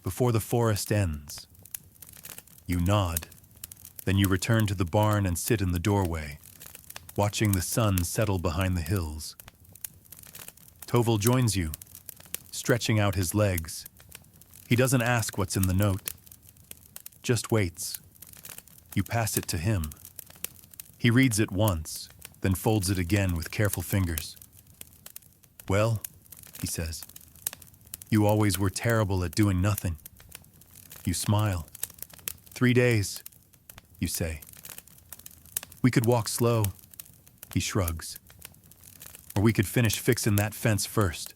before the forest ends. You nod. Then you return to the barn and sit in the doorway, watching the sun settle behind the hills. Tovel joins you, stretching out his legs. He doesn't ask what's in the note, just waits. You pass it to him. He reads it once, then folds it again with careful fingers. "Well," he says, "you always were terrible at doing nothing." You smile. 3 days, you say. "We could walk slow," he shrugs. "Or we could finish fixing that fence first."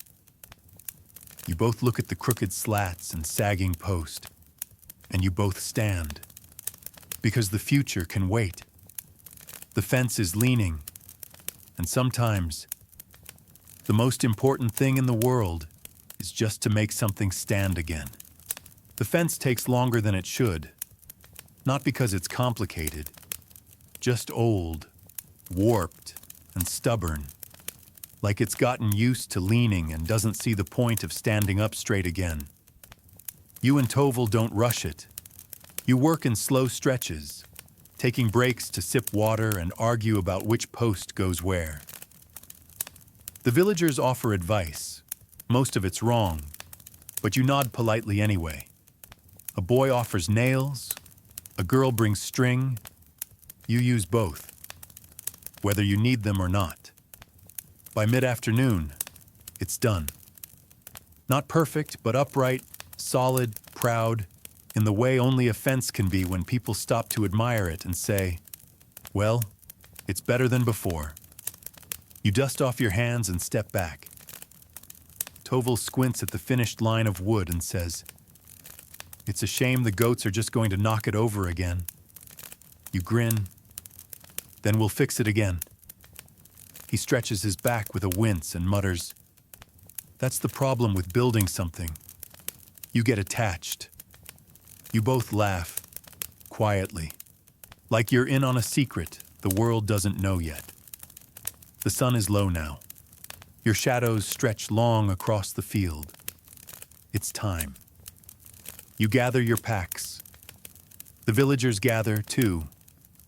You both look at the crooked slats and sagging post, and you both stand. Because the future can wait. The fence is leaning, and sometimes the most important thing in the world is just to make something stand again. The fence takes longer than it should, not because it's complicated, just old, warped, and stubborn, like it's gotten used to leaning and doesn't see the point of standing up straight again. You and Tovel don't rush it. You work in slow stretches, taking breaks to sip water and argue about which post goes where. The villagers offer advice. Most of it's wrong, but you nod politely anyway. A boy offers nails, a girl brings string. You use both, whether you need them or not. By mid-afternoon, it's done. Not perfect, but upright, solid, proud, in the way only a fence can be when people stop to admire it and say, "Well, it's better than before." You dust off your hands and step back. Tovel squints at the finished line of wood and says, "It's a shame the goats are just going to knock it over again." You grin. "Then we'll fix it again." He stretches his back with a wince and mutters, "That's the problem with building something. You get attached." You both laugh, quietly, like you're in on a secret the world doesn't know yet. The sun is low now. Your shadows stretch long across the field. It's time. You gather your packs. The villagers gather, too,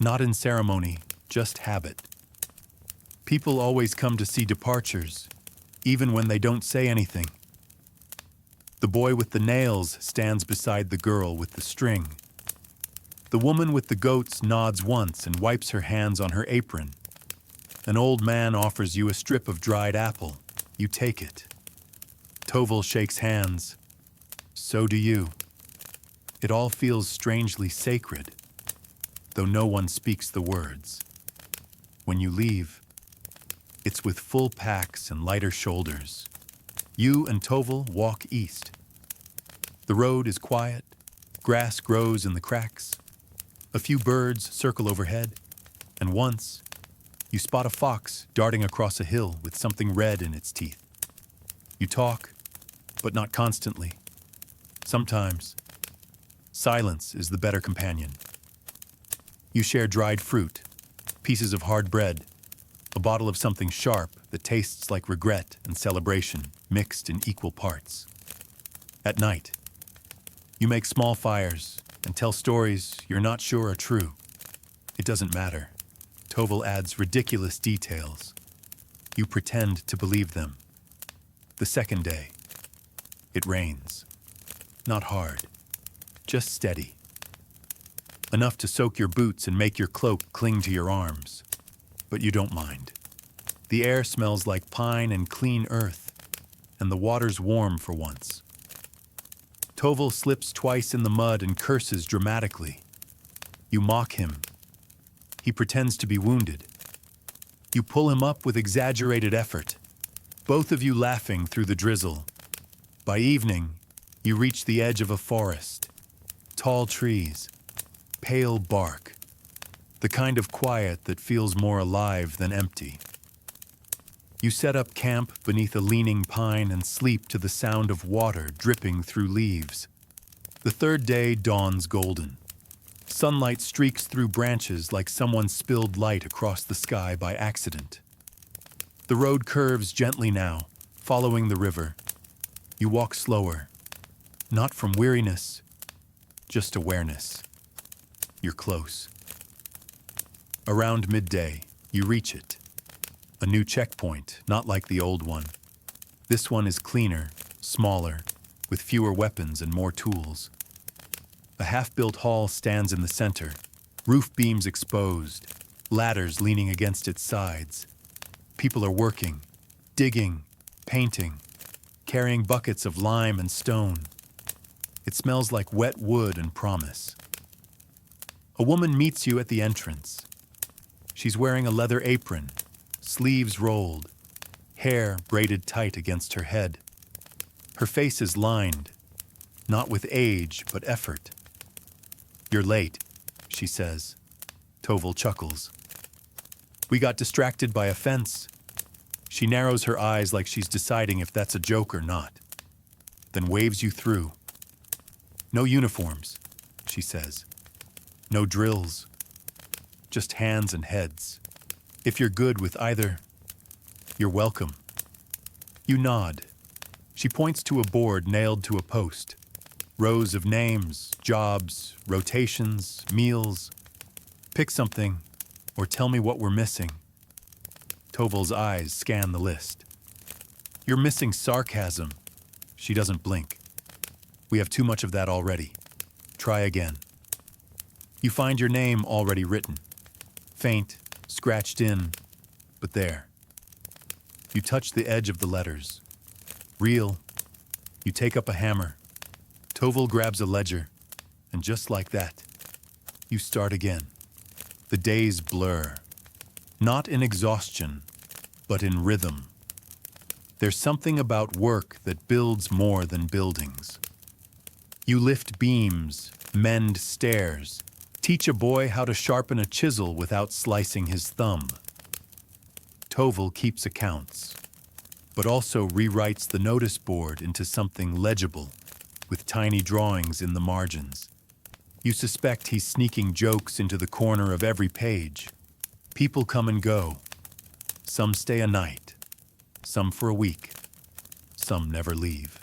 not in ceremony, just habit. People always come to see departures, even when they don't say anything. The boy with the nails stands beside the girl with the string. The woman with the goats nods once and wipes her hands on her apron. An old man offers you a strip of dried apple. You take it. Toval shakes hands. So do you. It all feels strangely sacred, though no one speaks the words. When you leave, it's with full packs and lighter shoulders. You and Toval walk east. The road is quiet, grass grows in the cracks, a few birds circle overhead, and once, you spot a fox darting across a hill with something red in its teeth. You talk, but not constantly. Sometimes, silence is the better companion. You share dried fruit, pieces of hard bread, a bottle of something sharp that tastes like regret and celebration mixed in equal parts. At night, you make small fires and tell stories you're not sure are true. It doesn't matter. Toval adds ridiculous details. You pretend to believe them. The second day, it rains. Not hard, just steady. Enough to soak your boots and make your cloak cling to your arms. But you don't mind. The air smells like pine and clean earth, and the water's warm for once. Toval slips twice in the mud and curses dramatically. You mock him. He pretends to be wounded. You pull him up with exaggerated effort, both of you laughing through the drizzle. By evening, you reach the edge of a forest. Tall trees, pale bark, the kind of quiet that feels more alive than empty. You set up camp beneath a leaning pine and sleep to the sound of water dripping through leaves. The third day dawns golden. Sunlight streaks through branches like someone spilled light across the sky by accident. The road curves gently now, following the river. You walk slower, not from weariness, just awareness. You're close. Around midday, you reach it. A new checkpoint, not like the old one. This one is cleaner, smaller, with fewer weapons and more tools. A half-built hall stands in the center, roof beams exposed, ladders leaning against its sides. People are working, digging, painting, carrying buckets of lime and stone. It smells like wet wood and promise. A woman meets you at the entrance. She's wearing a leather apron, sleeves rolled, hair braided tight against her head. Her face is lined, not with age, but effort. "You're late," she says. Toval chuckles. "We got distracted by a fence." She narrows her eyes like she's deciding if that's a joke or not, then waves you through. "No uniforms," she says. "No drills. Just hands and heads. If you're good with either, you're welcome." You nod. She points to a board nailed to a post. Rows of names, jobs, rotations, meals. "Pick something, or tell me what we're missing." Toval's eyes scan the list. "You're missing sarcasm." She doesn't blink. "We have too much of that already. Try again." You find your name already written. Faint, scratched in, but there. You touch the edge of the letters. Real. You take up a hammer. Toval grabs a ledger, and just like that, you start again. The days blur. Not in exhaustion, but in rhythm. There's something about work that builds more than buildings. You lift beams, mend stairs, teach a boy how to sharpen a chisel without slicing his thumb. Toval keeps accounts, but also rewrites the notice board into something legible, with tiny drawings in the margins. You suspect he's sneaking jokes into the corner of every page. People come and go. Some stay a night, some for a week, some never leave.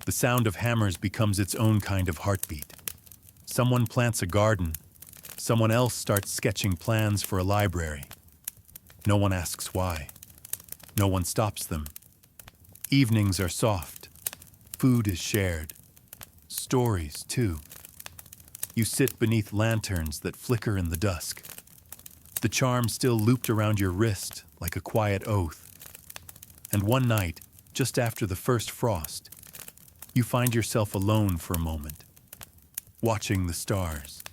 The sound of hammers becomes its own kind of heartbeat. Someone plants a garden, someone else starts sketching plans for a library. No one asks why. No one stops them. Evenings are soft. Food is shared. Stories, too. You sit beneath lanterns that flicker in the dusk. the charm still looped around your wrist like a quiet oath. And one night, just after the first frost, you find yourself alone for a moment, watching the stars.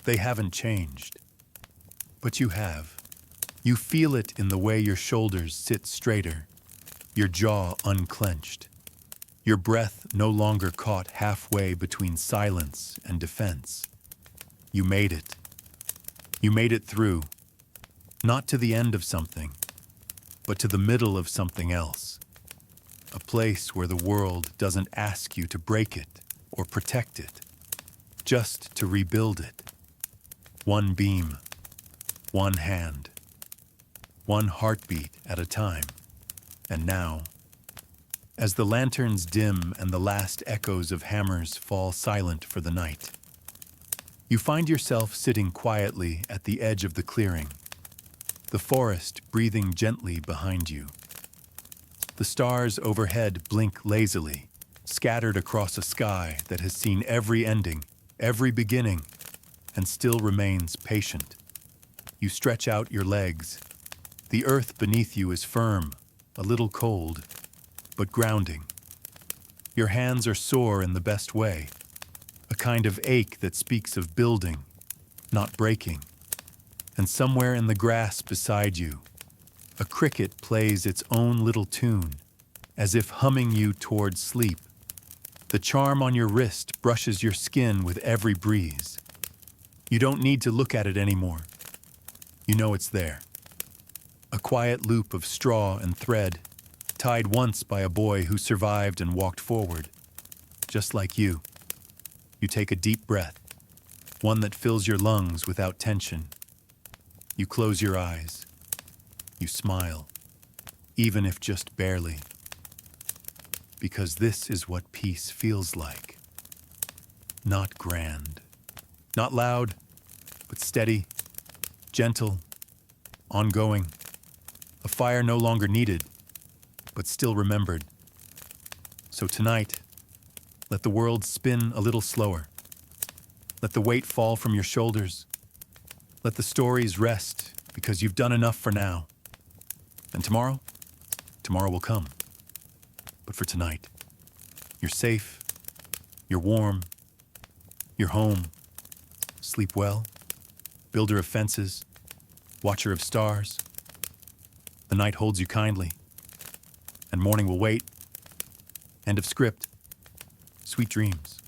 They haven't changed, but you have. You feel it in the way your shoulders sit straighter, your jaw unclenched, your breath no longer caught halfway between silence and defense. You made it. You made it through, not to the end of something, but to the middle of something else. A place where the world doesn't ask you to break it or protect it, just to rebuild it. One beam, one hand, one heartbeat at a time. And now, as the lanterns dim and the last echoes of hammers fall silent for the night, you find yourself sitting quietly at the edge of the clearing, the forest breathing gently behind you. The stars overhead blink lazily, scattered across a sky that has seen every ending, every beginning, and still remains patient. You stretch out your legs. The earth beneath you is firm, a little cold, but grounding. Your hands are sore in the best way, a kind of ache that speaks of building, not breaking. And somewhere in the grass beside you, a cricket plays its own little tune, as if humming you toward sleep. The charm on your wrist brushes your skin with every breeze. You don't need to look at it anymore. You know it's there. A quiet loop of straw and thread, tied once by a boy who survived and walked forward, just like you. You take a deep breath, one that fills your lungs without tension. You close your eyes. You smile, even if just barely. Because this is what peace feels like. Not grand, not loud, but steady, gentle, ongoing. A fire no longer needed, but still remembered. So tonight, let the world spin a little slower. Let the weight fall from your shoulders. Let the stories rest, because you've done enough for now. And tomorrow will come. But for tonight, you're safe, you're warm, you're home. Sleep well, builder of fences, watcher of stars. The night holds you kindly, and morning will wait. End of script. Sweet dreams.